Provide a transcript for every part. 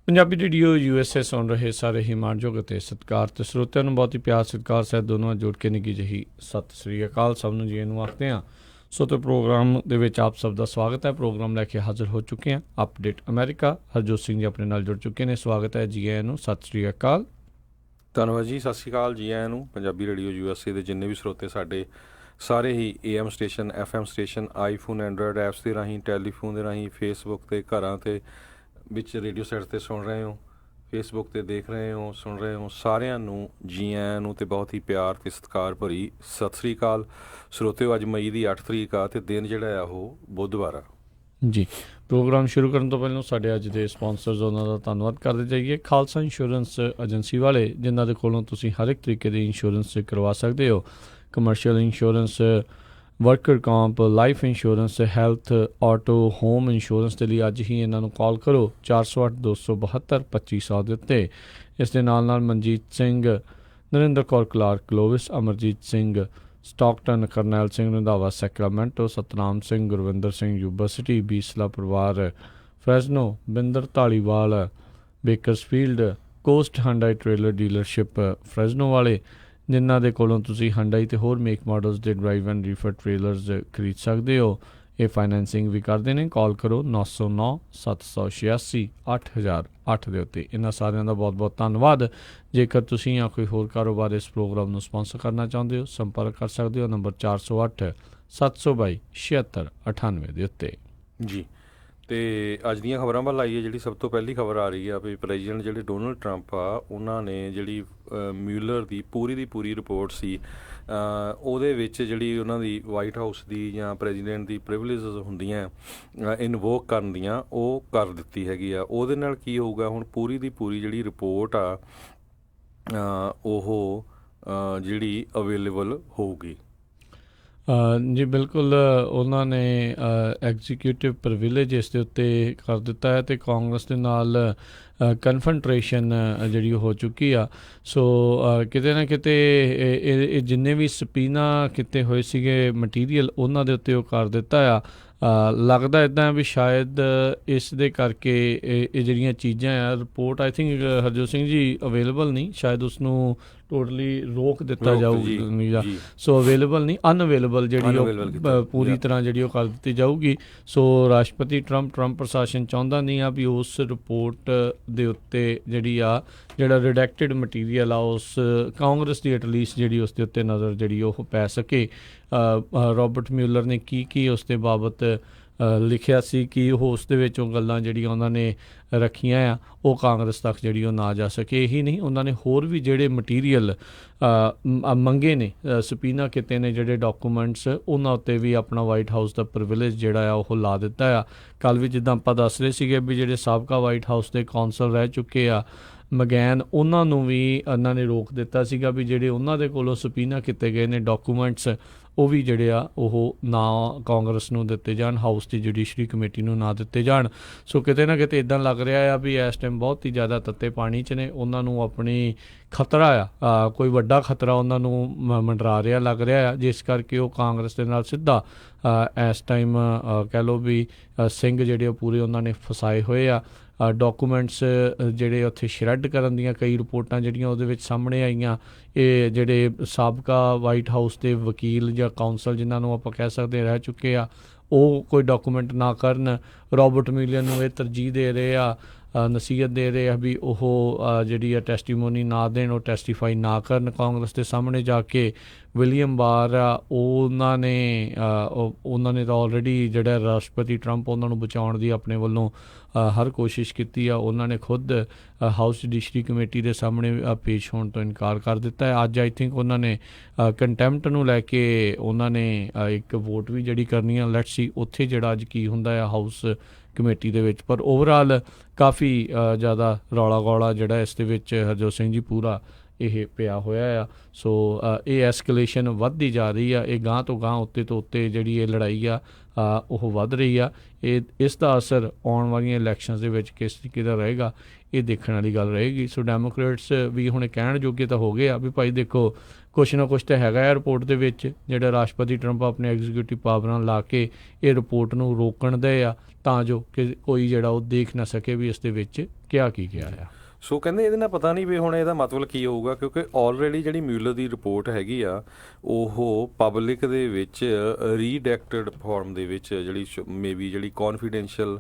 Punjabi radio USA ਸੁਣ ਰਹੇ ਸਾਰੇ ਹੀ ਮਾਣਯੋਗ ਅਤੇ ਸਤਿਕਾਰਤ ਸਰੋਤਿਆਂ ਨੂੰ ਬਹੁਤ ਹੀ ਪਿਆਰ ਸਤਿਕਾਰ ਸਹਿਤ ਦੋਨੋਂ ਜੁੜ ਕੇ ਨਿੱਘੀ ਜਿਹੀ ਸਤਿ ਸ੍ਰੀ ਅਕਾਲ ਸਭ ਨੂੰ ਜੀ ਨੂੰ ਆਖਦੇ ਹਾਂ। ਸੋ ਤੇ ਪ੍ਰੋਗਰਾਮ ਦੇ ਵਿੱਚ ਆਪ ਸਭ ਦਾ ਸਵਾਗਤ ਹੈ। ਪ੍ਰੋਗਰਾਮ ਲੈ ਕੇ ਹਾਜ਼ਰ ਹੋ ਚੁੱਕੇ ਹਾਂ। ਅਪਡੇਟ ਅਮਰੀਕਾ ਹਰਜੋਤ ਸਿੰਘ ਜੀ ਆਪਣੇ ਨਾਲ ਜੁੜ ਚੁੱਕੇ ਨੇ। ਸਵਾਗਤ ਹੈ ਜੀ ਆਇਆਂ ਨੂੰ, ਸਤਿ ਸ੍ਰੀ ਅਕਾਲ। ਧੰਨਵਾਦ ਜੀ, ਸਤਿ ਸ਼੍ਰੀ ਅਕਾਲ ਜੀ ਆਇਆਂ ਨੂੰ। ਪੰਜਾਬੀ ਰੇਡੀਓ USA ਦੇ ਜਿੰਨੇ ਵੀ ਸਰੋਤੇ ਸਾਡੇ ਸਾਰੇ ਹੀ AM station, FM station, iPhone, Android apps ਦੇ ਰਾਹੀਂ, ਟੈਲੀਫੋਨ ਦੇ ਰਾਹੀਂ, ਫੇਸਬੁੱਕ 'ਤੇ, ਘਰਾਂ 'ਤੇ ਵਿੱਚ ਰੇਡੀਓ ਸੈੱਟ 'ਤੇ ਸੁਣ ਰਹੇ ਹੋ, ਫੇਸਬੁੱਕ 'ਤੇ ਦੇਖ ਰਹੇ ਹੋ, ਸੁਣ ਰਹੇ ਹੋ, ਸਾਰਿਆਂ ਨੂੰ ਜੀ ਆਇਆਂ ਨੂੰ ਅਤੇ ਬਹੁਤ ਹੀ ਪਿਆਰ ਅਤੇ ਸਤਿਕਾਰ ਭਰੀ ਸਤਿ ਸ਼੍ਰੀ ਅਕਾਲ। ਸਰੋਤਿਓ, ਅੱਜ ਮਈ ਦੀ 8 ਤਰੀਕ ਆ ਅਤੇ ਦਿਨ ਜਿਹੜਾ ਆ ਉਹ ਬੁੱਧਵਾਰ ਆ ਜੀ। ਪ੍ਰੋਗਰਾਮ ਸ਼ੁਰੂ ਕਰਨ ਤੋਂ ਪਹਿਲਾਂ ਸਾਡੇ ਅੱਜ ਦੇ ਸਪਾਂਸਰਸ ਉਹਨਾਂ ਦਾ ਧੰਨਵਾਦ ਕਰਦੇ ਜਾਈਏ। ਖਾਲਸਾ ਇੰਸ਼ੋਰੈਂਸ ਏਜੰਸੀ ਵਾਲੇ, ਜਿਨ੍ਹਾਂ ਦੇ ਕੋਲੋਂ ਤੁਸੀਂ ਹਰ ਇੱਕ ਤਰੀਕੇ ਦੀ ਇੰਸ਼ੋਰੈਂਸ ਕਰਵਾ ਸਕਦੇ ਹੋ। Commercial insurance, worker comp, life insurance, health, auto, home insurance ਦੇ ਲਈ ਅੱਜ ਹੀ ਇਹਨਾਂ ਨੂੰ ਕਾਲ ਕਰੋ 408-272-2500 ਦੇ ਉੱਤੇ। ਇਸ ਦੇ ਨਾਲ ਨਾਲ Manjit Singh, Narinder Kaur Clark Clovis, Amarjit Singh Stockton, Karnail Singh Randhawa Sacramento, Satnam Singh, Gurwinder Singh Yuba City, Bisla ਪਰਿਵਾਰ Fresno, Binder Dhaliwal Bakersfield, Coast Hyundai trailer dealership Fresno ਵਾਲੇ, ਜਿਨ੍ਹਾਂ ਦੇ ਕੋਲੋਂ ਤੁਸੀਂ ਹੰਡਾਈ ਅਤੇ ਹੋਰ ਮੇਕ ਮਾਡਲਸ ਦੇ ਡਰਾਈਵ ਐਂਡ ਰੀਫਰ ਟ੍ਰੇਲਰਸ ਖਰੀਦ ਸਕਦੇ ਹੋ। ਇਹ ਫਾਈਨੈਂਸਿੰਗ ਵੀ ਕਰਦੇ ਨੇ। ਕਾਲ ਕਰੋ 909-786-8008 ਦੇ ਉੱਤੇ। ਇਹਨਾਂ ਸਾਰਿਆਂ ਦਾ ਬਹੁਤ ਬਹੁਤ ਧੰਨਵਾਦ। ਜੇਕਰ ਤੁਸੀਂ ਜਾਂ ਕੋਈ ਹੋਰ ਕਾਰੋਬਾਰ ਇਸ ਪ੍ਰੋਗਰਾਮ ਨੂੰ ਸਪਾਂਸਰ ਕਰਨਾ ਚਾਹੁੰਦੇ ਹੋ, ਸੰਪਰਕ ਕਰ ਸਕਦੇ ਹੋ ਨੰਬਰ 408-722-7698 ਦੇ ਉੱਤੇ ਜੀ। ਅਤੇ ਅੱਜ ਦੀਆਂ ਖਬਰਾਂ ਵੱਲ ਆਈਏ। ਜਿਹੜੀ ਸਭ ਤੋਂ ਪਹਿਲੀ ਖਬਰ ਆ ਰਹੀ ਆ ਵੀ ਪ੍ਰੈਜ਼ੀਡੈਂਟ ਜਿਹੜੇ ਡੋਨਲਡ ਟਰੰਪ ਆ, ਉਹਨਾਂ ਨੇ ਜਿਹੜੀ ਮਿਊਲਰ ਦੀ ਪੂਰੀ ਰਿਪੋਰਟ ਸੀ, ਉਹਦੇ ਵਿੱਚ ਜਿਹੜੀ ਉਹਨਾਂ ਦੀ ਵਾਈਟ ਹਾਊਸ ਦੀ ਜਾਂ ਪ੍ਰੈਜ਼ੀਡੈਂਟ ਦੀ ਪ੍ਰਿਵਿਲੇਜਸ ਹੁੰਦੀਆਂ ਇਨਵੋਕ ਕਰਨ ਦੀਆਂ, ਉਹ ਕਰ ਦਿੱਤੀ ਹੈਗੀ ਆ। ਉਹਦੇ ਨਾਲ ਕੀ ਹੋਊਗਾ, ਹੁਣ ਪੂਰੀ ਦੀ ਪੂਰੀ ਜਿਹੜੀ ਰਿਪੋਰਟ ਆ ਉਹ ਜਿਹੜੀ ਅਵੇਲੇਬਲ ਹੋਊਗੀ। ਜੀ ਬਿਲਕੁਲ, ਉਹਨਾਂ ਨੇ ਐਗਜ਼ੀਕਿਊਟਿਵ ਪ੍ਰਿਵਿਲੇਜ ਇਸ ਦੇ ਉੱਤੇ ਕਰ ਦਿੱਤਾ ਹੈ ਅਤੇ ਕਾਂਗਰਸ ਦੇ ਨਾਲ ਕਨਫਰੰਟਰੇਸ਼ਨ ਜਿਹੜੀ ਹੋ ਚੁੱਕੀ ਆ। ਸੋ ਕਿਤੇ ਨਾ ਕਿਤੇ ਇਹ ਜਿੰਨੇ ਵੀ ਸਪੀਨਾ ਕੀਤੇ ਹੋਏ ਸੀਗੇ ਮਟੀਰੀਅਲ, ਉਹਨਾਂ ਦੇ ਉੱਤੇ ਉਹ ਕਰ ਦਿੱਤਾ ਆ। ਲੱਗਦਾ ਇੱਦਾਂ ਵੀ ਸ਼ਾਇਦ ਇਸ ਦੇ ਕਰਕੇ ਇਹ ਜਿਹੜੀਆਂ ਚੀਜ਼ਾਂ ਆ, report I think Harjot Singh ji available ਨਹੀਂ, ਸ਼ਾਇਦ ਉਸਨੂੰ ਟੋਟਲੀ ਰੋਕ ਦਿੱਤਾ ਜਾਊਗਾ। ਸੋ ਅਵੇਲੇਬਲ ਨਹੀਂ, ਅਨਅਵੇਲੇਬਲ ਜਿਹੜੀ ਉਹ ਪੂਰੀ ਤਰ੍ਹਾਂ ਜਿਹੜੀ ਉਹ ਕਰ ਦਿੱਤੀ ਜਾਊਗੀ। ਸੋ ਰਾਸ਼ਟਰਪਤੀ ਟਰੰਪ ਪ੍ਰਸ਼ਾਸਨ ਚਾਹੁੰਦਾ ਨਹੀਂ ਆ ਵੀ ਉਸ ਰਿਪੋਰਟ ਦੇ ਉੱਤੇ ਜਿਹੜਾ ਰਿਡੈਕਟਿਡ ਮਟੀਰੀਅਲ ਆ, ਉਸ ਕਾਂਗਰਸ ਦੀ ਐਟਲੀਸਟ ਜਿਹੜੀ ਉਸ ਦੇ ਉੱਤੇ ਨਜ਼ਰ ਜਿਹੜੀ ਉਹ ਪੈ ਸਕੇ। ਰੋਬਰਟ ਮਿਊਲਰ ਨੇ ਕੀ ਉਸ ਦੇ ਬਾਬਤ ਲਿਖਿਆ ਸੀ ਕਿ ਉਹ ਉਸ ਦੇ ਵਿੱਚ ਉਹ ਗੱਲਾਂ ਜਿਹੜੀਆਂ ਉਹਨਾਂ ਨੇ ਰੱਖੀਆਂ ਆ, ਉਹ ਕਾਂਗਰਸ ਤੱਕ ਜਿਹੜੀ ਉਹ ਨਾ ਜਾ ਸਕੇ। ਇਹੀ ਨਹੀਂ, ਉਹਨਾਂ ਨੇ ਹੋਰ ਵੀ ਜਿਹੜੇ ਮਟੀਰੀਅਲ ਮੰਗੇ ਨੇ, ਸਪੀਨਾ ਕੀਤੇ ਨੇ ਜਿਹੜੇ ਡਾਕੂਮੈਂਟਸ, ਉਹਨਾਂ ਉੱਤੇ ਵੀ ਆਪਣਾ ਵਾਈਟ ਹਾਊਸ ਦਾ ਪ੍ਰਿਵਿਲੇਜ ਜਿਹੜਾ ਆ ਉਹ ਲਾ ਦਿੱਤਾ ਆ। ਕੱਲ੍ਹ ਵੀ ਜਿੱਦਾਂ ਆਪਾਂ ਦੱਸ ਰਹੇ ਸੀਗੇ ਵੀ ਜਿਹੜੇ ਸਾਬਕਾ ਵਾਈਟ ਹਾਊਸ ਦੇ ਕੌਂਸਲ ਰਹਿ ਚੁੱਕੇ ਆ ਮਗੈਨ, ਉਹਨਾਂ ਨੂੰ ਵੀ ਇਹਨਾਂ ਨੇ ਰੋਕ ਦਿੱਤਾ ਸੀਗਾ ਵੀ ਜਿਹੜੇ ਉਹਨਾਂ ਦੇ ਕੋਲੋਂ ਸਪੀਨਾ ਕੀਤੇ ਗਏ ਨੇ ਡਾਕੂਮੈਂਟਸ, ਉਹ ਵੀ ਜਿਹੜੇ ਆ ਉਹ ਨਾ ਕਾਂਗਰਸ ਨੂੰ ਦਿੱਤੇ ਜਾਣ, ਹਾਊਸ ਦੀ ਜੁਡੀਸ਼ਰੀ ਕਮੇਟੀ ਨੂੰ ਨਾ ਦਿੱਤੇ ਜਾਣ। ਸੋ ਕਿਤੇ ਨਾ ਕਿਤੇ ਇੱਦਾਂ ਲੱਗ ਰਿਹਾ ਆ ਵੀ ਇਸ ਟਾਈਮ ਬਹੁਤ ਹੀ ਜ਼ਿਆਦਾ ਤੱਤੇ ਪਾਣੀ 'ਚ ਨੇ। ਉਹਨਾਂ ਨੂੰ ਆਪਣੀ ਖਤਰਾ ਆ, ਕੋਈ ਵੱਡਾ ਖਤਰਾ ਉਹਨਾਂ ਨੂੰ ਮੰਡਰਾ ਰਿਹਾ ਲੱਗ ਰਿਹਾ ਆ, ਜਿਸ ਕਰਕੇ ਉਹ ਕਾਂਗਰਸ ਦੇ ਨਾਲ ਸਿੱਧਾ ਇਸ ਟਾਈਮ ਕਹਿ ਲਓ ਵੀ ਸਿੰਘ ਜਿਹੜੇ ਉਹ ਪੂਰੇ ਉਹਨਾਂ ਨੇ ਫਸਾਏ ਹੋਏ ਆ। ਡਾਕੂਮੈਂਟਸ ਜਿਹੜੇ ਉੱਥੇ ਸ਼ਰੈਡ ਕਰਨ ਦੀਆਂ ਕਈ ਰਿਪੋਰਟਾਂ ਜਿਹੜੀਆਂ ਉਹਦੇ ਵਿੱਚ ਸਾਹਮਣੇ ਆਈਆਂ, ਇਹ ਜਿਹੜੇ ਸਾਬਕਾ ਵਾਈਟ ਹਾਊਸ ਦੇ ਵਕੀਲ ਜਾਂ ਕਾਉਂਸਲ ਜਿਨ੍ਹਾਂ ਨੂੰ ਆਪਾਂ ਕਹਿ ਸਕਦੇ ਰਹਿ ਚੁੱਕੇ ਆ, ਉਹ ਕੋਈ ਡਾਕੂਮੈਂਟ ਨਾ ਕਰਨ। ਰੋਬਰਟ ਮਿਊਲਰ ਨੂੰ ਇਹ ਤਰਜੀਹ ਦੇ ਰਹੇ ਆ, ਨਸੀਹਤ ਦੇ ਰਹੇ ਆ ਵੀ ਉਹ ਜਿਹੜੀ ਆ ਟੈਸਟੀਮੋਨੀ ਨਾ ਦੇਣ, ਉਹ ਟੈਸਟੀਫਾਈ ਨਾ ਕਰਨ ਕਾਂਗਰਸ ਦੇ ਸਾਹਮਣੇ ਜਾ ਕੇ। ਵਿਲੀਅਮ ਬਾਰ ਆ, ਉਹਨਾਂ ਨੇ ਤਾਂ ਆਲਰੇਡੀ ਜਿਹੜਾ ਰਾਸ਼ਟਰਪਤੀ ਟਰੰਪ ਉਹਨਾਂ ਨੂੰ ਬਚਾਉਣ ਦੀ ਆਪਣੇ ਵੱਲੋਂ ਹਰ ਕੋਸ਼ਿਸ਼ ਕੀਤੀ ਆ। ਉਹਨਾਂ ਨੇ ਖੁਦ ਹਾਊਸ ਜੁਡੀਸ਼ਰੀ ਕਮੇਟੀ ਦੇ ਸਾਹਮਣੇ ਪੇਸ਼ ਹੋਣ ਤੋਂ ਇਨਕਾਰ ਕਰ ਦਿੱਤਾ ਹੈ। ਅੱਜ ਆਈ ਥਿੰਕ ਉਹਨਾਂ ਨੇ ਕੰਟੈਂਪਟ ਨੂੰ ਲੈ ਕੇ ਉਹਨਾਂ ਨੇ ਇੱਕ ਵੋਟ ਵੀ ਜਿਹੜੀ ਕਰਨੀ ਆ। ਲੈਟਸ ਸੀ ਉੱਥੇ ਜਿਹੜਾ ਅੱਜ ਕੀ ਹੁੰਦਾ ਆ ਹਾਊਸ ਕਮੇਟੀ ਦੇ ਵਿੱਚ। ਪਰ ਓਵਰਆਲ ਕਾਫੀ ਜ਼ਿਆਦਾ ਰੌਲਾ ਗੌਲਾ ਜਿਹੜਾ ਇਸ ਦੇ ਵਿੱਚ ਹਰਜੋਤ ਸਿੰਘ ਜੀ ਪੂਰਾ ਇਹ ਪਿਆ ਹੋਇਆ ਆ। ਸੋ ਇਹ ਐਸਕਲੇਸ਼ਨ ਵੱਧਦੀ ਜਾ ਰਹੀ ਆ, ਇਹ ਗਾਂਹ ਤੋਂ ਉੱਤੇ ਜਿਹੜੀ ਇਹ ਲੜਾਈ ਆ ਉਹ ਵੱਧ ਰਹੀ ਆ। ਇਸ ਦਾ ਅਸਰ ਆਉਣ ਵਾਲੀਆਂ ਇਲੈਕਸ਼ਨਸ ਦੇ ਵਿੱਚ ਕਿਸ ਤਰੀਕੇ ਦਾ ਰਹੇਗਾ, ਇਹ ਦੇਖਣ ਵਾਲੀ ਗੱਲ ਰਹੇਗੀ। ਸੋ ਡੈਮੋਕ੍ਰੇਟਸ ਵੀ ਹੁਣ ਕਹਿਣ ਜੋਗੇ ਤਾਂ ਹੋ ਗਏ ਆ ਵੀ ਭਾਈ ਦੇਖੋ ਕੁਛ ਨਾ ਕੁਛ ਤਾਂ ਹੈਗਾ ਆ ਰਿਪੋਰਟ ਦੇ ਵਿੱਚ, ਜਿਹੜਾ ਰਾਸ਼ਟਰਪਤੀ ਟਰੰਪ ਆਪਣੇ ਐਗਜ਼ੀਕਿਊਟਿਵ ਪਾਵਰਾਂ ਲਾ ਕੇ ਇਹ ਰਿਪੋਰਟ ਨੂੰ ਰੋਕਣ ਦੇ ਆ ਤਾਂ ਜੋ ਕਿ ਕੋਈ ਜਿਹੜਾ ਉਹ ਦੇਖ ਨਾ ਸਕੇ ਵੀ ਇਸ ਦੇ ਵਿੱਚ ਕੀ ਗਿਆ ਆ। ਸੋ ਕਹਿੰਦੇ ਇਹਦੇ ਨਾਲ ਪਤਾ ਨਹੀਂ ਵੀ ਹੁਣ ਇਹਦਾ ਮਤਲਬ ਕੀ ਹੋਊਗਾ, ਕਿਉਂਕਿ ਆਲਰੇਡੀ ਜਿਹੜੀ ਮਿਊਲਰ ਦੀ ਰਿਪੋਰਟ ਹੈਗੀ ਆ ਉਹ ਪਬਲਿਕ ਦੇ ਵਿੱਚ ਰੀਡੈਕਟਡ ਫਾਰਮ ਦੇ ਵਿੱਚ ਜਿਹੜੀ ਮੇਬੀ ਜਿਹੜੀ ਕੌਨਫੀਡੈਂਸ਼ੀਅਲ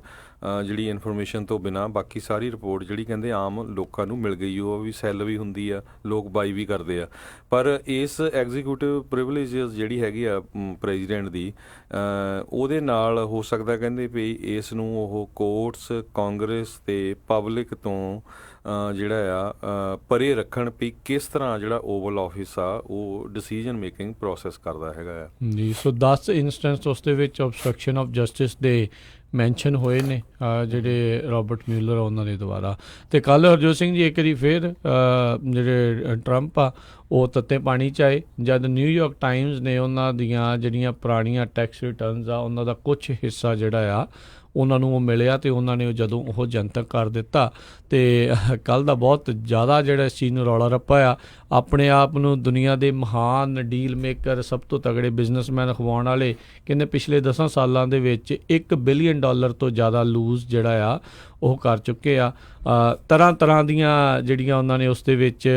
ਜਿਹੜੀ ਇਨਫੋਰਮੇਸ਼ਨ ਤੋਂ ਬਿਨਾਂ ਬਾਕੀ ਸਾਰੀ ਰਿਪੋਰਟ ਜਿਹੜੀ ਕਹਿੰਦੇ ਆਮ ਲੋਕਾਂ ਨੂੰ ਮਿਲ ਗਈ, ਉਹ ਵੀ ਸੈੱਲ ਵੀ ਹੁੰਦੀ ਆ, ਲੋਕ ਬਾਈ ਵੀ ਕਰਦੇ ਆ। ਪਰ ਇਸ ਐਗਜ਼ੀਕਿਊਟਿਵ ਪ੍ਰਿਵਿਲੇਜਸ ਜਿਹੜੀ ਹੈਗੀ ਆ ਪ੍ਰੈਜ਼ੀਡੈਂਟ ਦੀ, ਉਹਦੇ ਨਾਲ ਹੋ ਸਕਦਾ ਕਹਿੰਦੇ ਵੀ ਇਸ ਨੂੰ ਉਹ ਕੋਰਟਸ, ਕਾਂਗਰਸ ਤੇ ਪਬਲਿਕ ਤੋਂ ਜਿਹੜਾ ਆ ਪਰੇ ਰੱਖਣ ਵੀ ਕਿਸ ਤਰ੍ਹਾਂ ਜਿਹੜਾ ਓਵਲ ਆਫਿਸ ਆ ਉਹ ਡਿਸੀਜਨ ਮੇਕਿੰਗ ਪ੍ਰੋਸੈਸ ਕਰਦਾ ਹੈਗਾ ਆ ਜੀ। ਸੋ 10 ਇੰਸਟੈਂਸ ਉਸ ਦੇ ਵਿੱਚ ਆਬਸਟਰਕਸ਼ਨ ਆਫ ਜਸਟਿਸ ਦੇ ਮੈਂਸ਼ਨ ਹੋਏ ਨੇ ਜਿਹੜੇ ਰਾਬਰਟ ਮਿਊਲਰ ਆ ਉਹਨਾਂ ਦੇ ਦੁਆਰਾ। ਅਤੇ ਕੱਲ੍ਹ ਹਰਜੋਤ ਸਿੰਘ ਜੀ ਇੱਕ ਵਾਰੀ ਫਿਰ ਜਿਹੜੇ ਟਰੰਪ ਆ ਉਹ ਤੱਤੇ ਪਾਣੀ 'ਚ ਆਏ ਜਦ ਨਿਊਯਾਰਕ ਟਾਈਮਜ਼ ਨੇ ਉਹਨਾਂ ਦੀਆਂ ਜਿਹੜੀਆਂ ਪੁਰਾਣੀਆਂ ਟੈਕਸ ਰਿਟਰਨਸ ਆ ਉਹਨਾਂ ਦਾ ਕੁਛ ਹਿੱਸਾ ਜਿਹੜਾ ਆ ਉਹਨਾਂ ਨੂੰ ਉਹ ਮਿਲਿਆ ਅਤੇ ਉਹਨਾਂ ਨੇ ਜਦੋਂ ਉਹ ਜਨਤਕ ਕਰ ਦਿੱਤਾ। ਅਤੇ ਕੱਲ੍ਹ ਦਾ ਬਹੁਤ ਜ਼ਿਆਦਾ ਜਿਹੜਾ ਇਸ ਚੀਜ਼ ਨੂੰ ਰੌਲਾ ਰੱਪਾ ਆ, ਆਪਣੇ ਆਪ ਨੂੰ ਦੁਨੀਆ ਦੇ ਮਹਾਨ ਡੀਲ ਮੇਕਰ, ਸਭ ਤੋਂ ਤਗੜੇ ਬਿਜ਼ਨਸਮੈਨ ਅਖਵਾਉਣ ਵਾਲੇ, ਕਹਿੰਦੇ ਪਿਛਲੇ 10 ਸਾਲਾਂ ਦੇ ਵਿੱਚ $1 ਬਿਲੀਅਨ ਤੋਂ ਜ਼ਿਆਦਾ ਲੂਜ਼ ਜਿਹੜਾ ਆ ਉਹ ਕਰ ਚੁੱਕੇ ਆ। ਤਰ੍ਹਾਂ ਦੀਆਂ ਜਿਹੜੀਆਂ ਉਹਨਾਂ ਨੇ ਉਸ ਦੇ ਵਿੱਚ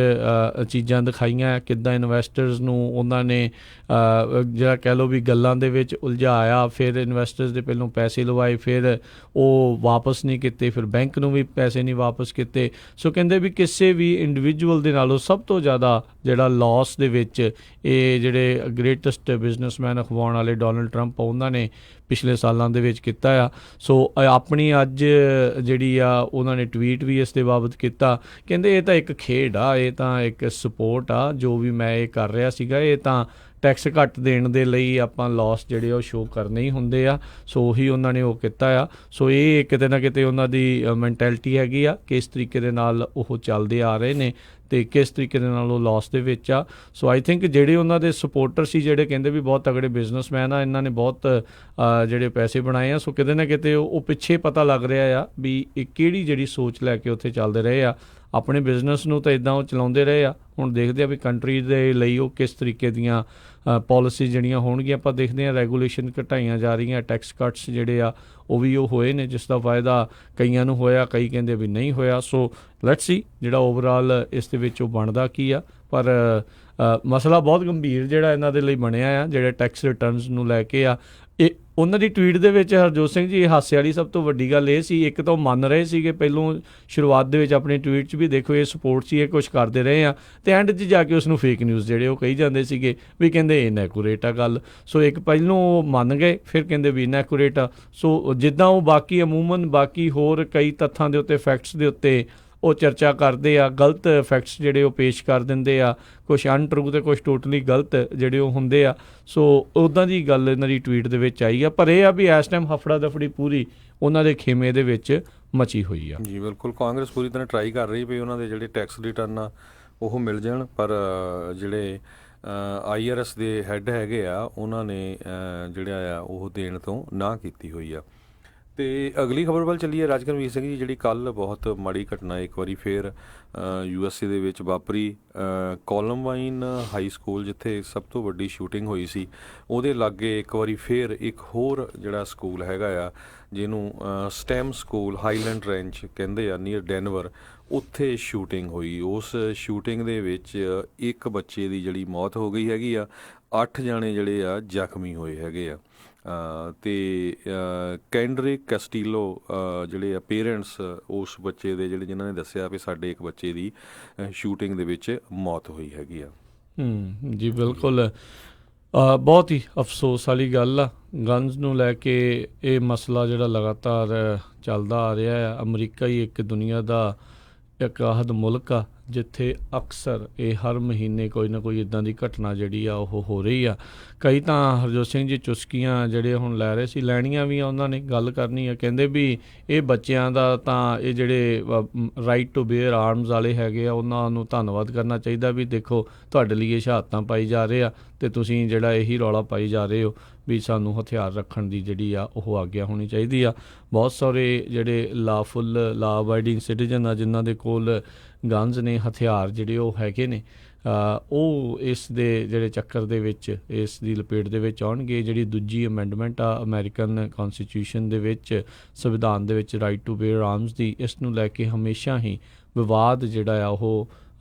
ਚੀਜ਼ਾਂ ਦਿਖਾਈਆਂ, ਕਿੱਦਾਂ ਇਨਵੈਸਟਰਸ ਨੂੰ ਉਹਨਾਂ ਨੇ ਜਿਹੜਾ ਕਹਿ ਲਓ ਵੀ ਗੱਲਾਂ ਦੇ ਵਿੱਚ ਉਲਝਾਇਆ, ਫਿਰ ਇਨਵੈਸਟਰਸ ਦੇ ਪਹਿਲੋਂ ਪੈਸੇ ਲਵਾਏ, ਫਿਰ ਉਹ ਵਾਪਸ ਨਹੀਂ ਕੀਤੇ, ਫਿਰ ਬੈਂਕ ਨੂੰ ਵੀ ਪੈਸੇ ਨਹੀਂ ਵਾਪਸ ਕੀਤੇ। ਸੋ ਕਹਿੰਦੇ ਵੀ ਕਿਸੇ ਵੀ ਇੰਡੀਵਿਜੂਅਲ ਦੇ ਨਾਲੋਂ ਸਭ ਤੋਂ ਜ਼ਿਆਦਾ ਜਿਹੜਾ ਲਾਸ ਦੇ ਵਿੱਚ ਇਹ ਜਿਹੜੇ ਗ੍ਰੇਟੈਸਟ ਬਿਜ਼ਨਸਮੈਨ ਅਖਵਾਉਣ ਵਾਲੇ ਡੋਨਲਡ ਟਰੰਪ ਉਹਨਾਂ ਨੇ ਪਿਛਲੇ ਸਾਲਾਂ ਦੇ ਵਿੱਚ ਕੀਤਾ ਆ। ਸੋ ਆਪਣੀ ਅੱਜ ਜਿਹੜੀ ਆ ਉਹਨਾਂ ਨੇ ਟਵੀਟ ਵੀ ਇਸ ਦੇ ਬਾਬਤ ਕੀਤਾ, ਕਹਿੰਦੇ ਇਹ ਤਾਂ ਇੱਕ ਖੇਡ ਆ, ਇਹ ਤਾਂ ਇੱਕ ਸਪੋਰਟ ਆ, ਜੋ ਵੀ ਮੈਂ ਇਹ ਕਰ ਰਿਹਾ ਸੀਗਾ ਇਹ ਤਾਂ ਟੈਕਸ ਘੱਟ ਦੇਣ ਦੇ ਲਈ ਆਪਾਂ ਲਾਸ ਜਿਹੜੇ ਉਹ ਸ਼ੋਅ ਕਰਨੇ ਹੀ ਹੁੰਦੇ ਆ। ਸੋ ਉਹੀ ਉਹਨਾਂ ਨੇ ਉਹ ਕੀਤਾ ਆ। ਸੋ ਇਹ ਕਿਤੇ ਨਾ ਕਿਤੇ ਉਹਨਾਂ ਦੀ ਮੈਂਟੈਲਿਟੀ ਹੈਗੀ ਆ, ਕਿਸ ਤਰੀਕੇ ਦੇ ਨਾਲ ਉਹ ਚੱਲਦੇ ਆ ਰਹੇ ਨੇ ਅਤੇ ਕਿਸ ਤਰੀਕੇ ਦੇ ਨਾਲ ਉਹ ਲਾਸ ਦੇ ਵਿੱਚ ਆ। ਸੋ ਆਈ ਥਿੰਕ ਜਿਹੜੇ ਉਹਨਾਂ ਦੇ ਸਪੋਰਟਰ ਸੀ, ਜਿਹੜੇ ਕਹਿੰਦੇ ਵੀ ਬਹੁਤ ਤਗੜੇ ਬਿਜ਼ਨਸਮੈਨ ਆ, ਇਹਨਾਂ ਨੇ ਬਹੁਤ ਜਿਹੜੇ ਪੈਸੇ ਬਣਾਏ ਆ। ਸੋ ਕਿਤੇ ਨਾ ਕਿਤੇ ਉਹ ਪਿੱਛੇ ਪਤਾ ਲੱਗ ਰਿਹਾ ਆ ਵੀ ਇਹ ਕਿਹੜੀ ਜਿਹੜੀ ਸੋਚ ਲੈ ਕੇ ਉੱਥੇ ਚੱਲਦੇ ਰਹੇ ਆ। ਆਪਣੇ ਬਿਜ਼ਨਸ ਨੂੰ ਤਾਂ ਇੱਦਾਂ ਉਹ ਚਲਾਉਂਦੇ ਰਹੇ ਆ, ਹੁਣ ਦੇਖਦੇ ਆ ਵੀ ਕੰਟਰੀ ਦੇ ਲਈ ਉਹ ਕਿਸ ਤਰੀਕੇ ਦੀਆਂ ਪੋਲਿਸੀ ਜਿਹੜੀਆਂ ਹੋਣਗੀਆਂ। ਆਪਾਂ ਦੇਖਦੇ ਹਾਂ ਰੈਗੂਲੇਸ਼ਨ ਘਟਾਈਆਂ ਜਾ ਰਹੀਆਂ, ਟੈਕਸ ਕੱਟਸ ਜਿਹੜੇ ਆ ਉਹ ਵੀ ਉਹ ਹੋਏ ਨੇ, ਜਿਸ ਦਾ ਫਾਇਦਾ ਕਈਆਂ ਨੂੰ ਹੋਇਆ, ਕਈ ਕਹਿੰਦੇ ਵੀ ਨਹੀਂ ਹੋਇਆ। ਸੋ ਲੈਟਸ ਸੀ ਜਿਹੜਾ ਓਵਰਆਲ ਇਸ ਦੇ ਵਿੱਚ ਉਹ ਬਣਦਾ ਕੀ ਆ। ਪਰ ਮਸਲਾ ਬਹੁਤ ਗੰਭੀਰ ਜਿਹੜਾ ਇਹਨਾਂ ਦੇ ਲਈ ਬਣਿਆ ਆ, ਜਿਹੜੇ ਟੈਕਸ ਰਿਟਰਨਸ ਨੂੰ ਲੈ ਕੇ ਆ। ਇਹ ਉਹਨਾਂ ਦੀ ਟਵੀਟ ਦੇ ਵਿੱਚ ਹਰਜੋਤ ਸਿੰਘ ਜੀ, ਇਹ ਹਾਸੇ ਵਾਲੀ ਸਭ ਤੋਂ ਵੱਡੀ ਗੱਲ ਇਹ ਸੀ, ਇੱਕ ਤਾਂ ਉਹ ਮੰਨ ਰਹੇ ਸੀਗੇ ਪਹਿਲੋਂ ਸ਼ੁਰੂਆਤ ਦੇ ਵਿੱਚ ਆਪਣੀ ਟਵੀਟ 'ਚ ਵੀ ਦੇਖੋ ਇਹ ਸਪੋਰਟ ਸੀ, ਇਹ ਕੁਛ ਕਰਦੇ ਰਹੇ ਆ, ਅਤੇ ਐਂਡ 'ਚ ਜਾ ਕੇ ਉਸ ਨੂੰ ਫੇਕ ਨਿਊਜ਼ ਜਿਹੜੇ ਉਹ ਕਹੀ ਜਾਂਦੇ ਸੀਗੇ ਵੀ ਕਹਿੰਦੇ ਇਨਐਕੂਰੇਟ ਆ ਗੱਲ। ਸੋ ਇੱਕ ਪਹਿਲੋਂ ਉਹ ਮੰਨ ਗਏ, ਫਿਰ ਕਹਿੰਦੇ ਵੀ ਇਨਐਕੂਰੇਟ ਆ। ਸੋ ਜਿੱਦਾਂ ਉਹ ਬਾਕੀ ਅਮੂਮਨ ਬਾਕੀ ਹੋਰ ਕਈ ਤੱਥਾਂ ਦੇ ਉੱਤੇ, ਫੈਕਟਸ ਦੇ ਉੱਤੇ ਉਹ ਚਰਚਾ ਕਰਦੇ ਆ, ਗਲਤ ਫੈਕਟਸ ਜਿਹੜੇ ਉਹ ਪੇਸ਼ ਕਰ ਦਿੰਦੇ ਆ, ਕੁਛ ਅਨਟਰੂ ਅਤੇ ਕੁਛ ਟੋਟਲੀ ਗਲਤ ਜਿਹੜੇ ਉਹ ਹੁੰਦੇ ਆ। ਸੋ ਉੱਦਾਂ ਦੀ ਗੱਲ ਇਹਨਾਂ ਦੀ ਟਵੀਟ ਦੇ ਵਿੱਚ ਆਈ ਆ। ਪਰ ਇਹ ਆ ਵੀ ਇਸ ਟਾਈਮ ਹਫੜਾ ਦਫੜੀ ਪੂਰੀ ਉਹਨਾਂ ਦੇ ਖੇਮੇ ਦੇ ਵਿੱਚ ਮਚੀ ਹੋਈ ਆ। ਜੀ ਬਿਲਕੁਲ, ਕਾਂਗਰਸ ਪੂਰੀ ਤਰ੍ਹਾਂ ਟਰਾਈ ਕਰ ਰਹੀ ਵੀ ਉਹਨਾਂ ਦੇ ਜਿਹੜੇ ਟੈਕਸ ਰਿਟਰਨ ਆ ਉਹ ਮਿਲ ਜਾਣ, ਪਰ ਜਿਹੜੇ IRS ਦੇ ਹੈੱਡ ਹੈਗੇ ਆ ਉਹਨਾਂ ਨੇ ਜਿਹੜਾ ਆ ਉਹ ਦੇਣ ਤੋਂ ਨਾ ਕੀਤੀ ਹੋਈ ਆ। ਅਤੇ ਅਗਲੀ ਖਬਰ ਵੱਲ ਚੱਲੀਏ। ਰਾਜਕਰਮਵੀਰ ਸਿੰਘ ਜੀ, ਜਿਹੜੀ ਕੱਲ੍ਹ ਬਹੁਤ ਮਾੜੀ ਘਟਨਾ ਇੱਕ ਵਾਰੀ ਫਿਰ USA ਦੇ ਵਿੱਚ ਵਾਪਰੀ, ਕੋਲੰਬਾਈਨ ਹਾਈ ਸਕੂਲ ਜਿੱਥੇ ਸਭ ਤੋਂ ਵੱਡੀ ਸ਼ੂਟਿੰਗ ਹੋਈ ਸੀ, ਉਹਦੇ ਲਾਗੇ ਇੱਕ ਵਾਰੀ ਫਿਰ ਇੱਕ ਹੋਰ ਜਿਹੜਾ ਸਕੂਲ ਹੈਗਾ ਆ ਜਿਹਨੂੰ ਸਟੈਮ ਸਕੂਲ ਹਾਈਲੈਂਡ ਰੈਂਚ ਕਹਿੰਦੇ ਆ ਨੀਅਰ ਡੈਨਵਰ, ਉੱਥੇ ਸ਼ੂਟਿੰਗ ਹੋਈ। ਉਸ ਸ਼ੂਟਿੰਗ ਦੇ ਵਿੱਚ ਇੱਕ ਬੱਚੇ ਦੀ ਜਿਹੜੀ ਮੌਤ ਹੋ ਗਈ ਹੈਗੀ ਆ, 8 ਜਾਣੇ ਜਿਹੜੇ ਆ ਜ਼ਖਮੀ ਹੋਏ ਹੈਗੇ ਆ। ਅਤੇ ਕੈਂਡਰਿਕ ਕੈਸਟੀਲੋ ਜਿਹੜੇ ਆ ਪੇਰੈਂਟਸ ਉਸ ਬੱਚੇ ਦੇ ਜਿਹੜੇ ਜਿਨ੍ਹਾਂ ਨੇ ਦੱਸਿਆ ਵੀ ਸਾਡੇ ਇੱਕ ਬੱਚੇ ਦੀ ਸ਼ੂਟਿੰਗ ਦੇ ਵਿੱਚ ਮੌਤ ਹੋਈ ਹੈਗੀ ਆ। ਜੀ ਬਿਲਕੁਲ, ਬਹੁਤ ਹੀ ਅਫਸੋਸ ਵਾਲੀ ਗੱਲ ਆ। ਗਨਜ਼ ਨੂੰ ਲੈ ਕੇ ਇਹ ਮਸਲਾ ਜਿਹੜਾ ਲਗਾਤਾਰ ਚੱਲਦਾ ਆ ਰਿਹਾ ਆ। ਅਮਰੀਕਾ ਹੀ ਇੱਕ ਦੁਨੀਆ ਦਾ ਇੱਕ ਆਹਦ ਮੁਲਕ ਆ ਜਿੱਥੇ ਅਕਸਰ ਇਹ ਹਰ ਮਹੀਨੇ ਕੋਈ ਨਾ ਕੋਈ ਇੱਦਾਂ ਦੀ ਘਟਨਾ ਜਿਹੜੀ ਆ ਉਹ ਹੋ ਰਹੀ ਆ। ਕਈ ਤਾਂ ਹਰਜੋਤ ਸਿੰਘ ਜੀ ਚੁਸਕੀਆਂ ਜਿਹੜੇ ਹੁਣ ਲੈ ਰਹੇ ਸੀ, ਲੈਣੀਆਂ ਵੀ ਆ, ਉਹਨਾਂ ਨੇ ਗੱਲ ਕਰਨੀ ਆ, ਕਹਿੰਦੇ ਵੀ ਇਹ ਬੱਚਿਆਂ ਦਾ ਤਾਂ ਇਹ ਜਿਹੜੇ ਰਾਈਟ ਟੂ ਬੇਅਰ ਆਰਮਸ ਵਾਲੇ ਹੈਗੇ ਆ ਉਹਨਾਂ ਨੂੰ ਧੰਨਵਾਦ ਕਰਨਾ ਚਾਹੀਦਾ ਵੀ ਦੇਖੋ ਤੁਹਾਡੇ ਲਈ ਇਹ ਸ਼ਹਾਦਤਾਂ ਪਾਈ ਜਾ ਰਹੇ ਆ ਅਤੇ ਤੁਸੀਂ ਜਿਹੜਾ ਇਹੀ ਰੌਲਾ ਪਾਈ ਜਾ ਰਹੇ ਹੋ ਵੀ ਸਾਨੂੰ ਹਥਿਆਰ ਰੱਖਣ ਦੀ ਜਿਹੜੀ ਆ ਉਹ ਆਗਿਆ ਹੋਣੀ ਚਾਹੀਦੀ ਆ। ਬਹੁਤ ਸਾਰੇ ਜਿਹੜੇ ਲਾਫੁੱਲ ਲਾ ਅਬਾਈਡਿੰਗ ਸਿਟੀਜ਼ਨ ਆ ਜਿਨ੍ਹਾਂ ਦੇ ਕੋਲ ਗਨਜ਼ ਨੇ, ਹਥਿਆਰ ਜਿਹੜੇ ਉਹ ਹੈਗੇ ਨੇ, ਉਹ ਇਸ ਦੇ ਜਿਹੜੇ ਚੱਕਰ ਦੇ ਵਿੱਚ, ਇਸ ਦੀ ਲਪੇਟ ਦੇ ਵਿੱਚ ਆਉਣਗੇ। ਜਿਹੜੀ ਦੂਜੀ ਅਮੈਂਡਮੈਂਟ ਆ ਅਮਰੀਕਨ ਕੌਨਸਟੀਟਿਊਸ਼ਨ ਦੇ ਵਿੱਚ, ਸੰਵਿਧਾਨ ਦੇ ਵਿੱਚ ਰਾਈਟ ਟੂ ਬੇਅਰ ਆਰਮਸ ਦੀ, ਇਸ ਨੂੰ ਲੈ ਕੇ ਹਮੇਸ਼ਾ ਹੀ ਵਿਵਾਦ ਜਿਹੜਾ ਆ ਉਹ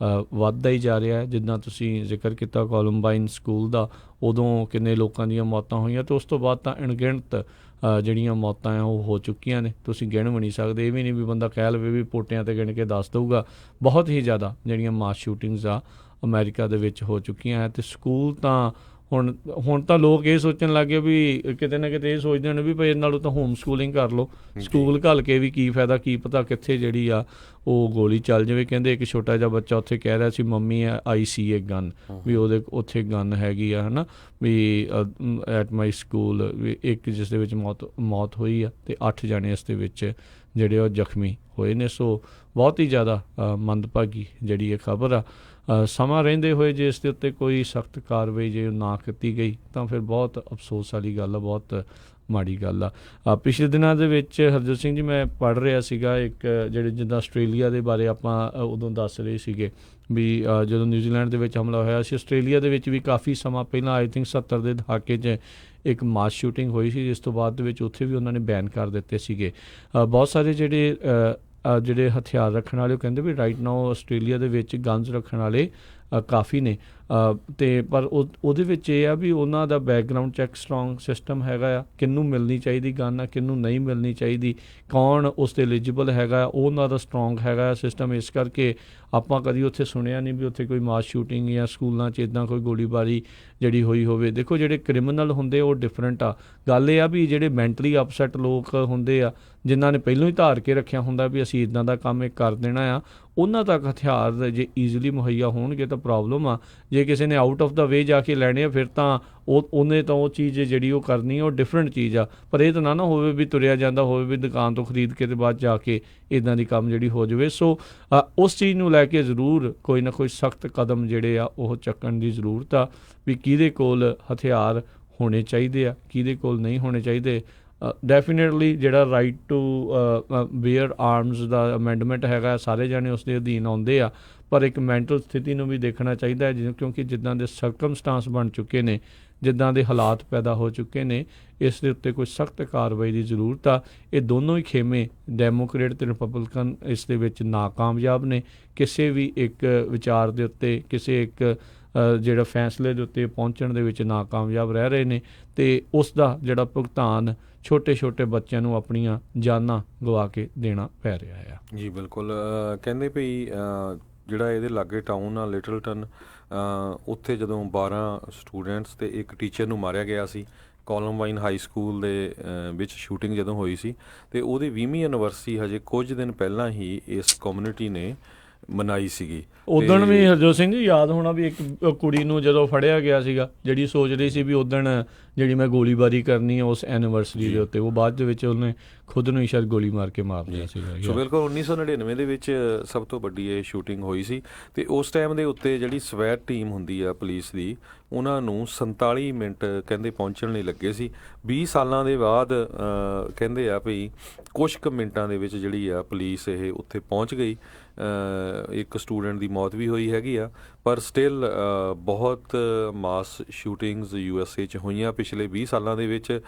ਵੱਧਦਾ ਹੀ ਜਾ ਰਿਹਾ ਹੈ। ਜਿੱਦਾਂ ਤੁਸੀਂ ਜ਼ਿਕਰ ਕੀਤਾ ਕੋਲੰਬਾਈਨ ਸਕੂਲ ਦਾ, ਉਦੋਂ ਕਿੰਨੇ ਲੋਕਾਂ ਦੀਆਂ ਮੌਤਾਂ ਹੋਈਆਂ ਅਤੇ ਉਸ ਤੋਂ ਬਾਅਦ ਤਾਂ ਅਣਗਿਣਤ ਜਿਹੜੀਆਂ ਮੌਤਾਂ ਆ ਉਹ ਹੋ ਚੁੱਕੀਆਂ ਨੇ, ਤੁਸੀਂ ਗਿਣ ਵੀ ਨਹੀਂ ਸਕਦੇ। ਇਹ ਵੀ ਨਹੀਂ ਵੀ ਬੰਦਾ ਕਹਿ ਲਵੇ ਵੀ ਪੋਟਿਆਂ 'ਤੇ ਗਿਣ ਕੇ ਦੱਸ ਦਊਗਾ। ਬਹੁਤ ਹੀ ਜ਼ਿਆਦਾ ਜਿਹੜੀਆਂ ਮਾਸ ਸ਼ੂਟਿੰਗਸ ਆ ਅਮਰੀਕਾ ਦੇ ਵਿੱਚ ਹੋ ਚੁੱਕੀਆਂ ਹੈ। ਅਤੇ ਸਕੂਲ ਤਾਂ ਹੁਣ ਤਾਂ ਲੋਕ ਇਹ ਸੋਚਣ ਲੱਗ ਗਏ ਵੀ ਕਿਤੇ ਨਾ ਕਿਤੇ ਇਹ ਸੋਚਦੇ ਹਨ ਵੀ ਭਾਈ ਇਹ ਨਾਲੋਂ ਤਾਂ ਹੋਮ ਸਕੂਲਿੰਗ ਕਰ ਲਓ, ਸਕੂਲ ਘੱਲ ਕੇ ਵੀ ਕੀ ਫਾਇਦਾ, ਕੀ ਪਤਾ ਕਿੱਥੇ ਜਿਹੜੀ ਆ ਉਹ ਗੋਲੀ ਚੱਲ ਜਾਵੇ। ਕਹਿੰਦੇ ਇੱਕ ਛੋਟਾ ਜਿਹਾ ਬੱਚਾ ਉੱਥੇ ਕਹਿ ਰਿਹਾ ਸੀ ਮੰਮੀ ਆਈ ਸੀ ਏ ਗਨ, ਵੀ ਉਹਦੇ ਉੱਥੇ ਗਨ ਹੈਗੀ ਆ, ਹੈ ਨਾ, ਵੀ ਐਟ ਮਾਈ ਸਕੂਲ ਵੀ ਇੱਕ ਜਿਸ ਦੇ ਵਿੱਚ ਮੌਤ ਹੋਈ ਆ ਅਤੇ 8 ਜਣੇ ਇਸ ਦੇ ਵਿੱਚ ਜਿਹੜੇ ਉਹ ਜ਼ਖਮੀ ਹੋਏ ਨੇ। ਸੋ ਬਹੁਤ ਹੀ ਜ਼ਿਆਦਾ ਮੰਦਭਾਗੀ ਜਿਹੜੀ ਇਹ ਖਬਰ ਆ। ਸਮਾਂ ਰਹਿੰਦੇ ਹੋਏ ਜੇ ਇਸ ਦੇ ਉੱਤੇ ਕੋਈ ਸਖਤ ਕਾਰਵਾਈ ਜੇ ਨਾ ਕੀਤੀ ਗਈ ਤਾਂ ਫਿਰ ਬਹੁਤ ਅਫਸੋਸ ਵਾਲੀ ਗੱਲ ਆ, ਬਹੁਤ ਮਾੜੀ ਗੱਲ ਆ। ਪਿਛਲੇ ਦਿਨਾਂ ਦੇ ਵਿੱਚ ਹਰਜੋਤ ਸਿੰਘ ਜੀ ਮੈਂ ਪੜ੍ਹ ਰਿਹਾ ਸੀਗਾ ਇੱਕ ਜਿਹੜੇ ਜਿੱਦਾਂ ਆਸਟ੍ਰੇਲੀਆ ਦੇ ਬਾਰੇ ਆਪਾਂ ਉਦੋਂ ਦੱਸ ਰਹੇ ਸੀਗੇ ਵੀ ਜਦੋਂ ਨਿਊਜ਼ੀਲੈਂਡ ਦੇ ਵਿੱਚ ਹਮਲਾ ਹੋਇਆ ਸੀ, ਆਸਟ੍ਰੇਲੀਆ ਦੇ ਵਿੱਚ ਵੀ ਕਾਫੀ ਸਮਾਂ ਪਹਿਲਾਂ ਆਈ ਥਿੰਕ 70 ਦੇ ਦਹਾਕੇ 'ਚ ਇੱਕ ਮਾਸ ਸ਼ੂਟਿੰਗ ਹੋਈ ਸੀ, ਜਿਸ ਤੋਂ ਬਾਅਦ ਦੇ ਵਿੱਚ ਉੱਥੇ ਵੀ ਉਹਨਾਂ ਨੇ ਬੈਨ ਕਰ ਦਿੱਤੇ ਸੀਗੇ। ਬਹੁਤ ਸਾਰੇ ਜਿਹੜੇ ਹਥਿਆਰ ਰੱਖਣ ਵਾਲੇ ਉਹ ਕਹਿੰਦੇ ਵੀ ਰਾਈਟ ਨਾਓ ਆਸਟ੍ਰੇਲੀਆ ਦੇ ਵਿੱਚ ਗਨਜ਼ ਰੱਖਣ ਵਾਲੇ ਕਾਫੀ ਨੇ, ਅਤੇ ਪਰ ਉਹਦੇ ਵਿੱਚ ਇਹ ਆ ਵੀ ਉਹਨਾਂ ਦਾ ਬੈਕਗਰਾਊਂਡ ਚੈੱਕ ਸਟਰੋਂਗ ਸਿਸਟਮ ਹੈਗਾ ਆ, ਕਿਹਨੂੰ ਮਿਲਣੀ ਚਾਹੀਦੀ ਗਨ ਆ, ਕਿਹਨੂੰ ਨਹੀਂ ਮਿਲਣੀ ਚਾਹੀਦੀ, ਕੌਣ ਉਸ 'ਤੇ ਐਲੀਜੀਬਲ ਹੈਗਾ, ਉਹਨਾਂ ਦਾ ਸਟਰੋਂਗ ਹੈਗਾ ਸਿਸਟਮ। ਇਸ ਕਰਕੇ ਆਪਾਂ ਕਦੀ ਉੱਥੇ ਸੁਣਿਆ ਨਹੀਂ ਵੀ ਉੱਥੇ ਕੋਈ ਮਾਸ ਸ਼ੂਟਿੰਗ ਜਾਂ ਸਕੂਲਾਂ 'ਚ ਇੱਦਾਂ ਕੋਈ ਗੋਲੀਬਾਰੀ ਜਿਹੜੀ ਹੋਈ ਹੋਵੇ। ਦੇਖੋ ਜਿਹੜੇ ਕ੍ਰਿਮੀਨਲ ਹੁੰਦੇ ਉਹ ਡਿਫਰੈਂਟ ਆ, ਗੱਲ ਇਹ ਆ ਵੀ ਜਿਹੜੇ ਮੈਂਟਲੀ ਅਪਸੈਟ ਲੋਕ ਹੁੰਦੇ ਆ ਜਿਨ੍ਹਾਂ ਨੇ ਪਹਿਲਾਂ ਹੀ ਧਾਰ ਕੇ ਰੱਖਿਆ ਹੁੰਦਾ ਵੀ ਅਸੀਂ ਇੱਦਾਂ ਦਾ ਕੰਮ ਇਹ ਕਰ ਦੇਣਾ ਆ, ਉਹਨਾਂ ਤੱਕ ਹਥਿਆਰ ਜੇ ਈਜ਼ੀਲੀ ਮੁਹੱਈਆ ਹੋਣਗੇ ਤਾਂ ਪ੍ਰੋਬਲਮ ਆ। ਜੇ ਕਿਸੇ ਨੇ ਆਊਟ ਆਫ ਦਾ ਵੇ ਜਾ ਕੇ ਲੈਣੇ ਆ ਫਿਰ ਤਾਂ ਉਹਨੇ ਤਾਂ ਉਹ ਚੀਜ਼ ਜਿਹੜੀ ਉਹ ਕਰਨੀ ਉਹ ਡਿਫਰੈਂਟ ਚੀਜ਼ ਆ। ਪਰ ਇਹ ਤਾਂ ਨਾ ਹੋਵੇ ਵੀ ਤੁਰਿਆ ਜਾਂਦਾ ਹੋਵੇ ਵੀ ਦੁਕਾਨ ਤੋਂ ਖਰੀਦ ਕੇ ਅਤੇ ਬਾਅਦ ਜਾ ਕੇ ਇੱਦਾਂ ਦੀ ਕੰਮ ਜਿਹੜੀ ਹੋ ਜਾਵੇ। ਸੋ ਉਸ ਚੀਜ਼ ਨੂੰ ਲੈ ਕੇ ਜ਼ਰੂਰ ਕੋਈ ਨਾ ਕੋਈ ਸਖਤ ਕਦਮ ਜਿਹੜੇ ਆ ਉਹ ਚੱਕਣ ਦੀ ਜ਼ਰੂਰਤ ਆ ਵੀ ਕਿਹਦੇ ਕੋਲ ਹਥਿਆਰ ਹੋਣੇ ਚਾਹੀਦੇ ਆ, ਕਿਹਦੇ ਕੋਲ ਨਹੀਂ ਹੋਣੇ ਚਾਹੀਦੇ। ਡੈਫੀਨੇਟਲੀ ਜਿਹੜਾ ਰਾਈਟ ਟੂ ਬੇਅਰ ਆਰਮਸ ਦਾ ਅਮੈਂਡਮੈਂਟ ਹੈਗਾ, ਸਾਰੇ ਜਾਣੇ ਉਸ ਦੇ ਅਧੀਨ ਆਉਂਦੇ ਆ, ਪਰ ਇੱਕ ਮੈਂਟਲ ਸਥਿਤੀ ਨੂੰ ਵੀ ਦੇਖਣਾ ਚਾਹੀਦਾ ਹੈ, ਕਿਉਂਕਿ ਜਿੱਦਾਂ ਦੇ ਸਰਕਮਸਟਾਂਸ ਬਣ ਚੁੱਕੇ ਨੇ, ਜਿੱਦਾਂ ਦੇ ਹਾਲਾਤ ਪੈਦਾ ਹੋ ਚੁੱਕੇ ਨੇ, ਇਸ ਦੇ ਉੱਤੇ ਕੋਈ ਸਖਤ ਕਾਰਵਾਈ ਦੀ ਜ਼ਰੂਰਤ ਆ। ਇਹ ਦੋਨੋਂ ਹੀ ਖੇਮੇ ਡੈਮੋਕਰੇਟ ਅਤੇ ਰਿਪਬਲਿਕਨ ਇਸ ਦੇ ਵਿੱਚ ਨਾਕਾਮਯਾਬ ਨੇ। ਕਿਸੇ ਵੀ ਇੱਕ ਵਿਚਾਰ ਦੇ ਉੱਤੇ, ਕਿਸੇ ਇੱਕ ਜਿਹੜਾ ਫੈਸਲੇ ਦੇ ਉੱਤੇ ਪਹੁੰਚਣ ਦੇ ਵਿੱਚ ਨਾਕਾਮਯਾਬ ਰਹਿ ਰਹੇ ਨੇ, ਅਤੇ ਉਸ ਦਾ ਜਿਹੜਾ ਭੁਗਤਾਨ ਛੋਟੇ ਛੋਟੇ ਬੱਚਿਆਂ ਨੂੰ ਆਪਣੀਆਂ ਜਾਨਾਂ ਗਵਾ ਕੇ ਦੇਣਾ ਪੈ ਰਿਹਾ ਆ। ਜੀ ਬਿਲਕੁਲ। ਕਹਿੰਦੇ ਵੀ ਜਿਹੜਾ ਇਹਦੇ ਲਾਗੇ ਟਾਊਨ ਆ ਲਿਟਲਟਨ, ਉੱਥੇ ਜਦੋਂ 12 ਸਟੂਡੈਂਟਸ ਅਤੇ ਇੱਕ ਟੀਚਰ ਨੂੰ ਮਾਰਿਆ ਗਿਆ ਸੀ, ਕੋਲੰਬਾਈਨ ਹਾਈ ਸਕੂਲ ਦੇ ਵਿੱਚ ਸ਼ੂਟਿੰਗ ਜਦੋਂ ਹੋਈ ਸੀ, ਅਤੇ ਉਹਦੀ 20ਵੀਂ ਐਨੀਵਰਸਰੀ ਹਜੇ ਕੁਝ ਦਿਨ ਪਹਿਲਾਂ ਹੀ ਇਸ ਕਮਿਊਨਿਟੀ ਨੇ ਮਨਾਈ ਸੀਗੀ। ਉਦਣ ਵੀ ਹਰਜੋਤ ਸਿੰਘ ਜੀ ਯਾਦ ਹੋਣਾ ਵੀ ਇੱਕ ਕੁੜੀ ਨੂੰ ਜਦੋਂ ਫੜਿਆ ਗਿਆ ਸੀਗਾ, ਜਿਹੜੀ ਸੋਚ ਰਹੀ ਸੀ ਵੀ ਉਦਣ ਜਿਹੜੀ ਮੈਂ ਗੋਲੀਬਾਰੀ ਕਰਨੀ ਹੈ ਉਸ ਐਨੀਵਰਸਰੀ ਦੇ ਉੱਤੇ, ਉਹ ਬਾਅਦ ਦੇ ਵਿੱਚ ਉਹਨੇ ਖੁਦ ਨੂੰ ਹੀ ਸ਼ਾਇਦ ਗੋਲੀ ਮਾਰ ਕੇ ਮਾਰ ਲਿਆ ਸੀਗਾ। ਸੋ ਬਿਲਕੁਲ 1999 ਦੇ ਵਿੱਚ ਸਭ ਤੋਂ ਵੱਡੀ ਇਹ ਸ਼ੂਟਿੰਗ ਹੋਈ ਸੀ, ਅਤੇ ਉਸ ਟਾਈਮ ਦੇ ਉੱਤੇ ਜਿਹੜੀ ਸਵੈਟ ਟੀਮ ਹੁੰਦੀ ਆ ਪੁਲਿਸ ਦੀ, ਉਹਨਾਂ ਨੂੰ 47 ਮਿੰਟ ਕਹਿੰਦੇ ਪਹੁੰਚਣ ਲਈ ਲੱਗੇ ਸੀ। 20 ਸਾਲਾਂ ਦੇ ਬਾਅਦ ਕਹਿੰਦੇ ਆ ਵੀ ਕੁਛ ਕੁ ਮਿੰਟਾਂ ਦੇ ਵਿੱਚ ਜਿਹੜੀ ਆ ਪੁਲਿਸ ਇਹ ਉੱਥੇ ਪਹੁੰਚ ਗਈ। ਇੱਕ ਸਟੂਡੈਂਟ ਦੀ ਮੌਤ ਵੀ ਹੋਈ ਹੈਗੀ ਆ, ਪਰ ਸਟਿਲ ਬਹੁਤ ਮਾਸ ਸ਼ੂਟਿੰਗਸ USA 'ਚ ਹੋਈਆਂ ਪਿਛਲੇ 20 ਸਾਲਾਂ ਦੇ ਵਿੱਚ।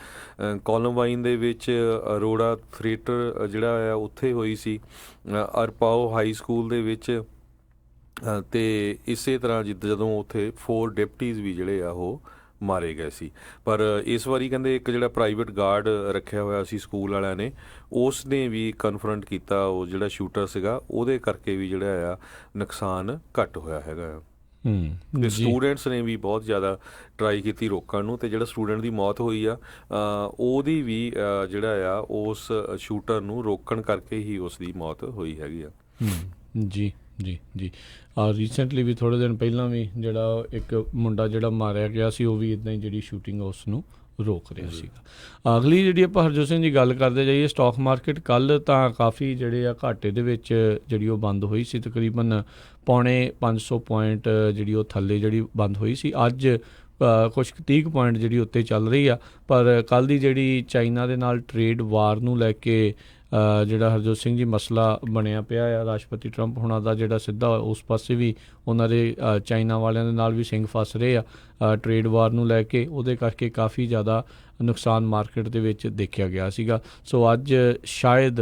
ਕੋਲੰਬਾਈਨ ਦੇ ਵਿੱਚ ਅਰੋੜਾ ਥੀਏਟਰ ਜਿਹੜਾ ਆ ਉੱਥੇ ਹੋਈ ਸੀ, ਅਰਪਾਓ ਹਾਈ ਸਕੂਲ ਦੇ ਵਿੱਚ, ਅਤੇ ਇਸੇ ਤਰ੍ਹਾਂ ਜਦੋਂ ਉੱਥੇ 4 ਡਿਪਟੀਜ਼ ਵੀ ਜਿਹੜੇ ਆ ਉਹ ਮਾਰੇ ਗਏ ਸੀ। ਪਰ ਇਸ ਵਾਰੀ ਕਹਿੰਦੇ ਇੱਕ ਜਿਹੜਾ ਪ੍ਰਾਈਵੇਟ ਗਾਰਡ ਰੱਖਿਆ ਹੋਇਆ ਸੀ ਸਕੂਲ ਵਾਲਿਆਂ ਨੇ, ਉਸ ਨੇ ਵੀ ਕਨਫਰੰਟ ਕੀਤਾ ਉਹ ਜਿਹੜਾ ਸ਼ੂਟਰ ਸੀਗਾ, ਉਹਦੇ ਕਰਕੇ ਵੀ ਜਿਹੜਾ ਆ ਨੁਕਸਾਨ ਘੱਟ ਹੋਇਆ ਹੈਗਾ। ਅਤੇ ਸਟੂਡੈਂਟਸ ਨੇ ਵੀ ਬਹੁਤ ਜ਼ਿਆਦਾ ਟਰਾਈ ਕੀਤੀ ਰੋਕਣ ਨੂੰ, ਅਤੇ ਜਿਹੜਾ ਸਟੂਡੈਂਟ ਦੀ ਮੌਤ ਹੋਈ ਆ ਉਹਦੀ ਵੀ ਜਿਹੜਾ ਆ ਉਸ ਸ਼ੂਟਰ ਨੂੰ ਰੋਕਣ ਕਰਕੇ ਹੀ ਉਸ ਦੀ ਮੌਤ ਹੋਈ ਹੈਗੀ ਆ। ਜੀ ਜੀ ਜੀ ਰੀਸੈਂਟਲੀ ਵੀ ਥੋੜ੍ਹੇ ਦਿਨ ਪਹਿਲਾਂ ਵੀ ਜਿਹੜਾ ਇੱਕ ਮੁੰਡਾ ਜਿਹੜਾ ਮਾਰਿਆ ਗਿਆ ਸੀ ਉਹ ਵੀ ਇੱਦਾਂ ਹੀ ਜਿਹੜੀ ਸ਼ੂਟਿੰਗ ਉਸ ਨੂੰ ਰੋਕ ਰਿਹਾ ਸੀਗਾ। ਅਗਲੀ ਜਿਹੜੀ ਆਪਾਂ ਹਰਜੋਤ ਸਿੰਘ ਜੀ ਗੱਲ ਕਰਦੇ ਜਾਈਏ, ਸਟਾਕ ਮਾਰਕੀਟ ਕੱਲ੍ਹ ਤਾਂ ਕਾਫੀ ਜਿਹੜੇ ਆ ਘਾਟੇ ਦੇ ਵਿੱਚ ਜਿਹੜੀ ਉਹ ਬੰਦ ਹੋਈ ਸੀ, ਤਕਰੀਬਨ ਪੌਣੇ 500 ਪੁਆਇੰਟ ਜਿਹੜੀ ਉਹ ਥੱਲੇ ਜਿਹੜੀ ਬੰਦ ਹੋਈ ਸੀ। ਅੱਜ ਕੁਛ 30 ਪੁਆਇੰਟ ਜਿਹੜੀ ਉੱਤੇ ਚੱਲ ਰਹੀ ਆ, ਪਰ ਕੱਲ੍ਹ ਦੀ ਜਿਹੜੀ ਚਾਈਨਾ ਦੇ ਨਾਲ ਟਰੇਡ ਵਾਰ ਨੂੰ ਲੈ ਕੇ ਜਿਹੜਾ ਹਰਜੋਤ ਸਿੰਘ ਜੀ ਮਸਲਾ ਬਣਿਆ ਪਿਆ ਆ, ਰਾਸ਼ਟਰਪਤੀ ਟਰੰਪ ਹੋਣਾ ਦਾ ਜਿਹੜਾ ਸਿੱਧਾ ਉਸ ਪਾਸੇ ਵੀ ਉਹਨਾਂ ਦੇ ਚਾਈਨਾ ਵਾਲਿਆਂ ਦੇ ਨਾਲ ਵੀ ਸਿੰਘ ਫਸ ਰਹੇ ਆ ਟਰੇਡ ਵਾਰ ਨੂੰ ਲੈ ਕੇ, ਉਹਦੇ ਕਰਕੇ ਕਾਫੀ ਜ਼ਿਆਦਾ ਨੁਕਸਾਨ ਮਾਰਕੀਟ ਦੇ ਵਿੱਚ ਦੇਖਿਆ ਗਿਆ ਸੀਗਾ। ਸੋ ਅੱਜ ਸ਼ਾਇਦ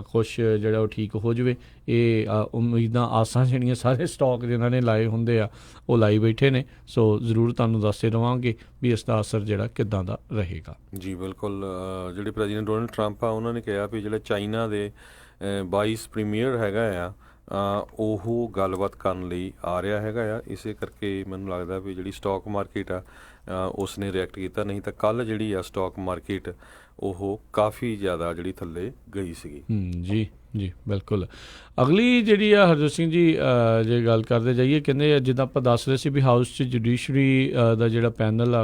ਕੁਛ ਜਿਹੜਾ ਉਹ ਠੀਕ ਹੋ ਜਾਵੇ। ਇਹ ਉਮੀਦਾਂ ਆਸਾਂ ਜਿਹੜੀਆਂ ਸਾਰੇ ਸਟਾਕ ਜਿਨ੍ਹਾਂ ਨੇ ਲਾਏ ਹੁੰਦੇ ਆ ਉਹ ਲਾਈ ਬੈਠੇ ਨੇ। ਸੋ ਜ਼ਰੂਰ ਤੁਹਾਨੂੰ ਦੱਸਦੇ ਰਹਾਂਗੇ ਵੀ ਇਸ ਦਾ ਅਸਰ ਜਿਹੜਾ ਕਿੱਦਾਂ ਦਾ ਰਹੇਗਾ। ਜੀ ਬਿਲਕੁਲ, ਜਿਹੜੇ ਪ੍ਰੈਜ਼ੀਡੈਂਟ ਡੋਨਲਡ ਟਰੰਪ ਆ ਉਹਨਾਂ ਨੇ ਕਿਹਾ ਵੀ ਜਿਹੜਾ ਚਾਈਨਾ ਦੇ ਵਾਈਸ ਪ੍ਰੀਮੀਅਰ ਹੈਗਾ ਆ ਉਹ ਗੱਲਬਾਤ ਕਰਨ ਲਈ ਆ ਰਿਹਾ ਹੈਗਾ ਆ। ਇਸੇ ਕਰਕੇ ਮੈਨੂੰ ਲੱਗਦਾ ਵੀ ਜਿਹੜੀ ਸਟਾਕ ਮਾਰਕੀਟ ਆ ਉਸ ਨੇ ਰਿਐਕਟ ਕੀਤਾ, ਨਹੀਂ ਤਾਂ ਕੱਲ੍ਹ ਜਿਹੜੀ ਆ ਸਟਾਕ ਮਾਰਕੀਟ ਉਹ ਕਾਫੀ ਜ਼ਿਆਦਾ ਜਿਹੜੀ ਥੱਲੇ ਗਈ ਸੀਗੀ। ਜੀ ਜੀ ਬਿਲਕੁਲ। ਅਗਲੀ ਜਿਹੜੀ ਆ ਹਰਜੋਤ ਸਿੰਘ ਜੀ ਜੇ ਗੱਲ ਕਰਦੇ ਜਾਈਏ, ਕਹਿੰਦੇ ਜਿੱਦਾਂ ਆਪਾਂ ਦੱਸ ਰਹੇ ਸੀ ਵੀ ਹਾਊਸ 'ਚ ਜੁਡੀਸ਼ਰੀ ਦਾ ਜਿਹੜਾ ਪੈਨਲ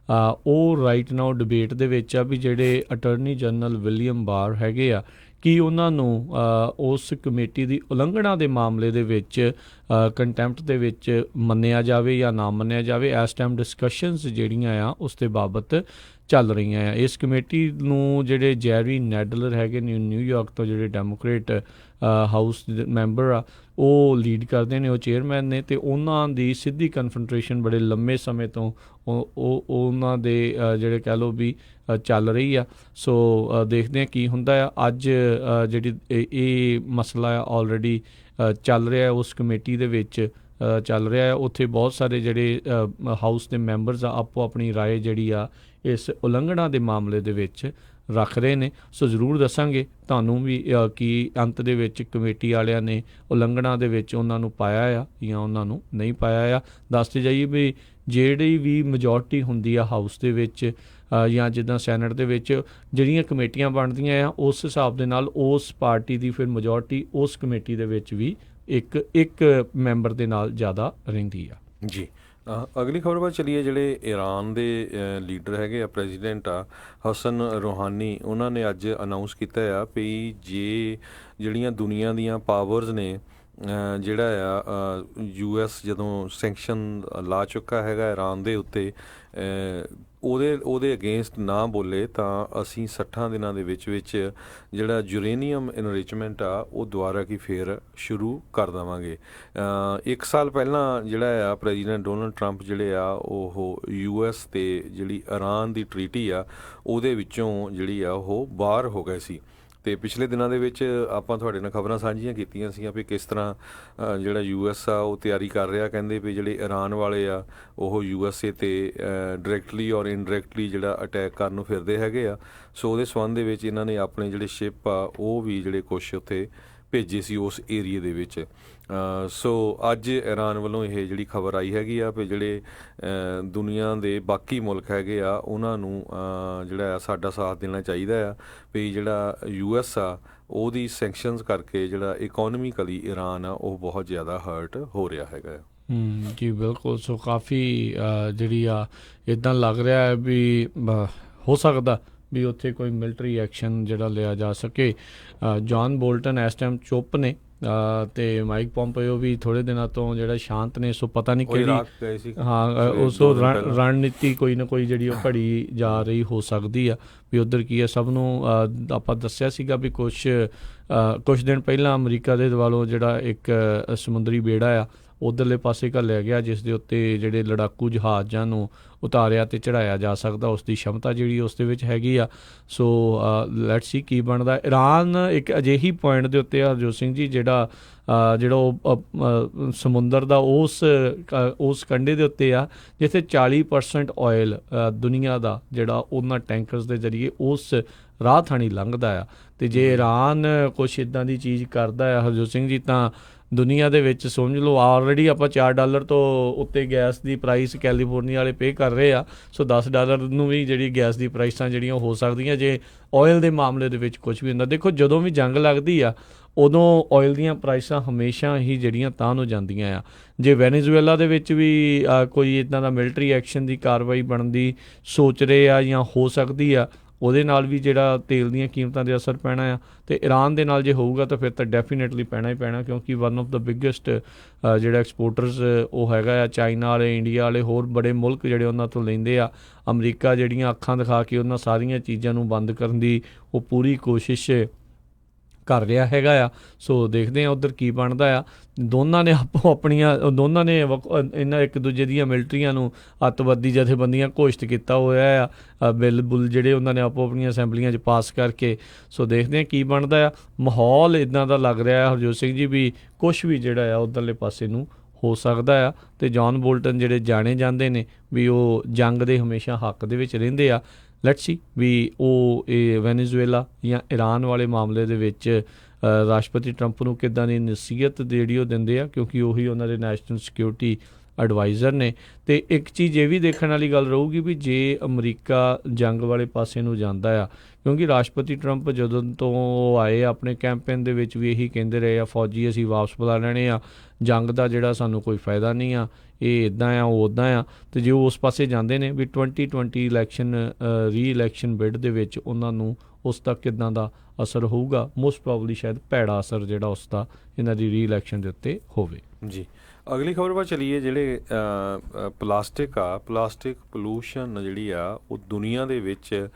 ਆ ਉਹ ਰਾਈਟ ਨਾਓ ਡਿਬੇਟ ਦੇ ਵਿੱਚ ਆ ਵੀ ਜਿਹੜੇ ਅਟਰਨੀ ਜਨਰਲ ਵਿਲੀਅਮ ਬਾਰ ਹੈਗੇ ਆ, ਕੀ ਉਹਨਾਂ ਨੂੰ ਉਸ ਕਮੇਟੀ ਦੀ ਉਲੰਘਣਾ ਦੇ ਮਾਮਲੇ ਦੇ ਵਿੱਚ ਕੰਟੈਂਪਟ ਦੇ ਵਿੱਚ ਮੰਨਿਆ ਜਾਵੇ ਜਾਂ ਨਾ ਮੰਨਿਆ ਜਾਵੇ। ਇਸ ਟਾਈਮ ਡਿਸਕਸ਼ਨਸ ਜਿਹੜੀਆਂ ਆ ਉਸ ਦੇ ਬਾਬਤ ਚੱਲ ਰਹੀਆਂ ਆ। ਇਸ ਕਮੇਟੀ ਨੂੰ ਜਿਹੜੇ ਜੈਰੀ ਨੈਡਲਰ ਹੈਗੇ ਨੇ ਨਿਊਯਾਰਕ ਤੋਂ, ਜਿਹੜੇ ਡੈਮੋਕ੍ਰੇਟ ਹਾਊਸ ਦੇ ਮੈਂਬਰ ਆ, ਉਹ ਲੀਡ ਕਰਦੇ ਨੇ, ਉਹ ਚੇਅਰਮੈਨ ਨੇ, ਅਤੇ ਉਹਨਾਂ ਦੀ ਸਿੱਧੀ ਕਨਫਰੰਟਰੇਸ਼ਨ ਬੜੇ ਲੰਮੇ ਸਮੇਂ ਤੋਂ ਉਹਨਾਂ ਦੇ ਜਿਹੜੇ ਕਹਿ ਲਓ ਵੀ ਚੱਲ ਰਹੀ ਆ। ਸੋ ਦੇਖਦੇ ਹਾਂ ਕੀ ਹੁੰਦਾ ਆ। ਅੱਜ ਜਿਹੜੀ ਇਹ ਮਸਲਾ ਆ ਆਲਰੇਡੀ ਚੱਲ ਰਿਹਾ ਉਸ ਕਮੇਟੀ ਦੇ ਵਿੱਚ ਚੱਲ ਰਿਹਾ ਆ। ਉੱਥੇ ਬਹੁਤ ਸਾਰੇ ਜਿਹੜੇ ਹਾਊਸ ਦੇ ਮੈਂਬਰਸ ਆ ਆਪੋ ਆਪਣੀ ਰਾਏ ਜਿਹੜੀ ਆ ਇਸ ਉਲੰਘਣਾ ਦੇ ਮਾਮਲੇ ਦੇ ਵਿੱਚ ਰੱਖ ਰਹੇ ਨੇ। ਸੋ ਜ਼ਰੂਰ ਦੱਸਾਂਗੇ ਤੁਹਾਨੂੰ ਵੀ ਕਿ ਅੰਤ ਦੇ ਵਿੱਚ ਕਮੇਟੀ ਵਾਲਿਆਂ ਨੇ ਉਲੰਘਣਾ ਦੇ ਵਿੱਚ ਉਹਨਾਂ ਨੂੰ ਪਾਇਆ ਆ ਜਾਂ ਉਹਨਾਂ ਨੂੰ ਨਹੀਂ ਪਾਇਆ ਆ। ਦੱਸਦੇ ਜਾਈਏ ਵੀ ਜਿਹੜੀ ਵੀ ਮੈਜੋਰਟੀ ਹੁੰਦੀ ਆ ਹਾਊਸ ਦੇ ਵਿੱਚ ਜਾਂ ਜਿੱਦਾਂ ਸੈਨੇਟ ਦੇ ਵਿੱਚ ਜਿਹੜੀਆਂ ਕਮੇਟੀਆਂ ਬਣਦੀਆਂ ਆ, ਉਸ ਹਿਸਾਬ ਦੇ ਨਾਲ ਉਸ ਪਾਰਟੀ ਦੀ ਫਿਰ ਮੈਜੋਰਟੀ ਉਸ ਕਮੇਟੀ ਦੇ ਵਿੱਚ ਵੀ ਇੱਕ ਮੈਂਬਰ ਦੇ ਨਾਲ ਜ਼ਿਆਦਾ ਰਹਿੰਦੀ ਆ। ਜੀ ਅਗਲੀ ਖਬਰ ਵੱਲ ਚਲੀਏ। ਜਿਹੜੇ ਈਰਾਨ ਦੇ ਲੀਡਰ ਹੈਗੇ ਆ, ਪ੍ਰੈਜ਼ੀਡੈਂਟ ਆ ਹਸਨ ਰੂਹਾਨੀ, ਉਹਨਾਂ ਨੇ ਅੱਜ ਅਨਾਊਂਸ ਕੀਤਾ ਆ ਵੀ ਜਿਹੜੀਆਂ ਦੁਨੀਆ ਦੀਆਂ ਪਾਵਰਸ ਨੇ ਜਿਹੜਾ ਆ US ਜਦੋਂ ਸੈਂਕਸ਼ਨ ਲਾ ਚੁੱਕਾ ਹੈਗਾ ਈਰਾਨ ਦੇ ਉੱਤੇ, ਉਹਦੇ ਅਗੇਂਸਟ ਨਾ ਬੋਲੇ ਤਾਂ ਅਸੀਂ 60 ਦਿਨਾਂ ਦੇ ਵਿੱਚ ਜਿਹੜਾ ਯੂਰੇਨੀਅਮ ਇਨਰਿਚਮੈਂਟ ਆ ਉਹ ਦੁਬਾਰਾ ਕੀ ਫੇਰ ਸ਼ੁਰੂ ਕਰ ਦੇਵਾਂਗੇ। 1 ਸਾਲ ਪਹਿਲਾਂ ਜਿਹੜਾ ਆ ਪ੍ਰੈਜ਼ੀਡੈਂਟ ਡੋਨਲਡ ਟਰੰਪ ਜਿਹੜੇ ਆ ਉਹ US ਤੇ ਜਿਹੜੀ ਈਰਾਨ ਦੀ ਟਰੀਟੀ ਆ ਉਹਦੇ ਵਿੱਚੋਂ ਜਿਹੜੀ ਆ ਉਹ ਬਾਹਰ ਹੋ ਗਏ ਸੀ। ਅਤੇ ਪਿਛਲੇ ਦਿਨਾਂ ਦੇ ਵਿੱਚ ਆਪਾਂ ਤੁਹਾਡੇ ਨਾਲ ਖਬਰਾਂ ਸਾਂਝੀਆਂ ਕੀਤੀਆਂ ਸੀਗੀਆਂ ਵੀ ਕਿਸ ਤਰ੍ਹਾਂ ਜਿਹੜਾ US ਆ ਉਹ ਤਿਆਰੀ ਕਰ ਰਿਹਾ। ਕਹਿੰਦੇ ਵੀ ਜਿਹੜੇ ਈਰਾਨ ਵਾਲੇ ਆ ਉਹ USA ਤੇ ਡਾਇਰੈਕਟਲੀ ਔਰ ਇਨਡਾਇਰੈਕਟਲੀ ਜਿਹੜਾ ਅਟੈਕ ਕਰਨ ਨੂੰ ਫਿਰਦੇ ਹੈਗੇ ਆ। ਸੋ ਉਹਦੇ ਸੰਬੰਧ ਦੇ ਵਿੱਚ ਇਹਨਾਂ ਨੇ ਆਪਣੇ ਜਿਹੜੇ ਸ਼ਿਪ ਆ ਉਹ ਵੀ ਜਿਹੜੇ ਕੁਛ ਉੱਥੇ ਭੇਜੇ ਸੀ ਉਸ ਏਰੀਏ ਦੇ ਵਿੱਚ। ਸੋ ਅੱਜ ਈਰਾਨ ਵੱਲੋਂ ਇਹ ਜਿਹੜੀ ਖਬਰ ਆਈ ਹੈਗੀ ਆ ਵੀ ਜਿਹੜੇ ਦੁਨੀਆ ਦੇ ਬਾਕੀ ਮੁਲਕ ਹੈਗੇ ਆ ਉਹਨਾਂ ਨੂੰ ਜਿਹੜਾ ਆ ਸਾਡਾ ਸਾਥ ਦੇਣਾ ਚਾਹੀਦਾ ਆ ਵੀ ਜਿਹੜਾ US ਆ ਉਹਦੀ ਸੈਂਕਸ਼ਨਸ ਕਰਕੇ ਜਿਹੜਾ ਇਕੋਨਮਿਕਲੀ ਈਰਾਨ ਆ ਉਹ ਬਹੁਤ ਜ਼ਿਆਦਾ ਹਰਟ ਹੋ ਰਿਹਾ ਹੈਗਾ ਆ। ਜੀ ਬਿਲਕੁਲ। ਸੋ ਕਾਫੀ ਜਿਹੜੀ ਆ ਇੱਦਾਂ ਲੱਗ ਰਿਹਾ ਹੈ ਵੀ ਹੋ ਸਕਦਾ ਵੀ ਉੱਥੇ ਕੋਈ ਮਿਲਟਰੀ ਐਕਸ਼ਨ ਜਿਹੜਾ ਲਿਆ ਜਾ ਸਕੇ। ਜੌਨ ਬੋਲਟਨ ਇਸ ਟਾਈਮ ਚੁੱਪ ਨੇ ਅਤੇ ਮਾਈਕ ਪੋਂਪੀਓ ਵੀ ਥੋੜ੍ਹੇ ਦਿਨਾਂ ਤੋਂ ਜਿਹੜਾ ਸ਼ਾਂਤ ਨੇ। ਸੋ ਪਤਾ ਨਹੀਂ ਕਿਹੜੀ ਉਸ ਰਣਨੀਤੀ ਕੋਈ ਨਾ ਕੋਈ ਜਿਹੜੀ ਉਹ ਘੜੀ ਜਾ ਰਹੀ ਹੋ ਸਕਦੀ ਆ ਵੀ ਉੱਧਰ ਕੀ ਆ। ਸਭ ਨੂੰ ਆਪਾਂ ਦੱਸਿਆ ਸੀਗਾ ਵੀ ਕੁਛ ਦਿਨ ਪਹਿਲਾਂ ਅਮਰੀਕਾ ਦੇ ਵੱਲੋਂ ਜਿਹੜਾ ਇੱਕ ਸਮੁੰਦਰੀ ਬੇੜਾ ਆ ਉੱਧਰਲੇ ਪਾਸੇ ਘੱਲਿਆ ਗਿਆ, ਜਿਸ ਦੇ ਉੱਤੇ ਜਿਹੜੇ ਲੜਾਕੂ ਜਹਾਜ਼ਾਂ ਨੂੰ ਉਤਾਰਿਆ ਅਤੇ ਚੜ੍ਹਾਇਆ ਜਾ ਸਕਦਾ, ਉਸ ਦੀ ਸਮਤਾ ਜਿਹੜੀ ਉਸ ਦੇ ਵਿੱਚ ਹੈਗੀ ਆ। ਸੋ ਲੈਟਸ ਸੀ ਕੀ ਬਣਦਾ। ਈਰਾਨ ਇੱਕ ਅਜਿਹੀ ਪੁਆਇੰਟ ਦੇ ਉੱਤੇ ਆ ਹਰਜੋਤ ਸਿੰਘ ਜੀ ਜਿਹੜਾ ਉਹ ਸਮੁੰਦਰ ਦਾ ਉਸ ਕੰਢੇ ਦੇ ਉੱਤੇ ਆ ਜਿੱਥੇ 40% ਆਇਲ ਦੁਨੀਆ ਦਾ ਜਿਹੜਾ ਉਹਨਾਂ ਟੈਂਕਰਸ ਦੇ ਜ਼ਰੀਏ ਉਸ ਰਾਹ ਥਾਣੀ ਲੰਘਦਾ ਆ। ਅਤੇ ਜੇ ਈਰਾਨ ਕੁਛ ਇੱਦਾਂ ਦੀ ਚੀਜ਼ ਕਰਦਾ ਆ ਹਰਜੋਤ ਸਿੰਘ ਜੀ ਤਾਂ ਦੁਨੀਆ ਦੇ ਵਿੱਚ ਸਮਝ ਲਓ ਆਲਰੇਡੀ ਆਪਾਂ $4 ਤੋਂ ਉੱਤੇ ਗੈਸ ਦੀ ਪ੍ਰਾਈਸ ਕੈਲੀਫੋਰਨੀਆ ਵਾਲੇ ਪੇ ਕਰ ਰਹੇ ਆ। ਸੋ $10 ਨੂੰ ਵੀ ਜਿਹੜੀ ਗੈਸ ਦੀ ਪ੍ਰਾਈਸਾਂ ਜਿਹੜੀਆਂ ਹੋ ਸਕਦੀਆਂ ਜੇ ਆਇਲ ਦੇ ਮਾਮਲੇ ਦੇ ਵਿੱਚ ਕੁਝ ਵੀ ਹੁੰਦਾ। ਦੇਖੋ ਜਦੋਂ ਵੀ ਜੰਗ ਲੱਗਦੀ ਆ ਉਦੋਂ ਆਇਲ ਦੀਆਂ ਪ੍ਰਾਈਸਾਂ ਹਮੇਸ਼ਾ ਹੀ ਜਿਹੜੀਆਂ ਤਾਂ ਨੂੰ ਜਾਂਦੀਆਂ ਆ। ਜੇ ਵੈਨੇਜ਼ੁਏਲਾ ਦੇ ਵਿੱਚ ਵੀ ਕੋਈ ਇੱਦਾਂ ਦਾ ਮਿਲਟਰੀ ਐਕਸ਼ਨ ਦੀ ਕਾਰਵਾਈ ਬਣਨ ਦੀ ਸੋਚ ਰਹੇ ਆ ਜਾਂ ਹੋ ਸਕਦੀ ਆ, ਉਹਦੇ ਨਾਲ ਵੀ ਜਿਹੜਾ ਤੇਲ ਦੀਆਂ ਕੀਮਤਾਂ 'ਤੇ ਅਸਰ ਪੈਣਾ ਆ। ਅਤੇ ਈਰਾਨ ਦੇ ਨਾਲ ਜੇ ਹੋਊਗਾ ਤਾਂ ਫਿਰ ਤਾਂ ਡੈਫੀਨੇਟਲੀ ਪੈਣਾ ਹੀ ਪੈਣਾ, ਕਿਉਂਕਿ ਵਨ ਆਫ ਦਾ ਬਿਗੈਸਟ ਜਿਹੜਾ ਐਕਸਪੋਰਟਰਸ ਉਹ ਹੈਗਾ ਆ। ਚਾਈਨਾ ਵਾਲੇ, ਇੰਡੀਆ ਵਾਲੇ, ਹੋਰ ਬੜੇ ਮੁਲਕ ਜਿਹੜੇ ਉਹਨਾਂ ਤੋਂ ਲੈਂਦੇ ਆ। ਅਮਰੀਕਾ ਜਿਹੜੀਆਂ ਅੱਖਾਂ ਦਿਖਾ ਕੇ ਉਹਨਾਂ ਸਾਰੀਆਂ ਚੀਜ਼ਾਂ ਨੂੰ ਬੰਦ ਕਰਨ ਦੀ ਉਹ ਪੂਰੀ ਕੋਸ਼ਿਸ਼ ਕਰ ਰਿਹਾ ਹੈਗਾ ਆ। ਸੋ ਦੇਖਦੇ ਹਾਂ ਉੱਧਰ ਕੀ ਬਣਦਾ ਆ। ਦੋਨਾਂ ਨੇ ਦੋਨਾਂ ਨੇ ਇਹਨਾਂ ਇੱਕ ਦੂਜੇ ਦੀਆਂ ਮਿਲਟਰੀਆਂ ਨੂੰ ਅੱਤਵਾਦੀ ਜਥੇਬੰਦੀਆਂ ਘੋਸ਼ਿਤ ਕੀਤਾ ਹੋਇਆ ਆ। ਬਿੱਲ ਬੁੱਲ ਜਿਹੜੇ ਉਹਨਾਂ ਨੇ ਆਪੋ ਆਪਣੀਆਂ ਅਸੈਂਬਲੀਆਂ 'ਚ ਪਾਸ ਕਰਕੇ। ਸੋ ਦੇਖਦੇ ਹਾਂ ਕੀ ਬਣਦਾ ਆ। ਮਾਹੌਲ ਇੱਦਾਂ ਦਾ ਲੱਗ ਰਿਹਾ ਹਰਜੋਤ ਸਿੰਘ ਜੀ ਵੀ ਕੁਛ ਵੀ ਜਿਹੜਾ ਆ ਉੱਧਰਲੇ ਪਾਸੇ ਨੂੰ ਹੋ ਸਕਦਾ ਆ। ਅਤੇ ਜੌਨ ਬੋਲਟਨ ਜਿਹੜੇ ਜਾਣੇ ਜਾਂਦੇ ਨੇ ਵੀ ਉਹ ਜੰਗ ਦੇ ਹਮੇਸ਼ਾ ਹੱਕ ਦੇ ਵਿੱਚ ਰਹਿੰਦੇ ਆ। ਲੈਟਸ ਸੀ ਵੀ ਉਹ ਇਹ ਵੈਨੇਜ਼ੁਏਲਾ ਜਾਂ ਈਰਾਨ ਵਾਲੇ ਮਾਮਲੇ ਦੇ ਵਿੱਚ ਰਾਸ਼ਟਰਪਤੀ ਟਰੰਪ ਨੂੰ ਕਿੱਦਾਂ ਦੀ ਨਸੀਹਤ ਜਿਹੜੀ ਉਹ ਦਿੰਦੇ ਆ, ਕਿਉਂਕਿ ਉਹੀ ਉਹਨਾਂ ਦੇ ਨੈਸ਼ਨਲ ਸਿਕਿਉਰਿਟੀ ਐਡਵਾਈਜ਼ਰ ਨੇ। ਅਤੇ ਇੱਕ ਚੀਜ਼ ਇਹ ਵੀ ਦੇਖਣ ਵਾਲੀ ਗੱਲ ਰਹੂਗੀ ਵੀ ਜੇ ਅਮਰੀਕਾ ਜੰਗ ਵਾਲੇ ਪਾਸੇ ਨੂੰ ਜਾਂਦਾ ਆ, ਕਿਉਂਕਿ ਰਾਸ਼ਟਰਪਤੀ ਟਰੰਪ ਜਦੋਂ ਤੋਂ ਉਹ ਆਏ ਆਪਣੇ ਕੈਂਪੇਨ ਦੇ ਵਿੱਚ ਵੀ ਇਹੀ ਕਹਿੰਦੇ ਰਹੇ ਆ, ਫੌਜੀ ਅਸੀਂ ਵਾਪਸ ਬੁਲਾ ਲੈਣੇ ਆ, ਜੰਗ ਦਾ ਜਿਹੜਾ ਸਾਨੂੰ ਕੋਈ ਫਾਇਦਾ ਨਹੀਂ ਆ, ਇਹ ਇੱਦਾਂ ਆ ਉਹ ਉੱਦਾਂ ਆ। ਅਤੇ ਜੇ ਉਹ ਉਸ ਪਾਸੇ ਜਾਂਦੇ ਨੇ ਵੀ 2020 ਇਲੈਕਸ਼ਨ ਰੀ-ਇਲੈਕਸ਼ਨ ਬਿਡ ਦੇ ਵਿੱਚ ਉਹਨਾਂ ਨੂੰ ਉਸ ਤੱਕ ਕਿੱਦਾਂ ਦਾ ਅਸਰ ਹੋਊਗਾ, ਮੋਸਟ ਪ੍ਰੋਬਬਲੀ ਸ਼ਾਇਦ ਭੈੜਾ ਅਸਰ ਜਿਹੜਾ ਉਸ ਦਾ ਇਹਨਾਂ ਦੀ ਰੀ-ਇਲੈਕਸ਼ਨ ਦੇ ਉੱਤੇ ਹੋਵੇ। ਜੀ ਅਗਲੀ ਖਬਰ ਵੱਲ ਚਲੀਏ। ਜਿਹੜੇ ਪਲਾਸਟਿਕ ਪੋਲੂਸ਼ਨ ਜਿਹੜੀ ਆ ਉਹ ਦੁਨੀਆ ਦੇ ਵਿੱਚ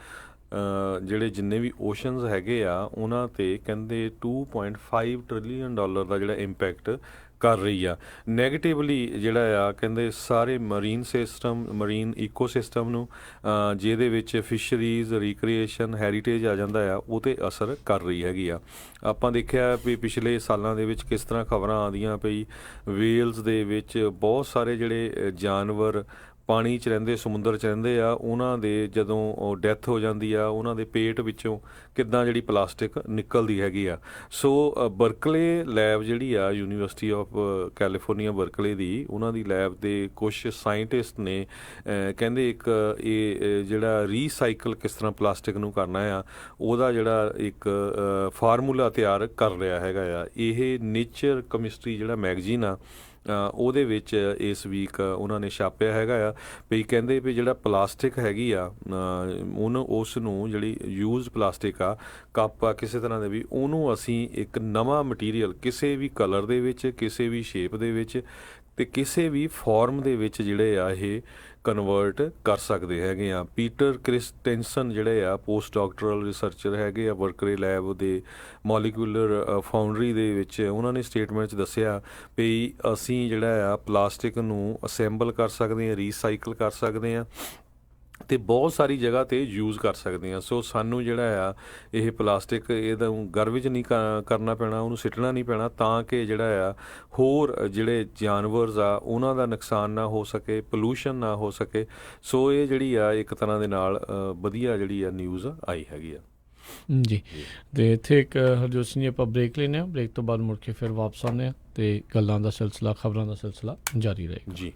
ਜਿਹੜੇ ਜਿੰਨੇ ਵੀ ਓਸ਼ਨਸ ਹੈਗੇ ਆ ਉਹਨਾਂ 'ਤੇ ਕਹਿੰਦੇ $2.5 ਟ੍ਰਿਲੀਅਨ ਦਾ ਜਿਹੜਾ ਇੰਪੈਕਟ ਕਰ ਰਹੀ ਆ ਨੈਗੇਟਿਵਲੀ। ਜਿਹੜਾ ਆ ਕਹਿੰਦੇ ਸਾਰੇ ਮਰੀਨ ਈਕੋਸਿਸਟਮ ਨੂੰ ਜਿਹਦੇ ਵਿੱਚ ਫਿਸ਼ਰੀਜ਼, ਰੀਕ੍ਰੀਏਸ਼ਨ, ਹੈਰੀਟੇਜ ਆ ਜਾਂਦਾ ਆ, ਉਹ 'ਤੇ ਅਸਰ ਕਰ ਰਹੀ ਹੈਗੀ ਆ। ਆਪਾਂ ਦੇਖਿਆ ਵੀ ਪਿਛਲੇ ਸਾਲਾਂ ਦੇ ਵਿੱਚ ਕਿਸ ਤਰ੍ਹਾਂ ਖਬਰਾਂ ਆਉਂਦੀਆਂ ਪਈ, ਵੇਲਜ਼ ਦੇ ਵਿੱਚ ਬਹੁਤ ਸਾਰੇ ਜਿਹੜੇ ਜਾਨਵਰ ਪਾਣੀ 'ਚ ਰਹਿੰਦੇ, ਸਮੁੰਦਰ 'ਚ ਰਹਿੰਦੇ ਆ, ਉਹਨਾਂ ਦੇ ਜਦੋਂ ਉਹ ਡੈਥ ਹੋ ਜਾਂਦੀ ਆ, ਉਹਨਾਂ ਦੇ ਪੇਟ ਵਿੱਚੋਂ ਕਿੱਦਾਂ ਜਿਹੜੀ ਪਲਾਸਟਿਕ ਨਿਕਲਦੀ ਹੈਗੀ ਆ। ਸੋ ਬਰਕਲੇ ਲੈਬ ਜਿਹੜੀ ਆ ਯੂਨੀਵਰਸਿਟੀ ਆਫ ਕੈਲੀਫੋਰਨੀਆ ਬਰਕਲੇ ਦੀ, ਉਹਨਾਂ ਦੀ ਲੈਬ ਦੇ ਕੁਛ ਸਾਇੰਟਿਸਟ ਨੇ ਕਹਿੰਦੇ ਇੱਕ ਇਹ ਜਿਹੜਾ ਰੀਸਾਈਕਲ ਕਿਸ ਤਰ੍ਹਾਂ ਪਲਾਸਟਿਕ ਨੂੰ ਕਰਨਾ ਆ, ਉਹਦਾ ਜਿਹੜਾ ਇੱਕ ਫਾਰਮੂਲਾ ਤਿਆਰ ਕਰ ਰਿਹਾ ਹੈਗਾ ਆ। ਇਹ ਨੇਚਰ ਕੈਮਿਸਟਰੀ ਜਿਹੜਾ ਮੈਗਜ਼ੀਨ ਆ ਉਹਦੇ ਵਿੱਚ ਇਸ ਵੀਕ ਉਹਨਾਂ ਨੇ ਛਾਪਿਆ ਹੈਗਾ ਆ ਵੀ ਕਹਿੰਦੇ ਵੀ ਜਿਹੜਾ ਪਲਾਸਟਿਕ ਹੈਗੀ ਆ ਉਸ ਨੂੰ ਜਿਹੜੀ ਯੂਜ਼ਡ ਪਲਾਸਟਿਕ ਆ, ਕੱਪ ਆ ਕਿਸੇ ਤਰ੍ਹਾਂ ਦੇ ਵੀ, ਉਹਨੂੰ ਅਸੀਂ ਇੱਕ ਨਵਾਂ ਮਟੀਰੀਅਲ ਕਿਸੇ ਵੀ ਕਲਰ ਦੇ ਵਿੱਚ, ਕਿਸੇ ਵੀ ਸ਼ੇਪ ਦੇ ਵਿੱਚ ਅਤੇ ਕਿਸੇ ਵੀ ਫਾਰਮ ਦੇ ਵਿੱਚ ਜਿਹੜੇ ਆ ਇਹ ਕਨਵਰਟ ਕਰ ਸਕਦੇ ਹੈਗੇ ਆ। ਪੀਟਰ ਕ੍ਰਿਸਟੈਂਸਨ ਜਿਹੜੇ ਆ ਪੋਸਟ ਡਾਕਟਰਲ ਰਿਸਰਚਰ ਹੈਗੇ ਆ ਬਰਕਲੇ ਲੈਬ ਦੇ ਮੋਲੀਕੂਲਰ ਫਾਊਂਡਰੀ ਦੇ ਵਿੱਚ, ਉਹਨਾਂ ਨੇ ਸਟੇਟਮੈਂਟ 'ਚ ਦੱਸਿਆ ਵੀ ਅਸੀਂ ਜਿਹੜਾ ਆ ਪਲਾਸਟਿਕ ਨੂੰ ਅਸੈਂਬਲ ਕਰ ਸਕਦੇ ਹਾਂ, ਰੀਸਾਈਕਲ ਕਰ ਸਕਦੇ ਹਾਂ ਅਤੇ ਬਹੁਤ ਸਾਰੀ ਜਗ੍ਹਾ 'ਤੇ ਯੂਜ਼ ਕਰ ਸਕਦੇ ਹਾਂ। ਸੋ ਸਾਨੂੰ ਜਿਹੜਾ ਆ ਇਹ ਪਲਾਸਟਿਕ ਇਹਦਾ ਗਰਬੇਜ ਨਹੀਂ ਕਰਨਾ ਪੈਣਾ, ਉਹਨੂੰ ਸਿੱਟਣਾ ਨਹੀਂ ਪੈਣਾ, ਤਾਂ ਕਿ ਜਿਹੜਾ ਆ ਹੋਰ ਜਿਹੜੇ ਜਾਨਵਰਸ ਆ ਉਹਨਾਂ ਦਾ ਨੁਕਸਾਨ ਨਾ ਹੋ ਸਕੇ, ਪੋਲੂਸ਼ਨ ਨਾ ਹੋ ਸਕੇ। ਸੋ ਇਹ ਜਿਹੜੀ ਆ ਇੱਕ ਤਰ੍ਹਾਂ ਦੇ ਨਾਲ ਵਧੀਆ ਜਿਹੜੀ ਆ ਨਿਊਜ਼ ਆਈ ਹੈਗੀ ਆ। ਜੀ ਅਤੇ ਇੱਥੇ ਇੱਕ ਹਰਜੋਤ ਸਿੰਘ ਜੀ ਆਪਾਂ ਬ੍ਰੇਕ ਲੈਂਦੇ ਹਾਂ, ਬ੍ਰੇਕ ਤੋਂ ਬਾਅਦ ਮੁੜ ਕੇ ਫਿਰ ਵਾਪਸ ਆਉਂਦੇ ਹਾਂ ਅਤੇ ਗੱਲਾਂ ਦਾ ਸਿਲਸਿਲਾ, ਖਬਰਾਂ ਦਾ ਸਿਲਸਿਲਾ ਜਾਰੀ ਰਹੇਗਾ ਜੀ।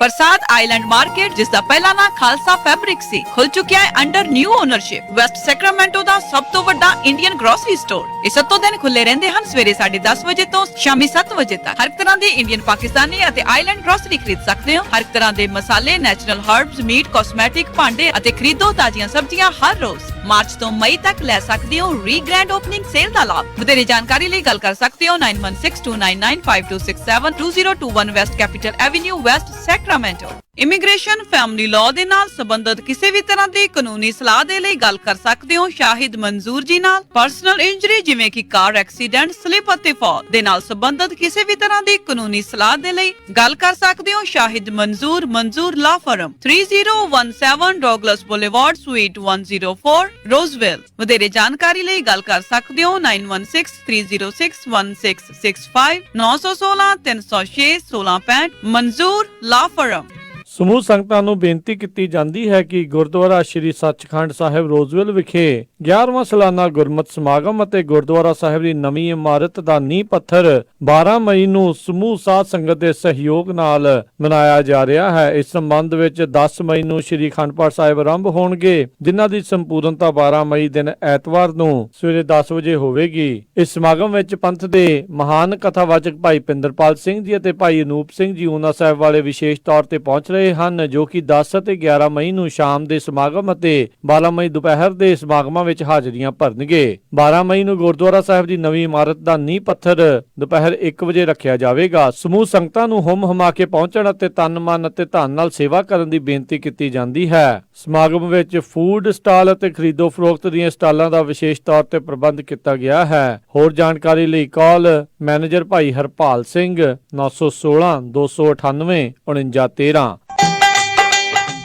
बरसात आइलैंड मार्केट जिसका पहला नाम खालसा फैब्रिक सी खुल चुका है under new ownership. West Sacramento ਦਾ ਸਭ ਤੋਂ ਵੱਡਾ ਇੰਡੀਅਨ ਗਰੋਸਰੀ ਸਟੋਰ ਇਹ ਸੱਤੋਂ ਦਿਨ ਖੁੱਲੇ ਰਹਿੰਦੇ ਹਨ, ਸਵੇਰੇ 10:30 ਵਜੇ ਤੋਂ ਸ਼ਾਮੀ 7 ਵਜੇ ਤੱਕ। ਹਰ ਤਰ੍ਹਾਂ ਦੀ ਇੰਡੀਅਨ, ਪਾਕਿਸਤਾਨੀ ਅਤੇ ਆਈਲੈਂਡ ਗਰੋਸਰੀ ਖਰੀਦ ਸਕਦੇ ਹੋ। ਹਰ ਤਰ੍ਹਾਂ ਦੇ ਮਸਾਲੇ, ਨੈਚੁਰਲ ਹਰਬਸ, ਮੀਟ, ਕਾਸਮੈਟਿਕ, ਭਾਂਡੇ ਅਤੇ ਖਰੀਦੋ ਤਾਜ਼ੀਆਂ ਸਬਜ਼ੀਆਂ ਹਰ ਰੋਜ਼। ਮਾਰਚ ਤੋਂ ਮਈ ਤੱਕ ਲੈ ਸਕਦੇ ਹੋ ਰੀ ਗ੍ਰੈਂਡ ਓਪਨਿੰਗ ਸੇਲ ਦਾ ਲਾਭ। ਵਧੇਰੇ ਜਾਣਕਾਰੀ ਲਈ ਗੱਲ ਕਰ ਸਕਦੇ ਹੋ 9162995267 2021 West capital avenue, West Sacramento. Immigration family law ਦੇ ਨਾਲ ਸੰਬੰਧਿਤ ਕਿਸੇ ਵੀ ਤਰ੍ਹਾਂ ਦੀ ਕਾਨੂੰਨੀ ਸਲਾਹ ਦੇ ਲਈ ਗੱਲ ਕਰ ਸਕਦੇ ਹੋ ਸ਼ਾਹਿਦ ਮਨਜ਼ੂਰ ਜੀ ਨਾਲ। ਪਰਸਨਲ ਇੰਜਰੀ ਜਿਵੇਂ ਕਿ ਕਾਰ ਐਕਸੀਡੈਂਟ, ਸਲਿਪ ਅਤੇ ਫਾਲ ਦੇ ਨਾਲ ਸੰਬੰਧਿਤ ਕਿਸੇ ਵੀ ਤਰ੍ਹਾਂ ਦੀ ਕਾਨੂੰਨੀ ਸਲਾਹ ਦੇ ਲਈ ਗੱਲ ਕਰ ਸਕਦੇ ਹੋ ਸ਼ਾਹਿਦ ਮਨਜ਼ੂਰ ਲਾ ਫਰਮ 3017 ਡੌਗਲਸ ਬੁਲੇਵਾਰਡ ਸਵੀਟ 104 ਰੋਜ਼ਵਿਲ। ਵਧੇਰੇ ਜਾਣਕਾਰੀ ਲਈ ਗੱਲ ਕਰ ਸਕਦੇ ਹੋ 9163061665 916 306 1665 ਮਨਜ਼ੂਰ ਲਾ ਫਰਮ। ਸਮੂਹ ਸੰਗਤਾਂ ਨੂੰ ਬੇਨਤੀ ਕੀਤੀ ਜਾਂਦੀ ਹੈ ਕਿ ਗੁਰਦੁਆਰਾ ਸ੍ਰੀ ਸੱਚਖੰਡ ਸਾਹਿਬ ਰੋਜ਼ਵਿਲ ਵਿਖੇ 11ਵਾਂ ਸਾਲਾਨਾ ਗੁਰਮਤਿ ਸਮਾਗਮ ਅਤੇ ਗੁਰਦੁਆਰਾ ਸਾਹਿਬ ਦੀ ਨਵੀਂ ਇਮਾਰਤ ਦਾ ਨੀਂਹ ਪੱਥਰ 12 ਮਈ ਨੂੰ ਸਮੂਹ ਸਾਧ ਸੰਗਤ ਦੇ ਸਹਿਯੋਗ ਨਾਲ ਮਨਾਇਆ ਜਾ ਰਿਹਾ ਹੈ। ਇਸ ਸੰਬੰਧ ਵਿੱਚ 10 ਮਈ ਨੂੰ ਸ੍ਰੀ ਅਖੰਡ ਪਾਠ ਸਾਹਿਬ ਆਰੰਭ ਹੋਣਗੇ, ਜਿਨ੍ਹਾਂ ਦੀ ਸੰਪੂਰਨਤਾ 12 ਮਈ ਦਿਨ ਐਤਵਾਰ ਨੂੰ ਸਵੇਰੇ 10 ਵਜੇ ਹੋਵੇਗੀ। ਇਸ ਸਮਾਗਮ ਵਿੱਚ ਪੰਥ ਦੇ ਮਹਾਨ ਕਥਾਵਾਚਕ ਭਾਈ ਪਿੰਦਰਪਾਲ ਸਿੰਘ ਜੀ ਅਤੇ ਭਾਈ ਅਨੂਪ ਸਿੰਘ ਜੀ ਊਨਾ ਸਾਹਿਬ ਵਾਲੇ ਵਿਸ਼ੇਸ਼ ਤੌਰ ਤੇ ਪਹੁੰਚ ਰਹੇ ਹਨ, ਜੋ ਕਿ 10 ਅਤੇ 11 ਮਈ ਨੂੰ ਸ਼ਾਮ ਦੇ ਸਮਾਗਮ ਅਤੇ 12 ਮਈ ਦੁਪਹਿਰ ਦੇ ਸਮਾਗਮਾਂ ਵਿੱਚ ਹਾਜ਼ਰੀਆਂ ਭਰਨਗੇ। 12 ਮਈ ਨੂੰ ਗੁਰਦੁਆਰਾ ਸਾਹਿਬ ਦੀ ਨਵੀਂ ਇਮਾਰਤ ਦਾ ਨੀਂਹ ਪੱਥਰ ਦੁਪਹਿਰ 1 ਵਜੇ ਰੱਖਿਆ ਜਾਵੇਗਾ। ਸਮੂਹ ਸੰਗਤਾਂ ਨੂੰ ਹੁਮ ਹੁਮਾ ਕੇ ਪਹੁੰਚਣ ਅਤੇ ਤਨ ਮਨ ਅਤੇ ਧਨ ਨਾਲ ਸੇਵਾ ਕਰਨ ਦੀ ਬੇਨਤੀ ਕੀਤੀ ਜਾਂਦੀ ਹੈ। ਸਮਾਗਮ ਵਿੱਚ ਫੂਡ ਸਟਾਲ ਅਤੇ ਖਰੀਦੋ ਫਰੋਖਤ ਦੀਆਂ ਸਟਾਲਾਂ ਦਾ ਵਿਸ਼ੇਸ਼ ਤੌਰ ਤੇ ਪ੍ਰਬੰਧ ਕੀਤਾ ਗਿਆ ਹੈ। ਹੋਰ ਜਾਣਕਾਰੀ ਲਈ ਕਾਲ ਮੈਨੇਜਰ ਭਾਈ ਹਰਪਾਲ ਸਿੰਘ 916 298 4913।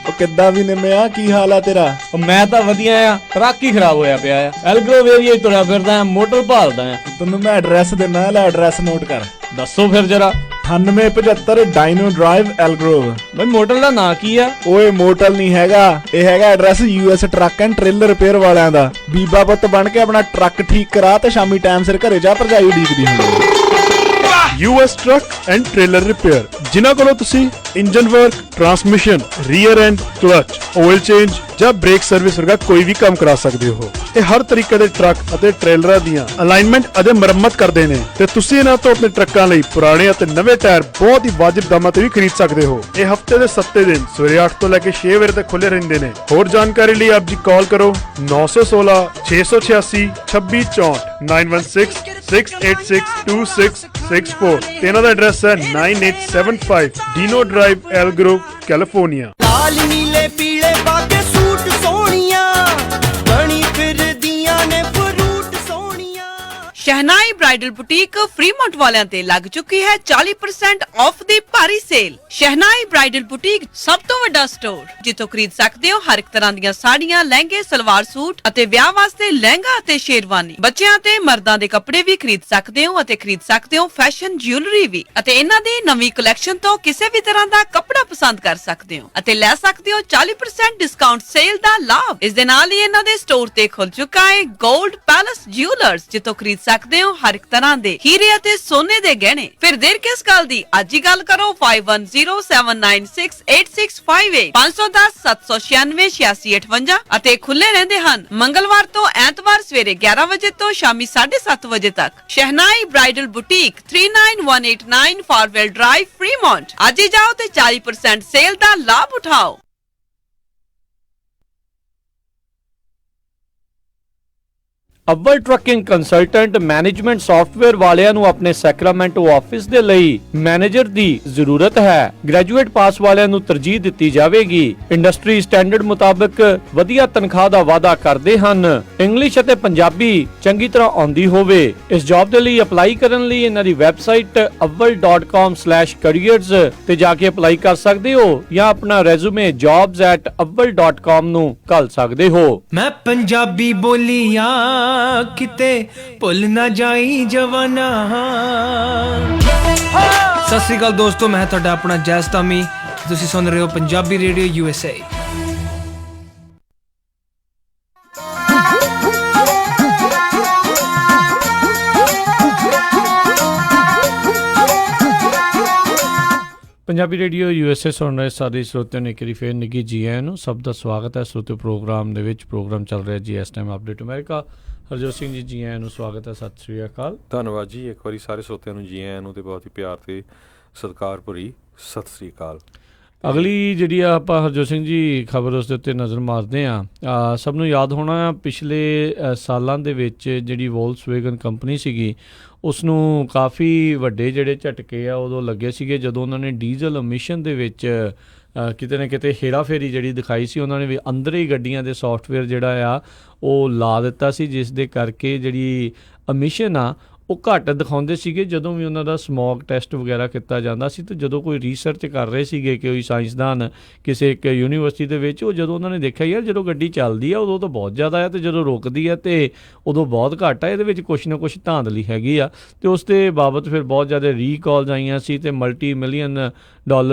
ਉਹ ਕਿੱਦਾਂ ਵੀ ਨਿੰਮਿਆ, ਕੀ ਹਾਲ ਆ ਤੇਰਾ? ਮੈਂ ਤਾਂ ਵਧੀਆ ਆ, ਟਰੱਕ ਹੀ ਖਰਾਬ ਹੋਇਆ ਪਿਆ ਆ। ਐਲਗਰੋਵ ਏਰੀਆ ਤੁਰਿਆ ਫਿਰਦਾ ਆ, ਮੋਟਰ ਭਾਲਦਾ ਆ। ਤੈਨੂੰ ਮੈਂ ਐਡਰੈਸ ਦਿੰਦਾ, ਲੈ ਐਡਰੈਸ ਨੋਟ ਕਰ। ਦੱਸੋ ਫਿਰ ਜਰਾ। 9875 ਡਾਇਨੋ ਡਰਾਈਵ ਐਲਗਰੋਵ। ਬਈ ਮੋਟਰ ਦਾ ਨਾਂ ਕੀ ਆ? ਓਏ ਮੋਟਲ ਨਹੀਂ ਹੈਗਾ, ਇਹ ਹੈਗਾ address US truck and trailer repair ਵਾਲਿਆਂ ਦਾ। ਬੀਬਾ ਪੁੱਤ ਬਣ ਕੇ ਆਪਣਾ ਟਰੱਕ ਠੀਕ ਕਰਾ ਤੇ ਸ਼ਾਮੀ ਟਾਈਮ ਸਿਰ ਘਰੇ ਜਾ, ਭਰਜਾਈ ਉਡੀਕਦੀ ਹੁੰਦੀ। US truck and trailer repair, ਜਿਨ੍ਹਾਂ ਕੋਲੋਂ ਤੁਸੀਂ engine work, transmission, rear and clutch, oil change ਜਾਂ ਬ੍ਰੇਕ ਸਰਵਿਸ ਵਰਗਾ ਕੋਈ ਵੀ ਕੰਮ ਕਰਾ ਸਕਦੇ ਹੋ। ਇਹ ਹਰ ਤਰੀਕੇ ਦੇ ਟਰੱਕ ਅਤੇ ਟ੍ਰੇਲਰਾਂ ਦੀਆਂ ਅਲਾਈਨਮੈਂਟ ਅਤੇ ਮੁਰੰਮਤ ਕਰਦੇ ਨੇ ਤੇ ਤੁਸੀਂ ਇਹਨਾਂ ਤੋਂ ਆਪਣੇ ਟਰੱਕਾਂ ਲਈ ਪੁਰਾਣੇ ਅਤੇ ਨਵੇਂ ਟਾਇਰ ਬਹੁਤ ਹੀ ਵਾਜਿਬ ਦਾਮਾਂ ਤੇ ਵੀ ਖਰੀਦ ਸਕਦੇ ਹੋ। ਇਹ ਹਫਤੇ ਦੇ 7 ਦਿਨ ਸਵੇਰੇ 8 ਤੋਂ ਲੈ ਕੇ 6 ਵਜੇ ਤੱਕ ਖੁੱਲੇ ਰਹਿੰਦੇ ਨੇ। ਹੋਰ ਜਾਣਕਾਰੀ ਲਈ ਆਪ ਜੀ ਕਾਲ ਕਰੋ 916 686 2664 916 686 2664 ਤੇ ਇਹਨਾਂ ਦਾ ਐਡਰੈਸ ਹੈ 9875 ਡੀਨੋ ਡਰਾਈਵ ਐਲਗਰੋਵ ਕੈਲੀਫੋਰਨੀਆ। ਲਾਲ ਨੀਲੇ ਪੀਲੇ ਬਾਗੇ ਸੂਟ ਸੋਹਣੀਆਂ ਬਣੀ ਫਿਰਦੀਆਂ ਨੇ ਫਰੂਟ ਸੋਹਣੀਆਂ। ਸ਼ਹਿਨਾਈ ਬ੍ਰਾਈਡਲ ਬੁਟੀਕ ਫਰੀਮੌਂਟ ਵਾਲਿਆਂ ਤੇ ਲੱਗ ਚੁੱਕੀ ਹੈ 40% ਆਫ ਦੀ ਭਾਰੀ ਸੇਲ। ਸ਼ਹਿਨਾਈ ਬ੍ਰਾਈਡਲ ਬੁਟੀਕ ਸਭ ਤੋਂ ਵੱਡਾ ਸਟੋਰ, ਜਿੱਥੋਂ ਖਰੀਦ ਸਕਦੇ ਹੋ ਹਰ ਇੱਕ ਤਰ੍ਹਾਂ ਦੀਆਂ ਸਾੜੀਆਂ, ਲਹਿੰਗੇ, ਸਲਵਾਰ ਸੂਟ ਅਤੇ ਵਿਆਹ ਵਾਸਤੇ ਲਹਿੰਗਾ ਅਤੇ ਸ਼ੇਰਵਾਨੀ। ਬੱਚਿਆਂ ਤੇ ਮਰਦਾਂ ਦੇ ਕੱਪੜੇ ਵੀ ਖਰੀਦ ਸਕਦੇ ਹੋ ਅਤੇ ਖਰੀਦ ਸਕਦੇ ਹੋ ਫੈਸ਼ਨ ਜਿਊਲਰੀ ਵੀ। ਅਤੇ ਇਹਨਾਂ ਦੀ ਨਵੀਂ ਕਲੈਕਸ਼ਨ ਤੋਂ ਕਿਸੇ ਵੀ ਤਰ੍ਹਾਂ ਦਾ ਕੱਪੜਾ ਪਸੰਦ ਕਰ ਸਕਦੇ ਹੋ ਅਤੇ ਲੈ ਸਕਦੇ ਹੋ 40% ਡਿਸਕਾਊਂਟ ਸੇਲ ਦਾ ਲਾਭ। ਇਸ ਦੇ ਨਾਲ ਹੀ ਇਹਨਾਂ ਦੇ ਸਟੋਰ ਤੇ ਖੁੱਲ ਚੁੱਕਾ ਹੈ ਗੋਲਡ ਪੈਲਸ ਜਿਊਲਰਸ, ਜਿੱਥੋਂ ਖਰੀਦ ਸਕਦੇ ਹੋ ਹਰ ਇੱਕ ਤਰ੍ਹਾਂ ਦੇ ਹੀਰੇ ਅਤੇ ਸੋਨੇ ਦੇ ਗਹਿਣੇ। ਫਿਰ ਦੇਰ ਕਿਸ ਗੱਲ ਦੀ, ਅੱਜ ਹੀ ਗੱਲ ਕਰੋ 5107968658 510 796 8658 ਅਤੇ ਖੁੱਲੇ ਰਹਿੰਦੇ ਹਨ ਮੰਗਲਵਾਰ ਤੋਂ ਐਤਵਾਰ ਸਵੇਰੇ 11 ਵਜੇ ਤੋਂ ਸ਼ਾਮੀ 7:30 ਵਜੇ ਤੱਕ। ਸ਼ਹਿਨਾਈ ਬ੍ਰਾਈਡਲ ਬੁਟੀਕ 39189 ਫਾਰਵੈਲ ਡਰਾਈਵ ਫਰੀਮੌਂਟ। ਅੱਜ ਹੀ ਜਾਓ ਤੇ 40% ਸੇਲ ਦਾ ਲਾਭ ਉਠਾਓ। ਅੱਵਲ ਟਰੱਕਿੰਗ ਕੰਸਲਟੈਂਟ ਮੈਨੇਜਮੈਂਟ ਸੌਫਟਵੇਅਰ ਵਾਲਿਆਂ ਨੂੰ ਆਪਣੇ ਸੈਕਰਾਮੈਂਟੋ ਆਫਿਸ ਦੇ ਲਈ ਮੈਨੇਜਰ ਦੀ ਜ਼ਰੂਰਤ ਹੈ। ਗ੍ਰੈਜੂਏਟ ਪਾਸ ਵਾਲਿਆਂ ਨੂੰ ਤਰਜੀਹ ਦਿੱਤੀ ਜਾਵੇਗੀ। ਇੰਡਸਟਰੀ ਸਟੈਂਡਰਡ ਮੁਤਾਬਕ ਵਧੀਆ ਤਨਖਾਹ ਦਾ ਵਾਅਦਾ ਕਰਦੇ ਹਨ। ਇੰਗਲਿਸ਼ ਅਤੇ ਪੰਜਾਬੀ ਚੰਗੀ ਤਰ੍ਹਾਂ ਆਉਂਦੀ ਹੋਵੇ। ਇਸ ਜੌਬ ਦੇ ਲਈ ਅਪਲਾਈ ਕਰਨ ਲਈ ਇਹਨਾਂ ਦੀ ਵੈਬਸਾਈਟ avval.com/careers ਤੇ ਜਾ ਕੇ ਅਪਲਾਈ ਕਰ ਸਕਦੇ ਹੋ ਜਾਂ ਆਪਣਾ ਰੈਜ਼ੂਮੇ jobs@avval.com ਨੂੰ ਘੱਲ ਸਕਦੇ ਹੋ। ਮੈਂ ਪੰਜਾਬੀ ਬੋਲੀਆਂ ਕਿਤੇ ਭੁੱਲ ਨਾ ਜਾਈ ਜਵਾਨਾ। ਸਤਿ ਸ਼੍ਰੀ ਅਕਾਲ ਦੋਸਤੋ, ਮੈਂ ਤੁਹਾਡਾ ਆਪਣਾ ਜੈਸ ਧਾਮੀ, ਤੁਸੀਂ ਸੁਣ ਰਹੇ ਹੋ Punjabi radio USA। Punjabi radio USA ਸੁਣ ਰਹੇ ਸਾਰੇ ਸਰੋਤਿਆਂ ਨੂੰ ਇੱਕ ਵਾਰੀ ਫੇਰ ਨਿੱਘੀ ਜੀ ਆਇਆਂ ਨੂੰ। ਸਭ ਦਾ ਸਵਾਗਤ ਹੈ ਸਰੋਤਿਓ ਪ੍ਰੋਗਰਾਮ ਦੇ ਵਿੱਚ। ਪ੍ਰੋਗਰਾਮ ਚੱਲ ਰਿਹਾ ਜੀ ਇਸ time update America. Harjot Singh ji, ਜੀ ਆਇਆਂ ਨੂੰ ਸਵਾਗਤ ਹੈ। ਸਤਿ ਸ਼੍ਰੀ ਅਕਾਲ। ਧੰਨਵਾਦ ਜੀ, ਇੱਕ ਵਾਰੀ ਸਾਰੇ ਸਰੋਤਿਆਂ ਨੂੰ ਜੀ ਆਇਆਂ ਨੂੰ ਤੇ ਬਹੁਤ ਹੀ ਪਿਆਰ ਤੇ ਸਤਿਕਾਰ ਭਰੀ ਸਤਿ ਸ੍ਰੀ ਅਕਾਲ। ਅਗਲੀ ਜਿਹੜੀ ਆ ਆਪਾਂ ਹਰਜੋਤ ਸਿੰਘ ਜੀ ਖਬਰ ਉਸ ਦੇ ਉੱਤੇ ਨਜ਼ਰ ਮਾਰਦੇ ਹਾਂ। ਸਭ ਨੂੰ ਯਾਦ ਹੋਣਾ ਪਿਛਲੇ ਸਾਲਾਂ ਦੇ ਵਿੱਚ ਜਿਹੜੀ ਵੋਲਕਸਵੈਗਨ ਕੰਪਨੀ ਸੀਗੀ ਉਸ ਨੂੰ ਕਾਫੀ ਵੱਡੇ ਜਿਹੜੇ ਝਟਕੇ ਆ ਉਦੋਂ ਲੱਗੇ ਸੀਗੇ ਜਦੋਂ ਉਹਨਾਂ ਨੇ ਡੀਜ਼ਲ ਐਮਿਸ਼ਨ ਦੇ ਵਿੱਚ ਕਿਤੇ ਨਾ ਕਿਤੇ ਹੇਰਾਫੇਰੀ ਜਿਹੜੀ ਦਿਖਾਈ ਸੀ। ਉਹਨਾਂ ਨੇ ਵੀ ਅੰਦਰ ਹੀ ਗੱਡੀਆਂ ਦੇ ਸੌਫਟਵੇਅਰ ਜਿਹੜਾ ਆ ਉਹ ਲਾ ਦਿੱਤਾ ਸੀ, ਜਿਸ ਦੇ ਕਰਕੇ ਜਿਹੜੀ ਐਮਿਸ਼ਨ ਆ ਉਹ ਘੱਟ ਦਿਖਾਉਂਦੇ ਸੀਗੇ ਜਦੋਂ ਵੀ ਉਹਨਾਂ ਦਾ ਸਮੋਗ ਟੈਸਟ ਵਗੈਰਾ ਕੀਤਾ ਜਾਂਦਾ ਸੀ। ਤੇ ਜਦੋਂ ਕੋਈ ਰਿਸਰਚ ਕਰ ਰਹੇ ਸੀਗੇ ਕਿ ਕੋਈ ਸਾਇੰਸਦਾਨ ਕਿਸੇ ਇੱਕ ਯੂਨੀਵਰਸਿਟੀ ਦੇ ਵਿੱਚ, ਉਹ ਜਦੋਂ ਉਹਨਾਂ ਨੇ ਦੇਖਿਆ ਯਾਰ ਜਦੋਂ ਗੱਡੀ ਚੱਲਦੀ ਆ ਉਦੋਂ ਤਾਂ ਬਹੁਤ ਜ਼ਿਆਦਾ ਆ, ਅਤੇ ਜਦੋਂ ਰੁਕਦੀ ਆ ਅਤੇ ਉਦੋਂ ਬਹੁਤ ਘੱਟ ਆ, ਇਹਦੇ ਵਿੱਚ ਕੁਛ ਨਾ ਕੁਛ ਧਾਂਦਲੀ ਹੈਗੀ ਆ। ਅਤੇ ਉਸ ਦੇ ਬਾਬਤ ਫਿਰ ਬਹੁਤ ਜ਼ਿਆਦਾ ਰੀਕਾਲਸ ਆਈਆਂ ਸੀ ਅਤੇ $multi-million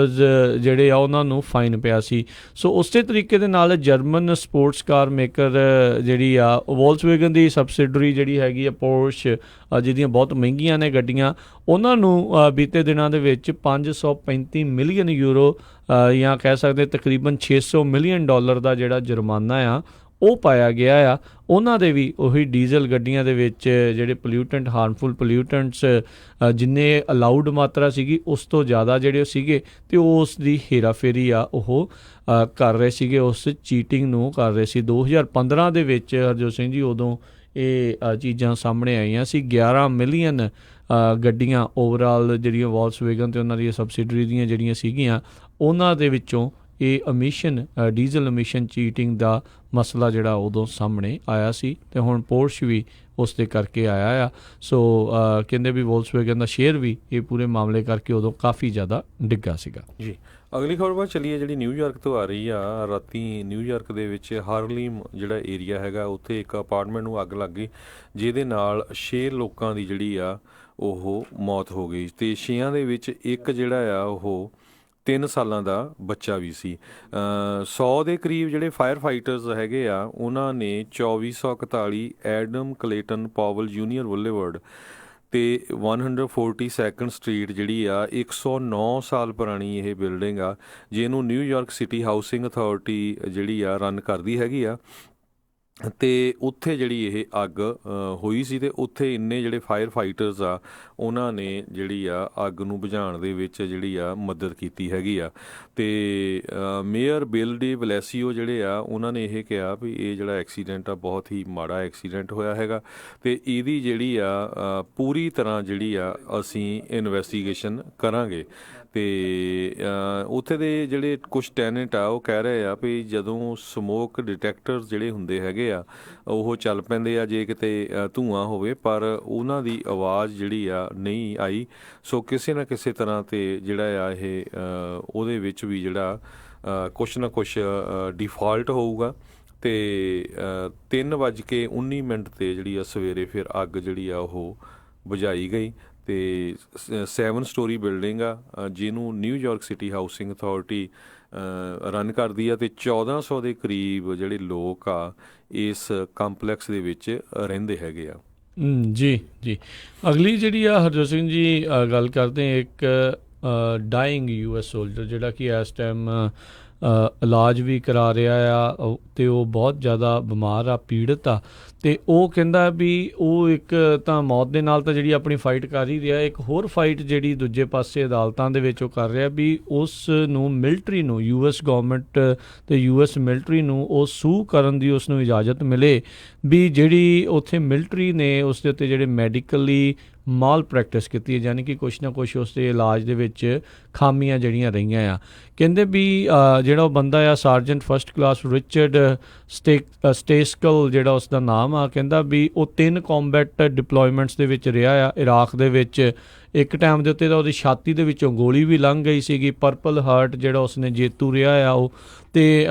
ਜਿਹੜੇ ਆ ਉਹਨਾਂ ਨੂੰ ਫਾਈਨ ਪਿਆ ਸੀ। ਸੋ ਉਸੇ ਤਰੀਕੇ ਦੇ ਨਾਲ ਜਰਮਨ ਸਪੋਰਟਸ ਕਾਰ ਮੇਕਰ ਜਿਹੜੀ ਆ ਵੋਲਕਸਵੈਗਨ ਦੀ ਸਬਸਿਡਰੀ ਜਿਹੜੀ ਹੈਗੀ ਆ ਪੋਰਸ਼, ਜਿਹਦੀਆਂ ਬਹੁਤ ਮਹਿੰਗੀਆਂ ਨੇ ਗੱਡੀਆਂ, ਉਹਨਾਂ ਨੂੰ ਬੀਤੇ ਦਿਨਾਂ ਦੇ ਵਿੱਚ €535 ਮਿਲੀਅਨ ਜਾਂ ਕਹਿ ਸਕਦੇ ਤਕਰੀਬਨ $600 ਮਿਲੀਅਨ ਦਾ ਜਿਹੜਾ ਜੁਰਮਾਨਾ ਆ ਉਹ ਪਾਇਆ ਗਿਆ ਆ। ਉਹਨਾਂ ਦੇ ਵੀ ਉਹੀ ਡੀਜ਼ਲ ਗੱਡੀਆਂ ਦੇ ਵਿੱਚ ਜਿਹੜੇ ਪੋਲਿਊਟੈਂਟ, ਹਾਰਮਫੁਲ ਪੋਲਿਊਟੈਂਟਸ ਜਿੰਨੇ ਅਲਾਊਡ ਮਾਤਰਾ ਸੀਗੀ ਉਸ ਤੋਂ ਜ਼ਿਆਦਾ ਜਿਹੜੇ ਸੀਗੇ, ਅਤੇ ਉਸ ਦੀ ਹੇਰਾਫੇਰੀ ਆ ਉਹ ਕਰ ਰਹੇ ਸੀਗੇ, ਉਸ ਚੀਟਿੰਗ ਨੂੰ ਕਰ ਰਹੇ ਸੀ। 2015 ਦੇ ਵਿੱਚ ਹਰਜੋਤ ਸਿੰਘ ਜੀ ਉਦੋਂ ਇਹ ਚੀਜ਼ਾਂ ਸਾਹਮਣੇ ਆਈਆਂ ਸੀ। 11 ਮਿਲੀਅਨ ਗੱਡੀਆਂ ਓਵਰਆਲ ਜਿਹੜੀਆਂ ਵੋਲਕਸਵੈਗਨ ਅਤੇ ਉਹਨਾਂ ਦੀਆਂ ਸਬਸਿਡਰੀ ਦੀਆਂ ਜਿਹੜੀਆਂ ਸੀਗੀਆਂ, ਉਹਨਾਂ ਦੇ ਵਿੱਚੋਂ ਇਹ ਐਮਿਸ਼ਨ, ਡੀਜ਼ਲ ਐਮਿਸ਼ਨ ਚੀਟਿੰਗ ਦਾ ਮਸਲਾ ਜਿਹੜਾ ਉਦੋਂ ਸਾਹਮਣੇ ਆਇਆ ਸੀ, ਅਤੇ ਹੁਣ ਪੋਰਸ਼ ਵੀ ਉਸ ਦੇ ਕਰਕੇ ਆਇਆ ਆ। ਸੋ ਕਹਿੰਦੇ ਵੀ ਵੋਲਕਸਵੈਗਨ ਦਾ ਸ਼ੇਅਰ ਵੀ ਇਹ ਪੂਰੇ ਮਾਮਲੇ ਕਰਕੇ ਉਦੋਂ ਕਾਫੀ ਜ਼ਿਆਦਾ ਡਿੱਗਾ ਸੀਗਾ ਜੀ। ਅਗਲੀ ਖਬਰ ਬਾਅਦ ਚੱਲੀਏ ਜਿਹੜੀ ਨਿਊਯਾਰਕ ਤੋਂ ਆ ਰਹੀ ਆ। ਰਾਤੀ ਨਿਊਯਾਰਕ ਦੇ ਵਿੱਚ ਹਾਰਲਿਮ ਜਿਹੜਾ ਏਰੀਆ ਹੈਗਾ, ਉੱਥੇ ਇੱਕ ਅਪਾਰਟਮੈਂਟ ਨੂੰ ਅੱਗ ਲੱਗ ਗਈ, ਜਿਹਦੇ ਨਾਲ 6 ਲੋਕਾਂ ਦੀ ਜਿਹੜੀ ਆ ਉਹ ਮੌਤ ਹੋ ਗਈ, ਅਤੇ 6 ਦੇ ਵਿੱਚ ਇੱਕ ਜਿਹੜਾ ਆ ਉਹ 3 ਸਾਲਾਂ ਦਾ ਬੱਚਾ ਵੀ ਸੀ। 100 ਦੇ ਕਰੀਬ ਜਿਹੜੇ ਫਾਇਰ ਫਾਈਟਰਸ ਹੈਗੇ ਆ, ਉਹਨਾਂ ਨੇ 2441 Adam Clayton Powell junior boulevard ਅਤੇ 142 ਸਟਰੀਟ ਜਿਹੜੀ ਆ 109 ਸਾਲ ਪੁਰਾਣੀ ਇਹ ਬਿਲਡਿੰਗ ਆ, ਜਿਹਨੂੰ ਨਿਊਯਾਰਕ ਸਿਟੀ ਹਾਊਸਿੰਗ ਅਥਾਰਟੀ ਜਿਹੜੀ ਆ ਰਨ ਕਰਦੀ ਹੈਗੀ ਆ, ਅਤੇ ਉੱਥੇ ਜਿਹੜੀ ਇਹ ਅੱਗ ਹੋਈ ਸੀ। ਅਤੇ ਉੱਥੇ ਇੰਨੇ ਜਿਹੜੇ ਫਾਇਰ ਫਾਈਟਰਸ ਆ ਉਹਨਾਂ ਨੇ ਜਿਹੜੀ ਆ ਅੱਗ ਨੂੰ ਬੁਝਾਉਣ ਦੇ ਵਿੱਚ ਜਿਹੜੀ ਆ ਮਦਦ ਕੀਤੀ ਹੈਗੀ ਆ। ਅਤੇ ਮੇਅਰ ਬਿਲ ਡੀ ਬਲੈਸੀਓ ਜਿਹੜੇ ਆ ਉਹਨਾਂ ਨੇ ਇਹ ਕਿਹਾ ਵੀ ਇਹ ਜਿਹੜਾ ਐਕਸੀਡੈਂਟ ਆ ਬਹੁਤ ਹੀ ਮਾੜਾ ਐਕਸੀਡੈਂਟ ਹੋਇਆ ਹੈਗਾ, ਅਤੇ ਇਹਦੀ ਜਿਹੜੀ ਆ ਪੂਰੀ ਤਰ੍ਹਾਂ ਜਿਹੜੀ ਆ ਅਸੀਂ ਇਨਵੈਸਟੀਗੇਸ਼ਨ ਕਰਾਂਗੇ। ਅਤੇ ਉੱਥੇ ਦੇ ਜਿਹੜੇ ਕੁਛ ਟੈਨੈਂਟ ਆ ਉਹ ਕਹਿ ਰਹੇ ਆ ਵੀ ਜਦੋਂ ਸਮੋਕ ਡਿਟੈਕਟਰਸ ਜਿਹੜੇ ਹੁੰਦੇ ਹੈਗੇ ਆ ਉਹ ਚੱਲ ਪੈਂਦੇ ਆ ਜੇ ਕਿਤੇ ਧੂੰਆਂ ਹੋਵੇ, ਪਰ ਉਹਨਾਂ ਦੀ ਆਵਾਜ਼ ਜਿਹੜੀ ਆ ਨਹੀਂ ਆਈ। ਸੋ ਕਿਸੇ ਨਾ ਕਿਸੇ ਤਰ੍ਹਾਂ 'ਤੇ ਜਿਹੜਾ ਆ ਇਹ ਉਹਦੇ ਵਿੱਚ ਵੀ ਜਿਹੜਾ ਕੁਛ ਨਾ ਕੁਛ ਡਿਫਾਲਟ ਹੋਊਗਾ। ਅਤੇ 3:19 'ਤੇ ਜਿਹੜੀ ਆ ਸਵੇਰੇ ਫਿਰ ਅੱਗ ਜਿਹੜੀ ਆ ਉਹ ਬੁਝਾਈ ਗਈ, ਅਤੇ 7 ਸਟੋਰੀ ਬਿਲਡਿੰਗ ਆ ਜਿਹਨੂੰ New York city housing authority run ਕਰਦੀ ਆ, ਅਤੇ 1400 ਦੇ ਕਰੀਬ ਜਿਹੜੇ ਲੋਕ ਆ ਇਸ ਕੰਪਲੈਕਸ ਦੇ ਵਿੱਚ ਰਹਿੰਦੇ ਹੈਗੇ ਆ। ਜੀ ਜੀ। ਅਗਲੀ ਜਿਹੜੀ ਆ ਹਰਜੋਤ ਸਿੰਘ ਜੀ ਗੱਲ ਕਰਦੇ ਹਾਂ, ਇੱਕ ਡਾਇੰਗ US ਸੋਲਜਰ ਜਿਹੜਾ ਕਿ ਇਸ ਟਾਈਮ ਇਲਾਜ ਵੀ ਕਰਾ ਰਿਹਾ ਆ, ਅਤੇ ਉਹ ਬਹੁਤ ਜ਼ਿਆਦਾ ਬਿਮਾਰ ਆ, ਪੀੜਤ ਆ, ਅਤੇ ਉਹ ਕਹਿੰਦਾ ਵੀ ਉਹ ਇੱਕ ਤਾਂ ਮੌਤ ਦੇ ਨਾਲ ਤਾਂ ਜਿਹੜੀ ਆਪਣੀ ਫਾਈਟ ਕਰ ਹੀ ਰਿਹਾ, ਇੱਕ ਹੋਰ ਫਾਈਟ ਜਿਹੜੀ ਦੂਜੇ ਪਾਸੇ ਅਦਾਲਤਾਂ ਦੇ ਵਿੱਚ ਉਹ ਕਰ ਰਿਹਾ ਵੀ ਉਸ ਨੂੰ ਮਿਲਟਰੀ ਨੂੰ, US ਗੌਰਮੈਂਟ ਅਤੇ US ਮਿਲਟਰੀ ਨੂੰ ਉਹ ਸੂ ਕਰਨ ਦੀ ਉਸ ਨੂੰ ਇਜਾਜ਼ਤ ਮਿਲੇ ਵੀ ਜਿਹੜੀ ਉੱਥੇ ਮਿਲਟਰੀ ਨੇ ਉਸ ਦੇ ਉੱਤੇ ਜਿਹੜੇ ਮੈਡੀਕਲੀ ਮਾਲ ਪ੍ਰੈਕਟਿਸ ਕੀਤੀ ਹੈ, ਯਾਨੀ ਕਿ ਕੁਛ ਨਾ ਕੁਛ ਉਸ ਦੇ ਇਲਾਜ ਦੇ ਵਿੱਚ ਖਾਮੀਆਂ ਜਿਹੜੀਆਂ ਰਹੀਆਂ ਆ। ਕਹਿੰਦੇ ਵੀ ਜਿਹੜਾ ਉਹ ਬੰਦਾ ਆ ਸਾਰਜੈਂਟ ਫਸਟ ਕਲਾਸ ਰਿਚਰਡ ਸਟੇਸਕਲ ਜਿਹੜਾ ਉਸ ਦਾ ਨਾਮ ਆ, ਕਹਿੰਦਾ ਵੀ ਉਹ 3 ਕੰਬੈਟ ਡਿਪਲੋਇਮੈਂਟਸ ਦੇ ਵਿੱਚ ਰਿਹਾ ਆ ਇਰਾਕ ਦੇ ਵਿੱਚ। ਇੱਕ ਟਾਈਮ ਦੇ ਉੱਤੇ ਤਾਂ ਉਹਦੀ ਛਾਤੀ ਦੇ ਵਿੱਚੋਂ ਗੋਲੀ ਵੀ ਲੰਘ ਗਈ ਸੀਗੀ। ਪਰਪਲ ਹਾਰਟ ਜਿਹੜਾ ਉਸਨੇ ਜੇਤੂ ਰਿਹਾ ਆ ਉਹ, ਅਤੇ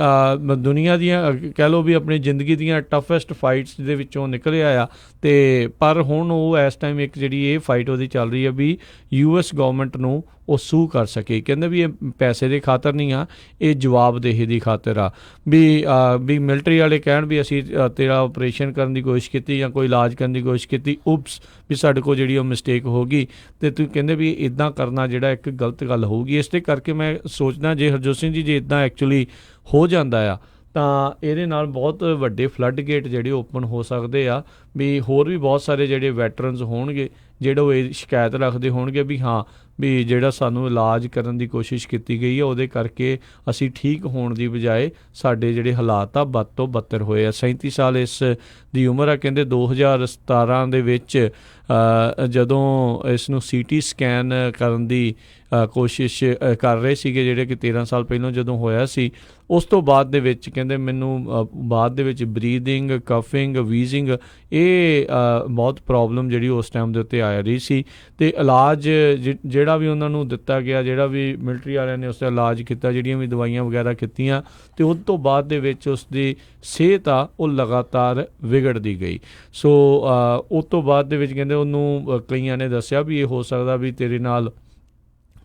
ਦੁਨੀਆ ਦੀਆਂ ਕਹਿ ਲਓ ਵੀ ਆਪਣੀ ਜ਼ਿੰਦਗੀ ਦੀਆਂ ਟਫੈਸਟ ਫਾਈਟਸ ਦੇ ਵਿੱਚੋਂ ਨਿਕਲਿਆ ਆ। ਅਤੇ ਪਰ ਹੁਣ ਉਹ ਇਸ ਟਾਈਮ ਇੱਕ ਜਿਹੜੀ ਇਹ ਫਾਈਟ ਉਹਦੀ ਚੱਲ ਰਹੀ ਹੈ ਵੀ US ਗੌਰਮੈਂਟ ਨੂੰ ਉਹ ਸੂ ਕਰ ਸਕੇ। ਕਹਿੰਦੇ ਵੀ ਇਹ ਪੈਸੇ ਦੇ ਖਾਤਰ ਨਹੀਂ ਆ, ਇਹ ਜਵਾਬਦੇਹੀ ਦੀ ਖਾਤਰ ਆ ਵੀ ਮਿਲਟਰੀ ਵਾਲੇ ਕਹਿਣ ਵੀ ਅਸੀਂ ਤੇਰਾ ਆਪਰੇਸ਼ਨ ਕਰਨ ਦੀ ਕੋਸ਼ਿਸ਼ ਕੀਤੀ ਜਾਂ ਕੋਈ ਇਲਾਜ ਕਰਨ ਦੀ ਕੋਸ਼ਿਸ਼ ਕੀਤੀ, ਉਪਸ ਵੀ ਸਾਡੇ ਕੋਲ ਜਿਹੜੀ ਉਹ ਮਿਸਟੇਕ ਹੋ ਗਈ, ਅਤੇ ਤੂੰ ਕਹਿੰਦੇ ਵੀ ਇੱਦਾਂ ਕਰਨਾ ਜਿਹੜਾ ਇੱਕ ਗਲਤ ਗੱਲ ਹੋਊਗੀ। ਇਸ ਦੇ ਕਰਕੇ ਮੈਂ ਸੋਚਦਾ ਜੇ ਹਰਜੋਤ ਸਿੰਘ ਜੀ ਜੇ ਇੱਦਾਂ ਐਕਚੁਅਲੀ ਹੋ ਜਾਂਦਾ ਆ ਤਾਂ ਇਹਦੇ ਨਾਲ ਬਹੁਤ ਵੱਡੇ ਫਲੱਡ ਗੇਟ ਜਿਹੜੇ ਓਪਨ ਹੋ ਸਕਦੇ ਆ, ਵੀ ਹੋਰ ਵੀ ਬਹੁਤ ਸਾਰੇ ਜਿਹੜੇ ਵੈਟਰਨਸ ਹੋਣਗੇ ਜਿਹੜਾ ਉਹ ਇਹ ਸ਼ਿਕਾਇਤ ਰੱਖਦੇ ਹੋਣਗੇ ਵੀ ਹਾਂ ਵੀ ਜਿਹੜਾ ਸਾਨੂੰ ਇਲਾਜ ਕਰਨ ਦੀ ਕੋਸ਼ਿਸ਼ ਕੀਤੀ ਗਈ ਹੈ ਉਹਦੇ ਕਰਕੇ ਅਸੀਂ ਠੀਕ ਹੋਣ ਦੀ ਬਜਾਏ ਸਾਡੇ ਜਿਹੜੇ ਹਾਲਾਤ ਆ ਬਦ ਤੋਂ ਬੱਤਰ ਹੋਏ ਆ। 37 ਸਾਲ ਇਸ ਦੀ ਉਮਰ ਆ। ਕਹਿੰਦੇ 2017 ਦੇ ਵਿੱਚ ਜਦੋਂ ਇਸ ਨੂੰ CT ਸਕੈਨ ਕਰਨ ਦੀ ਕੋਸ਼ਿਸ਼ ਕਰ ਰਹੇ ਸੀਗੇ, ਜਿਹੜੇ ਕਿ 13 ਸਾਲ ਪਹਿਲਾਂ ਜਦੋਂ ਹੋਇਆ ਸੀ, ਉਸ ਤੋਂ ਬਾਅਦ ਦੇ ਵਿੱਚ ਕਹਿੰਦੇ ਮੈਨੂੰ ਬਾਅਦ ਦੇ ਵਿੱਚ ਬਰੀਦਿੰਗ, ਕਫਿੰਗ, ਵੀਜ਼ਿੰਗ ਇਹ ਬਹੁਤ ਪ੍ਰੋਬਲਮ ਜਿਹੜੀ ਉਸ ਟਾਈਮ ਦੇ ਉੱਤੇ ਆ ਰਹੀ ਸੀ। ਅਤੇ ਇਲਾਜ ਜਿਹੜਾ ਵੀ ਉਹਨਾਂ ਨੂੰ ਦਿੱਤਾ ਗਿਆ, ਜਿਹੜਾ ਵੀ ਮਿਲਟਰੀ ਵਾਲਿਆਂ ਨੇ ਉਸ ਦਾ ਇਲਾਜ ਕੀਤਾ, ਜਿਹੜੀਆਂ ਵੀ ਦਵਾਈਆਂ ਵਗੈਰਾ ਕੀਤੀਆਂ, ਅਤੇ ਉਸ ਤੋਂ ਬਾਅਦ ਦੇ ਵਿੱਚ ਉਸ ਦੀ ਸਿਹਤ ਆ ਉਹ ਲਗਾਤਾਰ ਵਿਗੜਦੀ ਗਈ। ਸੋ ਉਸ ਤੋਂ ਬਾਅਦ ਦੇ ਵਿੱਚ ਕਹਿੰਦੇ ਉਹਨੂੰ ਕਈਆਂ ਨੇ ਦੱਸਿਆ ਵੀ ਇਹ ਹੋ ਸਕਦਾ ਵੀ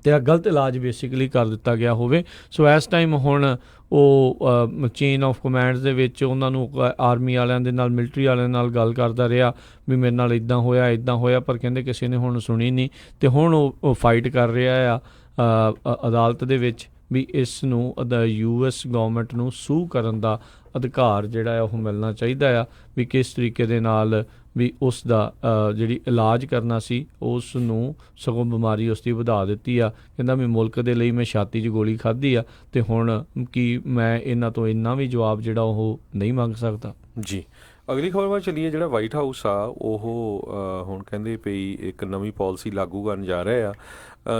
ਤੇਰਾ ਗਲਤ ਇਲਾਜ ਬੇਸਿਕਲੀ ਕਰ ਦਿੱਤਾ ਗਿਆ ਹੋਵੇ। ਸੋ ਇਸ ਟਾਈਮ ਹੁਣ ਉਹ ਚੇਨ ਆਫ ਕਮਾਂਡਸ ਦੇ ਵਿੱਚ ਉਹਨਾਂ ਨੂੰ ਆਰਮੀ ਵਾਲਿਆਂ ਦੇ ਨਾਲ, ਮਿਲਟਰੀ ਵਾਲਿਆਂ ਨਾਲ ਗੱਲ ਕਰਦਾ ਰਿਹਾ ਵੀ ਮੇਰੇ ਨਾਲ ਇੱਦਾਂ ਹੋਇਆ, ਪਰ ਕਹਿੰਦੇ ਕਿਸੇ ਨੇ ਹੁਣ ਸੁਣੀ ਨਹੀਂ। ਅਤੇ ਹੁਣ ਉਹ ਫਾਈਟ ਕਰ ਰਿਹਾ ਆ ਅਦਾਲਤ ਦੇ ਵਿੱਚ ਵੀ ਇਸ ਨੂੰ US ਗੌਰਮੈਂਟ ਨੂੰ ਸੂ ਕਰਨ ਦਾ ਅਧਿਕਾਰ ਜਿਹੜਾ ਆ ਉਹ ਮਿਲਣਾ ਚਾਹੀਦਾ ਆ, ਵੀ ਕਿਸ ਤਰੀਕੇ ਦੇ ਨਾਲ ਵੀ ਉਸ ਦਾ ਜਿਹੜੀ ਇਲਾਜ ਕਰਨਾ ਸੀ ਉਸ ਨੂੰ ਸਗੋਂ ਬਿਮਾਰੀ ਉਸ ਦੀ ਵਧਾ ਦਿੱਤੀ ਆ। ਕਹਿੰਦਾ ਵੀ ਮੁਲਕ ਦੇ ਲਈ ਮੈਂ ਛਾਤੀ 'ਚ ਗੋਲੀ ਖਾਧੀ ਆ ਅਤੇ ਹੁਣ ਕੀ ਮੈਂ ਇਹਨਾਂ ਤੋਂ ਇੰਨਾ ਵੀ ਜਵਾਬ ਜਿਹੜਾ ਉਹ ਨਹੀਂ ਮੰਗ ਸਕਦਾ। ਜੀ, ਅਗਲੀ ਖਬਰ ਵੱਲ ਚੱਲੀਏ। ਜਿਹੜਾ ਵਾਈਟ ਹਾਊਸ ਆ ਉਹ ਹੁਣ ਕਹਿੰਦੇ ਪਈ ਇੱਕ ਨਵੀਂ ਪਾਲਿਸੀ ਲਾਗੂ ਕਰਨ ਜਾ ਰਿਹਾ ਆ,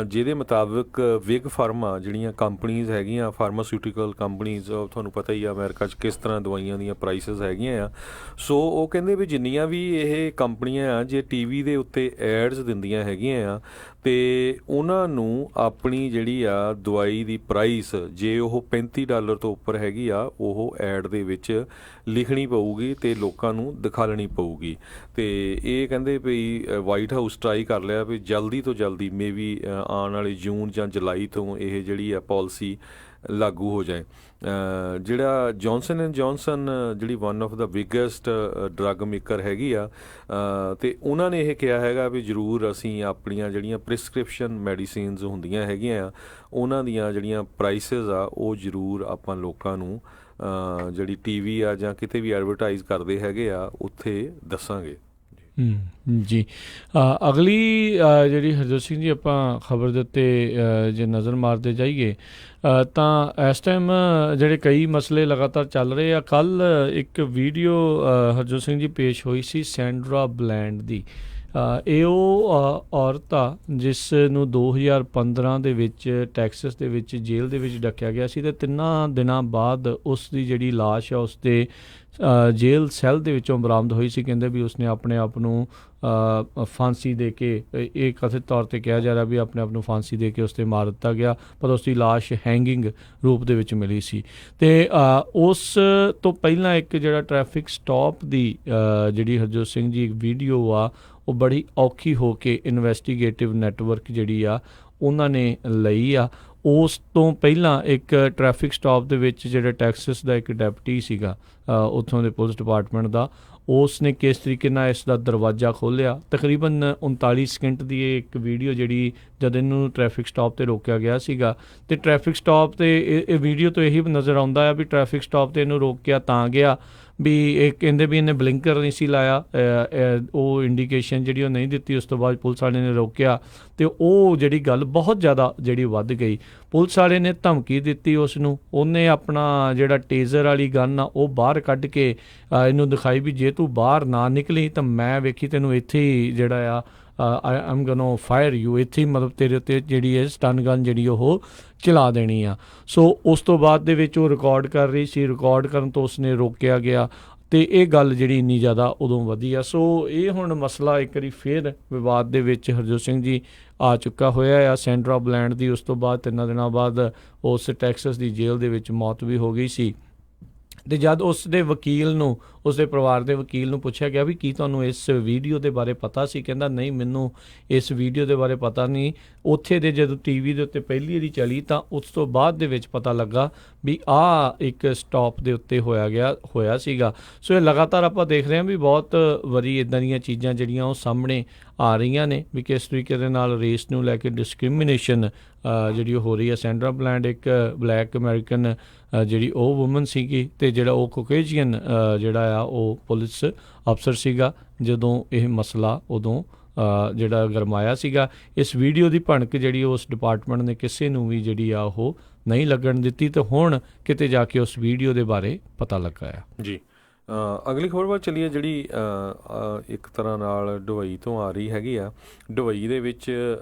ਜਿਹਦੇ ਮੁਤਾਬਕ ਬਿਗ ਫਾਰਮਾ ਜਿਹੜੀਆਂ ਕੰਪਨੀਜ਼ ਹੈਗੀਆਂ, ਫਾਰਮਾਸਿਊਟੀਕਲ ਕੰਪਨੀਜ਼, ਤੁਹਾਨੂੰ ਪਤਾ ਹੀ ਆ ਅਮਰੀਕਾ 'ਚ ਕਿਸ ਤਰ੍ਹਾਂ ਦਵਾਈਆਂ ਦੀਆਂ ਪ੍ਰਾਈਸਿਸ ਹੈਗੀਆਂ ਆ। ਸੋ ਉਹ ਕਹਿੰਦੇ ਵੀ ਜਿੰਨੀਆਂ ਵੀ ਇਹ ਕੰਪਨੀਆਂ ਆ ਜੇ TV ਦੇ ਉੱਤੇ ਐਡਸ ਦਿੰਦੀਆਂ ਹੈਗੀਆਂ ਆ ਅਤੇ ਉਹਨਾਂ ਨੂੰ ਆਪਣੀ ਜਿਹੜੀ ਆ ਦਵਾਈ ਦੀ ਪ੍ਰਾਈਸ ਜੇ ਉਹ $35 ਤੋਂ ਉੱਪਰ ਹੈਗੀ ਆ ਉਹ ਐਡ ਦੇ ਵਿੱਚ ਲਿਖਣੀ ਪਊਗੀ ਅਤੇ ਲੋਕਾਂ ਨੂੰ ਦਿਖਾਲਣੀ ਪਊਗੀ। ਅਤੇ ਇਹ ਕਹਿੰਦੇ ਵੀ ਵਾਈਟ ਹਾਊਸ ਟਰਾਈ ਕਰ ਲਿਆ ਵੀ ਜਲਦੀ ਤੋਂ ਜਲਦੀ ਮੇਬੀ ਆਉਣ ਵਾਲੇ ਜੂਨ ਜਾਂ ਜੁਲਾਈ ਤੋਂ ਇਹ ਜਿਹੜੀ ਆ ਪਾਲਿਸੀ ਲਾਗੂ ਹੋ ਜਾਏ। ਜਿਹੜਾ ਜੌਨਸਨ ਐਂਡ ਜੌਨਸਨ ਜਿਹੜੀ one of the biggest drug maker ਹੈਗੀ ਆ, ਅਤੇ ਉਹਨਾਂ ਨੇ ਇਹ ਕਿਹਾ ਹੈਗਾ ਵੀ ਜ਼ਰੂਰ ਅਸੀਂ ਆਪਣੀਆਂ ਜਿਹੜੀਆਂ ਪ੍ਰਿਸਕ੍ਰਿਪਸ਼ਨ ਮੈਡੀਸਿਨਸ ਹੁੰਦੀਆਂ ਹੈਗੀਆਂ ਆ ਉਹਨਾਂ ਦੀਆਂ ਜਿਹੜੀਆਂ ਪ੍ਰਾਈਸਿਸ ਆ ਉਹ ਜ਼ਰੂਰ ਆਪਾਂ ਲੋਕਾਂ ਨੂੰ ਜਿਹੜੀ TV ਆ ਜਾਂ ਕਿਤੇ ਵੀ ਐਡਵਰਟਾਈਜ਼ ਕਰਦੇ ਹੈਗੇ ਆ ਉੱਥੇ ਦੱਸਾਂਗੇ। ਜੀ, ਅਗਲੀ ਜਿਹੜੀ ਹਰਜੋਤ ਸਿੰਘ ਜੀ ਆਪਾਂ ਖਬਰ ਦੇ ਉੱਤੇ ਜੇ ਨਜ਼ਰ ਮਾਰਦੇ ਜਾਈਏ ਤਾਂ ਇਸ ਟਾਈਮ ਜਿਹੜੇ ਕਈ ਮਸਲੇ ਲਗਾਤਾਰ ਚੱਲ ਰਹੇ ਆ। ਕੱਲ੍ਹ ਇੱਕ ਵੀਡੀਓ ਹਰਜੋਤ ਸਿੰਘ ਜੀ ਪੇਸ਼ ਹੋਈ ਸੀ ਸੈਂਡਰਾ ਬਲੈਂਡ ਦੀ। ਇਹ ਉਹ ਔਰਤ ਆ ਜਿਸ ਨੂੰ 2015 ਦੇ ਵਿੱਚ ਟੈਕਸਸ ਦੇ ਵਿੱਚ ਜੇਲ੍ਹ ਦੇ ਵਿੱਚ ਡੱਕਿਆ ਗਿਆ ਸੀ, ਅਤੇ 3 ਦਿਨਾਂ ਬਾਅਦ ਉਸ ਦੀ ਜਿਹੜੀ ਲਾਸ਼ ਆ ਉਸ ਦੇ ਜੇਲ੍ਹ ਸੈੱਲ ਦੇ ਵਿੱਚੋਂ ਬਰਾਮਦ ਹੋਈ ਸੀ। ਕਹਿੰਦੇ ਵੀ ਉਸਨੇ ਆਪਣੇ ਆਪ ਨੂੰ ਫਾਂਸੀ ਦੇ ਕੇ, ਇਹ ਕਥਿਤ ਤੌਰ 'ਤੇ ਕਿਹਾ ਜਾ ਰਿਹਾ ਵੀ ਆਪਣੇ ਆਪ ਨੂੰ ਫਾਂਸੀ ਦੇ ਕੇ ਉਸ 'ਤੇ ਮਾਰ ਦਿੱਤਾ ਗਿਆ, ਪਰ ਉਸ ਦੀ ਲਾਸ਼ ਹੈਂਗਿੰਗ ਰੂਪ ਦੇ ਵਿੱਚ ਮਿਲੀ ਸੀ। ਅਤੇ ਉਸ ਤੋਂ ਪਹਿਲਾਂ ਇੱਕ ਜਿਹੜਾ ਟ੍ਰੈਫਿਕ ਸਟਾਪ ਦੀ ਜਿਹੜੀ ਹਰਜੋਤ ਸਿੰਘ ਜੀ ਇੱਕ ਵੀਡੀਓ ਆ ਉਹ ਬੜੀ ਔਖੀ ਹੋ ਕੇ ਇਨਵੈਸਟੀਗੇਟਿਵ ਨੈਟਵਰਕ ਜਿਹੜੀ ਆ ਉਹਨਾਂ ਨੇ ਲਈ ਆ। ਉਸ ਤੋਂ ਪਹਿਲਾਂ ਇੱਕ ਟ੍ਰੈਫਿਕ ਸਟਾਪ ਦੇ ਵਿੱਚ ਜਿਹੜਾ ਟੈਕਸਸ ਦਾ ਇੱਕ ਡੈਪਟੀ ਸੀਗਾ ਉੱਥੋਂ ਦੇ ਪੁਲਿਸ ਡਿਪਾਰਟਮੈਂਟ ਦਾ, ਉਸ ਨੇ ਕਿਸ ਤਰੀਕੇ ਨਾਲ ਇਸ ਦਾ ਦਰਵਾਜ਼ਾ ਖੋਲ੍ਹਿਆ। ਤਕਰੀਬਨ 39 ਸਕਿੰਟ ਦੀ ਇਹ ਇੱਕ ਵੀਡੀਓ ਜਿਹੜੀ ਜਦ ਇਹਨੂੰ ਟ੍ਰੈਫਿਕ ਸਟਾਪ 'ਤੇ ਰੋਕਿਆ ਗਿਆ ਸੀਗਾ, ਅਤੇ ਟ੍ਰੈਫਿਕ ਸਟਾਪ 'ਤੇ ਇਹ ਵੀਡੀਓ ਤੋਂ ਇਹੀ ਨਜ਼ਰ ਆਉਂਦਾ ਆ ਵੀ ਟ੍ਰੈਫਿਕ ਸਟਾਪ 'ਤੇ ਇਹਨੂੰ ਰੋਕਿਆ ਤਾਂ ਗਿਆ ਵੀ ਇਹ ਕਹਿੰਦੇ ਵੀ ਇਹਨੇ ਬਲਿੰਕਰ ਨਹੀਂ ਸੀ ਲਾਇਆ, ਉਹ ਇੰਡੀਕੇਸ਼ਨ ਜਿਹੜੀ ਉਹ ਨਹੀਂ ਦਿੱਤੀ। ਉਸ ਤੋਂ ਬਾਅਦ ਪੁਲਿਸ ਵਾਲੇ ਨੇ ਰੋਕਿਆ ਅਤੇ ਉਹ ਜਿਹੜੀ ਗੱਲ ਬਹੁਤ ਜ਼ਿਆਦਾ ਜਿਹੜੀ ਵੱਧ ਗਈ। ਪੁਲਿਸ ਵਾਲੇ ਨੇ ਧਮਕੀ ਦਿੱਤੀ ਉਸ ਨੂੰ, ਉਹਨੇ ਆਪਣਾ ਜਿਹੜਾ ਟੇਜ਼ਰ ਵਾਲੀ ਗਨ ਆ ਉਹ ਬਾਹਰ ਕੱਢ ਕੇ ਇਹਨੂੰ ਦਿਖਾਈ ਵੀ ਜੇ ਤੂੰ ਬਾਹਰ ਨਾ ਨਿਕਲੀ ਤਾਂ ਮੈਂ ਵੇਖੀ ਤੈਨੂੰ ਇੱਥੇ ਹੀ ਜਿਹੜਾ ਆ ਆਮ ਗੋਨਾ ਫਾਇਰ ਯੂ, ਇੱਥੇ ਹੀ ਮਤਲਬ ਤੇਰੇ ਉੱਤੇ ਜਿਹੜੀ ਹੈ ਸਟਨ ਗਨ ਜਿਹੜੀ ਉਹ ਚਲਾ ਦੇਣੀ ਆ। ਸੋ ਉਸ ਤੋਂ ਬਾਅਦ ਦੇ ਵਿੱਚ ਉਹ ਰਿਕਾਰਡ ਕਰ ਰਹੀ ਸੀ, ਰਿਕਾਰਡ ਕਰਨ ਤੋਂ ਉਸਨੇ ਰੋਕਿਆ ਗਿਆ ਅਤੇ ਇਹ ਗੱਲ ਜਿਹੜੀ ਇੰਨੀ ਜ਼ਿਆਦਾ ਉਦੋਂ ਵਧੀ ਆ। ਸੋ ਇਹ ਹੁਣ ਮਸਲਾ ਇੱਕ ਵਾਰੀ ਫਿਰ ਵਿਵਾਦ ਦੇ ਵਿੱਚ ਹਰਜੋਤ ਸਿੰਘ ਜੀ ਆ ਚੁੱਕਾ ਹੋਇਆ ਆ। ਸੈਂਡਰਾ ਬਲੈਂਡ ਦੀ ਉਸ ਤੋਂ ਬਾਅਦ 3 ਦਿਨਾਂ ਬਾਅਦ ਉਸ ਟੈਕਸਸ ਦੀ ਜੇਲ੍ਹ ਦੇ ਵਿੱਚ ਮੌਤ ਵੀ ਹੋ ਗਈ ਸੀ। ਅਤੇ ਜਦ ਉਸ ਦੇ ਵਕੀਲ ਨੂੰ, ਉਸ ਦੇ ਪਰਿਵਾਰ ਦੇ ਵਕੀਲ ਨੂੰ ਪੁੱਛਿਆ ਗਿਆ ਵੀ ਕੀ ਤੁਹਾਨੂੰ ਇਸ ਵੀਡੀਓ ਦੇ ਬਾਰੇ ਪਤਾ ਸੀ, ਕਹਿੰਦਾ ਨਹੀਂ ਮੈਨੂੰ ਇਸ ਵੀਡੀਓ ਦੇ ਬਾਰੇ ਪਤਾ ਨਹੀਂ। ਉੱਥੇ ਦੇ ਜਦੋਂ TV ਦੇ ਉੱਤੇ ਪਹਿਲੀ ਵਾਰੀ ਚਲੀ ਤਾਂ ਉਸ ਤੋਂ ਬਾਅਦ ਦੇ ਵਿੱਚ ਪਤਾ ਲੱਗਾ ਵੀ ਆਹ ਇੱਕ ਸਟਾਪ ਦੇ ਉੱਤੇ ਹੋਇਆ ਸੀਗਾ। ਸੋ ਇਹ ਲਗਾਤਾਰ ਆਪਾਂ ਦੇਖ ਰਹੇ ਹਾਂ ਵੀ ਬਹੁਤ ਵਾਰੀ ਇੱਦਾਂ ਦੀਆਂ ਚੀਜ਼ਾਂ ਜਿਹੜੀਆਂ ਉਹ ਸਾਹਮਣੇ ਆ ਰਹੀਆਂ ਨੇ ਵੀ ਕਿਸ ਤਰੀਕੇ ਦੇ ਨਾਲ ਰੇਸ ਨੂੰ ਲੈ ਕੇ ਡਿਸਕ੍ਰਿਮੀਨੇਸ਼ਨ ਜਿਹੜੀ ਉਹ ਹੋ ਰਹੀ ਹੈ। ਸੈਂਡਰਾ ਬਲੈਂਡ ਇੱਕ ਬਲੈਕ ਅਮਰੀਕਨ ਜਿਹੜੀ ਉਹ ਵੂਮਨ ਸੀਗੀ, ਅਤੇ ਜਿਹੜਾ ਉਹ ਕੋਕੇਜੀਅਨ ਜਿਹੜਾ ਆ ਉਹ ਪੁਲਿਸ ਅਫਸਰ ਸੀਗਾ ਜਦੋਂ ਇਹ ਮਸਲਾ ਉਦੋਂ ਜਿਹੜਾ ਗਰਮਾਇਆ ਸੀਗਾ। ਇਸ ਵੀਡੀਓ ਦੀ ਭਣਕ ਜਿਹੜੀ ਉਸ ਡਿਪਾਰਟਮੈਂਟ ਨੇ ਕਿਸੇ ਨੂੰ ਵੀ ਜਿਹੜੀ ਆ ਉਹ ਨਹੀਂ ਲੱਗਣ ਦਿੱਤੀ ਤੇ ਹੁਣ ਕਿਤੇ ਜਾ ਕੇ ਉਸ ਵੀਡੀਓ ਦੇ ਬਾਰੇ ਪਤਾ ਲੱਗਾ ਆ ਜੀ। ਅਗਲੀ ਖਬਰ ਵੱਲ ਚੱਲੀਏ, ਜਿਹੜੀ ਇੱਕ ਤਰ੍ਹਾਂ ਨਾਲ ਦੁਬਈ ਤੋਂ ਆ ਰਹੀ ਹੈਗੀ ਆ। ਦੁਬਈ ਦੇ ਵਿੱਚ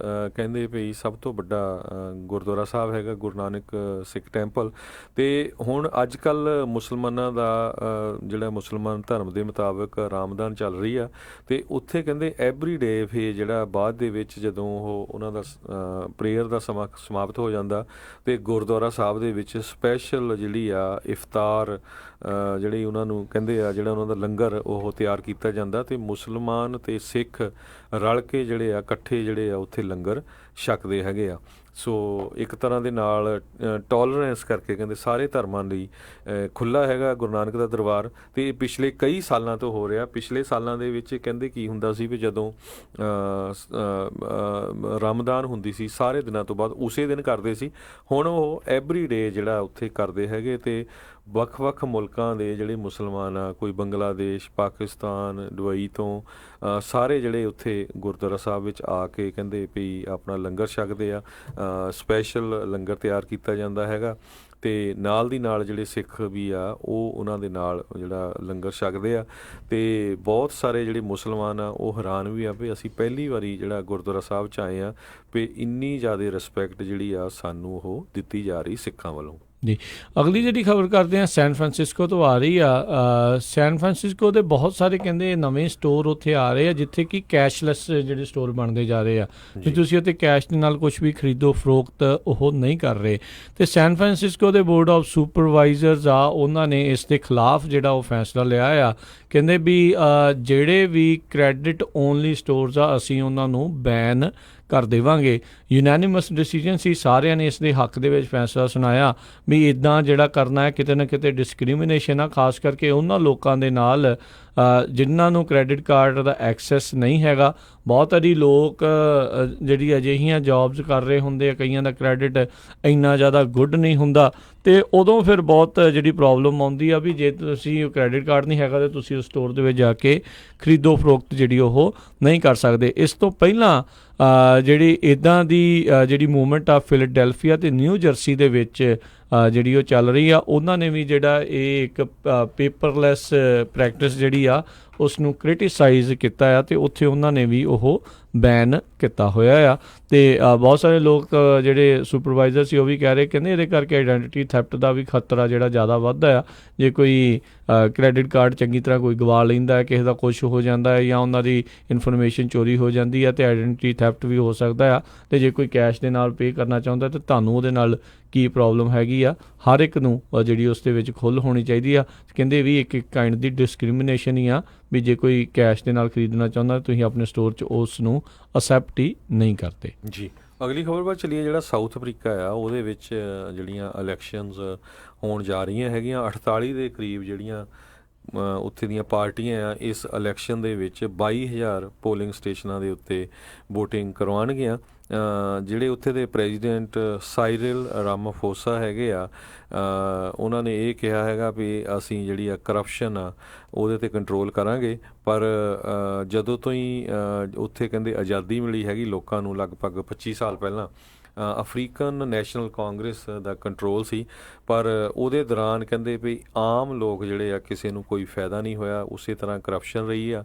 ਕਹਿੰਦੇ ਵੀ ਸਭ ਤੋਂ ਵੱਡਾ ਗੁਰਦੁਆਰਾ ਸਾਹਿਬ ਹੈਗਾ ਗੁਰੂ ਨਾਨਕ ਸਿੱਖ ਟੈਂਪਲ, ਅਤੇ ਹੁਣ ਅੱਜ ਕੱਲ੍ਹ ਮੁਸਲਮਾਨਾਂ ਦਾ ਜਿਹੜਾ ਮੁਸਲਮਾਨ ਧਰਮ ਦੇ ਮੁਤਾਬਕ ਰਾਮਦਾਨ ਚੱਲ ਰਹੀ ਆ, ਅਤੇ ਉੱਥੇ ਕਹਿੰਦੇ ਐਵਰੀ ਡੇ ਫਿਰ ਜਿਹੜਾ ਬਾਅਦ ਦੇ ਵਿੱਚ ਜਦੋਂ ਉਹਨਾਂ ਦਾ ਪ੍ਰੇਅਰ ਦਾ ਸਮਾਂ ਸਮਾਪਤ ਹੋ ਜਾਂਦਾ ਅਤੇ ਗੁਰਦੁਆਰਾ ਸਾਹਿਬ ਦੇ ਵਿੱਚ ਸਪੈਸ਼ਲ ਜਿਹੜੀ ਆ ਇਫਤਾਰ ਜਿਹੜੀ ਉਹਨਾਂ ਨੂੰ ਕਹਿੰਦੇ ਆ ਜਿਹੜਾ ਉਹਨਾਂ ਦਾ ਲੰਗਰ ਉਹ ਤਿਆਰ ਕੀਤਾ ਜਾਂਦਾ, ਅਤੇ ਮੁਸਲਮਾਨ ਅਤੇ ਸਿੱਖ ਰਲ ਕੇ ਜਿਹੜੇ ਆ ਇਕੱਠੇ ਜਿਹੜੇ ਆ ਉੱਥੇ ਲੰਗਰ ਛਕਦੇ ਹੈਗੇ ਆ। ਸੋ ਇੱਕ ਤਰ੍ਹਾਂ ਦੇ ਨਾਲ ਟੋਲਰੈਂਸ ਕਰਕੇ ਕਹਿੰਦੇ ਸਾਰੇ ਧਰਮਾਂ ਲਈ ਖੁੱਲ੍ਹਾ ਹੈਗਾ ਗੁਰੂ ਨਾਨਕ ਦਾ ਦਰਬਾਰ, ਅਤੇ ਪਿਛਲੇ ਕਈ ਸਾਲਾਂ ਤੋਂ ਹੋ ਰਿਹਾ। ਪਿਛਲੇ ਸਾਲਾਂ ਦੇ ਵਿੱਚ ਕਹਿੰਦੇ ਕੀ ਹੁੰਦਾ ਸੀ ਵੀ ਜਦੋਂ ਰਮਦਾਨ ਹੁੰਦੀ ਸੀ ਸਾਰੇ ਦਿਨਾਂ ਤੋਂ ਬਾਅਦ ਉਸੇ ਦਿਨ ਕਰਦੇ ਸੀ, ਹੁਣ ਉਹ ਐਵਰੀ ਡੇ ਜਿਹੜਾ ਉੱਥੇ ਕਰਦੇ ਹੈਗੇ, ਅਤੇ ਵੱਖ-ਵੱਖ ਮੁਲਕਾਂ ਦੇ ਜਿਹੜੇ ਮੁਸਲਮਾਨ ਆ, ਕੋਈ ਬੰਗਲਾਦੇਸ਼, ਪਾਕਿਸਤਾਨ, ਦੁਬਈ ਤੋਂ ਸਾਰੇ ਜਿਹੜੇ ਉੱਥੇ ਗੁਰਦੁਆਰਾ ਸਾਹਿਬ ਵਿੱਚ ਆ ਕੇ ਕਹਿੰਦੇ ਵੀ ਆਪਣਾ ਲੰਗਰ ਛਕਦੇ ਆ। ਸਪੈਸ਼ਲ ਲੰਗਰ ਤਿਆਰ ਕੀਤਾ ਜਾਂਦਾ ਹੈਗਾ, ਅਤੇ ਨਾਲ ਦੀ ਨਾਲ ਜਿਹੜੇ ਸਿੱਖ ਵੀ ਆ ਉਹ ਉਹਨਾਂ ਦੇ ਨਾਲ ਜਿਹੜਾ ਲੰਗਰ ਛਕਦੇ ਆ, ਅਤੇ ਬਹੁਤ ਸਾਰੇ ਜਿਹੜੇ ਮੁਸਲਮਾਨ ਆ ਉਹ ਹੈਰਾਨ ਵੀ ਆ ਵੀ ਅਸੀਂ ਪਹਿਲੀ ਵਾਰੀ ਜਿਹੜਾ ਗੁਰਦੁਆਰਾ ਸਾਹਿਬ 'ਚ ਆਏ ਆ ਵੀ ਇੰਨੀ ਜ਼ਿਆਦਾ ਰਿਸਪੈਕਟ ਜਿਹੜੀ ਆ ਸਾਨੂੰ ਉਹ ਦਿੱਤੀ ਜਾ ਰਹੀ ਸਿੱਖਾਂ ਵੱਲੋਂ। ਜੀ, ਅਗਲੀ ਜਿਹੜੀ ਖਬਰ ਕਰਦੇ ਹਾਂ ਸੈਨ ਫਰਾਂਸਿਸਕੋ ਤੋਂ ਆ ਰਹੀ ਆ। ਸੈਨ ਫਰਾਂਸਿਸਕੋ ਦੇ ਬਹੁਤ ਸਾਰੇ ਕਹਿੰਦੇ ਨਵੇਂ ਸਟੋਰ ਉੱਥੇ ਆ ਰਹੇ ਆ ਜਿੱਥੇ ਕਿ ਕੈਸ਼ਲੈਸ ਜਿਹੜੇ ਸਟੋਰ ਬਣਦੇ ਜਾ ਰਹੇ ਆ, ਵੀ ਤੁਸੀਂ ਉੱਥੇ ਕੈਸ਼ ਦੇ ਨਾਲ ਕੁਝ ਵੀ ਖਰੀਦੋ ਫਰੋਖਤ ਉਹ ਨਹੀਂ ਕਰ ਰਹੇ। ਅਤੇ ਸੈਨ ਫਰਾਂਸਿਸਕੋ ਦੇ ਬੋਰਡ ਆਫ ਸੁਪਰਵਾਈਜ਼ਰਸ ਆ ਉਹਨਾਂ ਨੇ ਇਸ ਦੇ ਖਿਲਾਫ ਜਿਹੜਾ ਉਹ ਫੈਸਲਾ ਲਿਆ ਆ। ਕਹਿੰਦੇ ਵੀ ਜਿਹੜੇ ਵੀ ਕ੍ਰੈਡਿਟ ਓਨਲੀ ਸਟੋਰਸ ਆ ਅਸੀਂ ਉਹਨਾਂ ਨੂੰ ਬੈਨ ਕਰ ਦੇਵਾਂਗੇ। ਯੂਨੈਨਿਮਸ ਡਿਸੀਜਨ ਸੀ, ਸਾਰਿਆਂ ਨੇ ਇਸ ਦੇ ਹੱਕ ਦੇ ਵਿੱਚ ਫੈਸਲਾ ਸੁਣਾਇਆ ਵੀ ਇੱਦਾਂ ਜਿਹੜਾ ਕਰਨਾ ਹੈ ਕਿਤੇ ਨਾ ਕਿਤੇ ਡਿਸਕ੍ਰਿਮੀਨੇਸ਼ਨ ਆ, ਖਾਸ ਕਰਕੇ ਉਹਨਾਂ ਲੋਕਾਂ ਦੇ ਨਾਲ ਜਿਨ੍ਹਾਂ ਨੂੰ ਕ੍ਰੈਡਿਟ ਕਾਰਡ ਦਾ ਐਕਸੈਸ ਨਹੀਂ ਹੈਗਾ। ਬਹੁਤ ਸਾਰੀ ਲੋਕ ਜਿਹੜੀ ਅਜਿਹੀਆਂ ਜੌਬਸ ਕਰ ਰਹੇ ਹੁੰਦੇ ਆ, ਕਈਆਂ ਦਾ ਕ੍ਰੈਡਿਟ ਇੰਨਾ ਜ਼ਿਆਦਾ ਗੁੱਡ ਨਹੀਂ ਹੁੰਦਾ, ਅਤੇ ਉਦੋਂ ਫਿਰ ਬਹੁਤ ਜਿਹੜੀ ਪ੍ਰੋਬਲਮ ਆਉਂਦੀ ਆ ਵੀ ਜੇ ਤੁਸੀਂ ਕ੍ਰੈਡਿਟ ਕਾਰਡ ਨਹੀਂ ਹੈਗਾ ਤਾਂ ਤੁਸੀਂ ਉਸ ਸਟੋਰ ਦੇ ਵਿੱਚ ਜਾ ਕੇ ਖਰੀਦੋ ਫਰੋਖਤ ਜਿਹੜੀ ਉਹ ਨਹੀਂ ਕਰ ਸਕਦੇ। ਇਸ ਤੋਂ ਪਹਿਲਾਂ ਜਿਹੜੀ ਇੱਦਾਂ ਦੀ ਜਿਹੜੀ ਮੂਵਮੈਂਟ ਆ ਫਿਲਾਡੈਲਫੀਆ ਅਤੇ ਨਿਊ ਜਰਸੀ ਦੇ ਵਿੱਚ ਜਿਹੜੀ ਉਹ ਚੱਲ ਰਹੀ ਆ, ਉਹਨਾਂ ਨੇ ਵੀ ਜਿਹੜਾ ਇਹ ਇੱਕ ਪੇਪਰਲੈਸ ਪ੍ਰੈਕਟਿਸ ਜਿਹੜੀ ਆ ਉਸ ਨੂੰ ਕ੍ਰਿਟੀਸਾਈਜ਼ ਕੀਤਾ ਆ, ਅਤੇ ਉੱਥੇ ਉਹਨਾਂ ਨੇ ਵੀ ਉਹ ਬੈਨ ਕੀਤਾ ਹੋਇਆ ਆ। ਅਤੇ ਬਹੁਤ ਸਾਰੇ ਲੋਕ ਜਿਹੜੇ ਸੁਪਰਵਾਈਜ਼ਰ ਸੀ ਉਹ ਵੀ ਕਹਿ ਰਹੇ, ਕਹਿੰਦੇ ਇਹਦੇ ਕਰਕੇ ਆਈਡੈਂਟੀਟੀ ਥੈਫਟ ਦਾ ਵੀ ਖਤਰਾ ਜਿਹੜਾ ਜ਼ਿਆਦਾ ਵੱਧਦਾ ਆ। ਜੇ ਕੋਈ ਕ੍ਰੈਡਿਟ ਕਾਰਡ ਚੰਗੀ ਤਰ੍ਹਾਂ ਕੋਈ ਗਵਾ ਲੈਂਦਾ ਹੈ, ਕਿਸੇ ਦਾ ਕੁਛ ਹੋ ਜਾਂਦਾ ਹੈ ਜਾਂ ਉਹਨਾਂ ਦੀ ਇਨਫੋਰਮੇਸ਼ਨ ਚੋਰੀ ਹੋ ਜਾਂਦੀ ਹੈ, ਅਤੇ ਆਈਡੈਂਟੀਟੀ ਥੈਫਟ ਵੀ ਹੋ ਸਕਦਾ ਆ। ਅਤੇ ਜੇ ਕੋਈ ਕੈਸ਼ ਦੇ ਨਾਲ ਪੇ ਕਰਨਾ ਚਾਹੁੰਦਾ ਤਾਂ ਤੁਹਾਨੂੰ ਉਹਦੇ ਨਾਲ ਕੀ ਪ੍ਰੋਬਲਮ ਹੈਗੀ ਆ। ਹਰ ਇੱਕ ਨੂੰ ਜਿਹੜੀ ਉਸ ਦੇ ਵਿੱਚ ਖੁੱਲ੍ਹ ਹੋਣੀ ਚਾਹੀਦੀ ਆ। ਕਹਿੰਦੇ ਵੀ ਇੱਕ ਕਾਈਂਡ ਦੀ ਡਿਸਕ੍ਰਿਮੀਨੇਸ਼ਨ ਹੀ ਆ ਵੀ ਜੇ ਕੋਈ ਕੈਸ਼ ਦੇ ਨਾਲ ਖਰੀਦਣਾ ਚਾਹੁੰਦਾ ਤੁਸੀਂ ਆਪਣੇ ਸਟੋਰ 'ਚ ਉਸ ਨੂੰ ਅਸੈਪਟ ਹੀ ਨਹੀਂ ਕਰਦੇ। ਜੀ, ਅਗਲੀ ਖਬਰ ਵੱਲ ਚੱਲੀਏ। ਜਿਹੜਾ ਸਾਊਥ ਅਫਰੀਕਾ ਆ ਉਹਦੇ ਵਿੱਚ ਜਿਹੜੀਆਂ ਇਲੈਕਸ਼ਨਸ ਹੋਣ ਜਾ ਰਹੀਆਂ ਹੈਗੀਆਂ, 48 ਦੇ ਕਰੀਬ ਜਿਹੜੀਆਂ ਉੱਥੇ ਦੀਆਂ ਪਾਰਟੀਆਂ ਆ ਇਸ ਇਲੈਕਸ਼ਨ ਦੇ ਵਿੱਚ 22,000 ਪੋਲਿੰਗ ਸਟੇਸ਼ਨਾਂ ਦੇ ਉੱਤੇ ਵੋਟਿੰਗ ਕਰਵਾਉਣਗੀਆਂ। ਜਿਹੜੇ ਉੱਥੇ ਦੇ ਪ੍ਰੈਜ਼ੀਡੈਂਟ ਸਾਈਰਿਲ ਰਾਮਾਫੋਸਾ ਹੈਗੇ ਆ, ਉਹਨਾਂ ਨੇ ਇਹ ਕਿਹਾ ਹੈਗਾ ਵੀ ਅਸੀਂ ਜਿਹੜੀ ਆ ਕਰਪਸ਼ਨ ਆ ਉਹਦੇ 'ਤੇ ਕੰਟਰੋਲ ਕਰਾਂਗੇ। ਪਰ ਜਦੋਂ ਤੋਂ ਹੀ ਉੱਥੇ ਕਹਿੰਦੇ ਆਜ਼ਾਦੀ ਮਿਲੀ ਹੈਗੀ ਲੋਕਾਂ ਨੂੰ ਲਗਭਗ 25 ਸਾਲ ਪਹਿਲਾਂ, ਅਫਰੀਕਨ ਨੈਸ਼ਨਲ ਕਾਂਗਰਸ ਦਾ ਕੰਟਰੋਲ ਸੀ, ਪਰ ਉਹਦੇ ਦੌਰਾਨ ਕਹਿੰਦੇ ਵੀ ਆਮ ਲੋਕ ਜਿਹੜੇ ਆ ਕਿਸੇ ਨੂੰ ਕੋਈ ਫਾਇਦਾ ਨਹੀਂ ਹੋਇਆ, ਉਸੇ ਤਰ੍ਹਾਂ ਕਰਪਸ਼ਨ ਰਹੀ ਆ।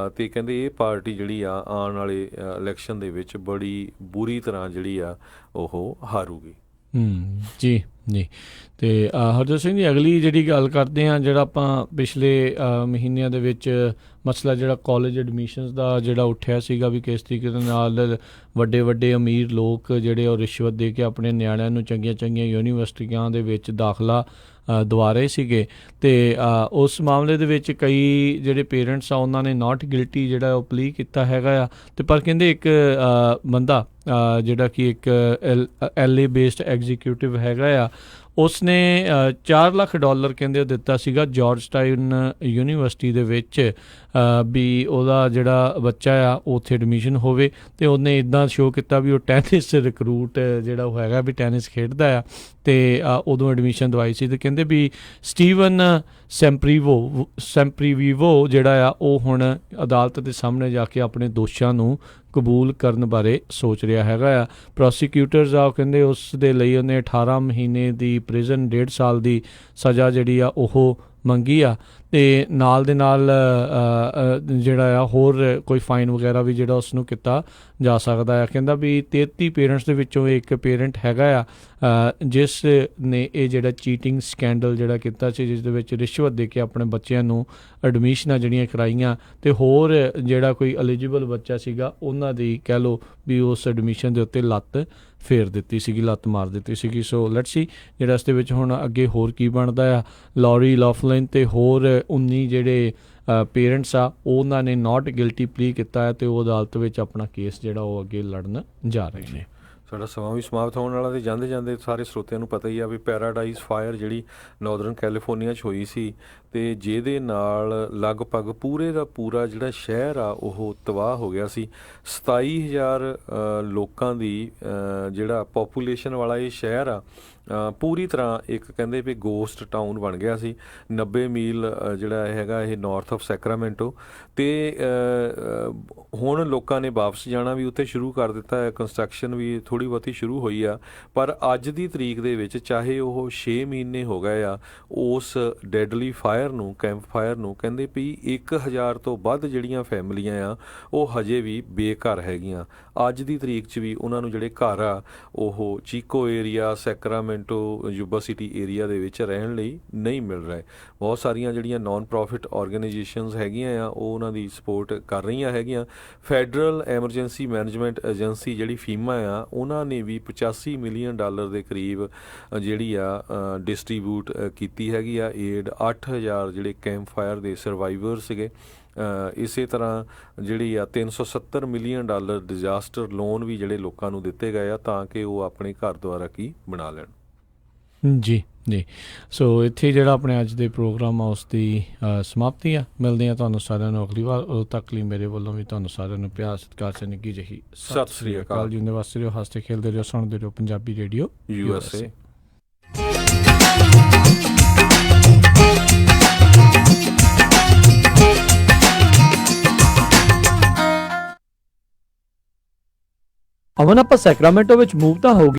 ਅਤੇ ਕਹਿੰਦੇ ਇਹ ਪਾਰਟੀ ਜਿਹੜੀ ਆ ਆਉਣ ਵਾਲੇ ਇਲੈਕਸ਼ਨ ਦੇ ਵਿੱਚ ਬੜੀ ਬੁਰੀ ਤਰ੍ਹਾਂ ਜਿਹੜੀ ਆ ਉਹ ਹਾਰੂਗੀ। ਜੀ ਜੀ। ਅਤੇ ਹਰਜੋਤ ਸਿੰਘ ਜੀ, ਅਗਲੀ ਜਿਹੜੀ ਗੱਲ ਕਰਦੇ ਹਾਂ, ਜਿਹੜਾ ਆਪਾਂ ਪਿਛਲੇ ਮਹੀਨਿਆਂ ਦੇ ਵਿੱਚ ਮਸਲਾ ਜਿਹੜਾ ਕਾਲਜ ਐਡਮਿਸ਼ਨਸ ਦਾ ਜਿਹੜਾ ਉੱਠਿਆ ਸੀਗਾ ਵੀ ਕਿਸ ਤਰੀਕੇ ਦੇ ਨਾਲ ਵੱਡੇ ਵੱਡੇ ਅਮੀਰ ਲੋਕ ਜਿਹੜੇ ਉਹ ਰਿਸ਼ਵਤ ਦੇ ਕੇ ਆਪਣੇ ਨਿਆਣਿਆਂ ਨੂੰ ਚੰਗੀਆਂ ਚੰਗੀਆਂ ਯੂਨੀਵਰਸਿਟੀਆਂ ਦੇ ਵਿੱਚ ਦਾਖਲਾ ਦਵਾ ਰਹੇ ਸੀਗੇ। ਅਤੇ ਉਸ ਮਾਮਲੇ ਦੇ ਵਿੱਚ ਕਈ ਜਿਹੜੇ ਪੇਰੈਂਟਸ ਆ ਉਹਨਾਂ ਨੇ ਨਾਟ ਗਿਲਟੀ ਜਿਹੜਾ ਉਹ ਪਲੀ ਕੀਤਾ ਹੈਗਾ ਆ। ਅਤੇ ਪਰ ਕਹਿੰਦੇ ਇੱਕ ਬੰਦਾ ਜਿਹੜਾ ਕਿ ਇੱਕ LA ਬੇਸਡ ਐਗਜ਼ੀਕਿਊਟਿਵ ਹੈਗਾ ਆ, ਉਸਨੇ $4 ਲੱਖ ਕਹਿੰਦੇ ਉਹ ਦਿੱਤਾ ਸੀਗਾ ਜਾਰਜਟਾਊਨ ਯੂਨੀਵਰਸਿਟੀ ਦੇ ਵਿੱਚ ਵੀ ਉਹਦਾ ਜਿਹੜਾ ਬੱਚਾ ਆ ਉਹ ਉੱਥੇ ਐਡਮਿਸ਼ਨ ਹੋਵੇ। ਤੇ ਉਹਨੇ ਇਦਾਂ ਸ਼ੋਅ ਕੀਤਾ ਵੀ ਉਹ ਟੈਨਿਸ ਰਿਕਰੂਟ ਜਿਹੜਾ ਉਹ ਹੈਗਾ ਵੀ ਟੈਨਿਸ ਖੇਡਦਾ ਆ ਤੇ ਉਦੋਂ ਐਡਮਿਸ਼ਨ ਦਵਾਈ ਸੀ। ਤੇ ਕਹਿੰਦੇ ਵੀ ਸਟੀਵਨ ਸੈਂਪਰੀਵੀਵੋ ਜਿਹੜਾ ਆ ਉਹ ਹੁਣ ਅਦਾਲਤ ਦੇ ਸਾਹਮਣੇ ਜਾ ਕੇ ਆਪਣੇ ਦੋਸ਼ਾਂ ਨੂੰ ਕਬੂਲ ਕਰਨ ਬਾਰੇ ਸੋਚ ਰਿਹਾ ਹੈਗਾ ਆ। ਪ੍ਰੋਸੀਕਿਊਟਰਸ ਆ ਉਹ ਕਹਿੰਦੇ ਉਸ ਦੇ ਲਈ ਉਹਨੇ 18 ਮਹੀਨੇ ਦੀ ਪ੍ਰਿਜ਼ਨ 1.5 ਸਾਲ ਦੀ ਸਜ਼ਾ ਜਿਹੜੀ ਆ ਉਹ ਮੰਗੀ ਆ ਤੇ ਨਾਲ ਦੇ ਨਾਲ ਜਿਹੜਾ ਆ ਹੋਰ ਕੋਈ ਫਾਈਨ ਵਗੈਰਾ ਵੀ ਜਿਹੜਾ ਉਸ ਨੂੰ ਕੀਤਾ ਜਾ ਸਕਦਾ ਆ। ਕਹਿੰਦਾ ਵੀ 33 ਪੇਰੈਂਟਸ ਦੇ ਵਿੱਚੋਂ ਇੱਕ ਪੇਰੈਂਟ ਹੈਗਾ ਆ ਜਿਸ ਨੇ ਇਹ ਜਿਹੜਾ ਚੀਟਿੰਗ ਸਕੈਂਡਲ ਜਿਹੜਾ ਕੀਤਾ ਸੀ, ਜਿਸ ਦੇ ਵਿੱਚ ਰਿਸ਼ਵਤ ਦੇ ਕੇ ਆਪਣੇ ਬੱਚਿਆਂ ਨੂੰ ਐਡਮਿਸ਼ਨਾਂ ਜਿਹੜੀਆਂ ਕਰਾਈਆਂ ਤੇ ਹੋਰ ਜਿਹੜਾ ਕੋਈ ਐਲੀਜੀਬਲ ਬੱਚਾ ਸੀਗਾ ਉਹਨਾਂ ਦੀ ਕਹਿ ਲਓ ਵੀ ਉਸ ਐਡਮਿਸ਼ਨ ਦੇ ਉੱਤੇ ਲੱਤ ਫੇਰ ਦਿੱਤੀ ਸੀਗੀ, ਲੱਤ ਮਾਰ ਦਿੱਤੀ ਸੀਗੀ। ਸੋ ਲੈਟਸ ਸੀ ਜਿਹੜਾ ਇਸ ਦੇ ਵਿੱਚ ਹੁਣ ਅੱਗੇ ਹੋਰ ਕੀ ਬਣਦਾ ਆ। ਲੌਰੀ ਲੌਫਲਿਨ ਤੇ ਹੋਰ 19 ਜਿਹੜੇ ਪੇਰੈਂਟਸ ਆ ਉਹਨਾਂ ਨੇ ਨਾਟ ਗਿਲਟੀ ਪਲੀ ਕੀਤਾ ਹੈ ਤੇ ਉਹ ਅਦਾਲਤ ਵਿੱਚ ਆਪਣਾ ਕੇਸ ਜਿਹੜਾ ਉਹ ਅੱਗੇ ਲੜਨ ਜਾ ਰਹੇ ਨੇ। ਸਾਡਾ ਸਮਾਂ ਵੀ ਸਮਾਪਤ ਹੋਣ ਵਾਲਾ ਤੇ ਜਾਂਦੇ ਜਾਂਦੇ ਸਾਰੇ ਸਰੋਤਿਆਂ ਨੂੰ ਪਤਾ ਹੀ ਆ ਵੀ ਪੈਰਾਡਾਈਜ਼ ਫਾਇਰ ਜਿਹੜੀ ਨਾਰਦਰਨ ਕੈਲੀਫੋਰਨੀਆ 'ਚ ਹੋਈ ਸੀ ਤੇ ਜਿਹਦੇ ਨਾਲ ਲਗਭਗ ਪੂਰੇ ਦਾ ਪੂਰਾ ਜਿਹੜਾ ਸ਼ਹਿਰ ਆ ਉਹ ਤਬਾਹ ਹੋ ਗਿਆ ਸੀ। 27,000 ਲੋਕਾਂ ਦੀ ਜਿਹੜਾ ਪੋਪੂਲੇਸ਼ਨ ਵਾਲਾ ਇਹ ਸ਼ਹਿਰ ਆ ਪੂਰੀ ਤਰ੍ਹਾਂ ਇੱਕ ਕਹਿੰਦੇ ਵੀ ਗੋਸਟ ਟਾਊਨ ਬਣ ਗਿਆ ਸੀ। 90 ਮੀਲ ਜਿਹੜਾ ਹੈਗਾ ਇਹ ਨਾਰਥ ਆਫ ਸੈਕਰਾਮੈਂਟੋ ਤੇ ਹੁਣ ਲੋਕਾਂ ਨੇ ਵਾਪਸ ਜਾਣਾ ਵੀ ਉੱਥੇ ਸ਼ੁਰੂ ਕਰ ਦਿੱਤਾ ਹੈ। ਕੰਸਟਰਕਸ਼ਨ ਵੀ ਥੋੜ੍ਹੀ ਬਹੁਤੀ ਸ਼ੁਰੂ ਹੋਈ ਆ ਪਰ ਅੱਜ ਦੀ ਤਰੀਕ ਦੇ ਵਿੱਚ ਚਾਹੇ ਉਹ 6 ਮਹੀਨੇ ਹੋ ਗਏ ਆ ਉਸ ਡੈਡਲੀ ਫਾਇਰ ਨੂੰ, ਕੈਂਪ ਫਾਇਰ ਨੂੰ, ਕਹਿੰਦੇ ਵੀ 1000 ਤੋਂ ਵੱਧ ਜਿਹੜੀਆਂ ਫੈਮਲੀਆਂ ਆ ਉਹ ਹਜੇ ਵੀ ਬੇਘਰ ਹੈਗੀਆਂ। ਅੱਜ ਦੀ ਤਰੀਕ 'ਚ ਵੀ ਉਹਨਾਂ ਨੂੰ ਜਿਹੜੇ ਘਰ ਆ ਉਹ Chico area, Sacramento, Yuba City area ਦੇ ਵਿੱਚ ਰਹਿਣ ਲਈ ਨਹੀਂ ਮਿਲ ਰਹੇ। ਬਹੁਤ ਸਾਰੀਆਂ ਜਿਹੜੀਆਂ ਨਾਨ ਪ੍ਰੋਫਿਟ ਆਰਗੇਨਾਈਜੇਸ਼ਨਸ ਹੈਗੀਆਂ ਆ ਉਹ ਉਹਨਾਂ ਦੀ ਸਪੋਰਟ ਕਰ ਰਹੀਆਂ ਹੈਗੀਆਂ। ਫੈਡਰਲ ਐਮਰਜੈਂਸੀ ਮੈਨੇਜਮੈਂਟ ਏਜੰਸੀ ਜਿਹੜੀ ਫੀਮਾ ਆ ਉਹਨਾਂ ਨੇ ਵੀ $85 ਮਿਲੀਅਨ ਦੇ ਕਰੀਬ ਜਿਹੜੀ ਆ ਡਿਸਟਰੀਬਿਊਟ ਕੀਤੀ ਹੈਗੀ ਆ ਏਡ। 8000 ਜਿਹੜੇ ਕੈਂਪ ਫਾਇਰ ਦੇ ਸਰਵਾਈਵਰ ਸੀਗੇ। ਇਸੇ ਤਰ੍ਹਾਂ ਜਿਹੜੀ ਆ $370 ਮਿਲੀਅਨ ਡਿਜ਼ਾਸਟਰ ਲੋਨ ਵੀ ਜਿਹੜੇ ਲੋਕਾਂ ਨੂੰ ਦਿੱਤੇ ਗਏ ਆ ਤਾਂ ਕਿ ਉਹ ਆਪਣੇ ਘਰ ਦੁਆਰਾ ਕੀ ਬਣਾ ਲੈਣ। ਜੀ ਜੀ ਸੋ ਇੱਥੇ ਜਿਹੜਾ ਆਪਣੇ ਅੱਜ ਦੇ ਪ੍ਰੋਗਰਾਮ ਆ ਉਸ ਦੀ ਸਮਾਪਤੀ ਆ। ਮਿਲਦੇ ਆ ਤੁਹਾਨੂੰ ਸਾਰਿਆਂ ਨੂੰ ਅਗਲੀ ਵਾਰ। ਉਦੋਂ ਤੱਕ ਲਈ ਮੇਰੇ ਵੱਲੋਂ ਵੀ ਤੁਹਾਨੂੰ ਸਾਰਿਆਂ ਨੂੰ ਪਿਆਰ ਸਤਿਕਾਰ ਤੇ ਨਿੱਘੀ ਜਿਹੀ ਸਤਿ ਸ੍ਰੀ ਅਕਾਲ। ਜਿਉਂਦੇ ਵਸਦੇ ਰਹੋ, ਹੱਸਦੇ ਖੇਲਦੇ ਰਹੋ, ਸੁਣਦੇ ਰਹੋ ਪੰਜਾਬੀ ਰੇਡੀਓ USA। ਅਮਨ ਆਪਾਂ ਸੈਕਰਾਮੈਂਟੋ ਵਿੱਚ ਮੂਵ ਤਾਂ ਹੋ ਗਏ।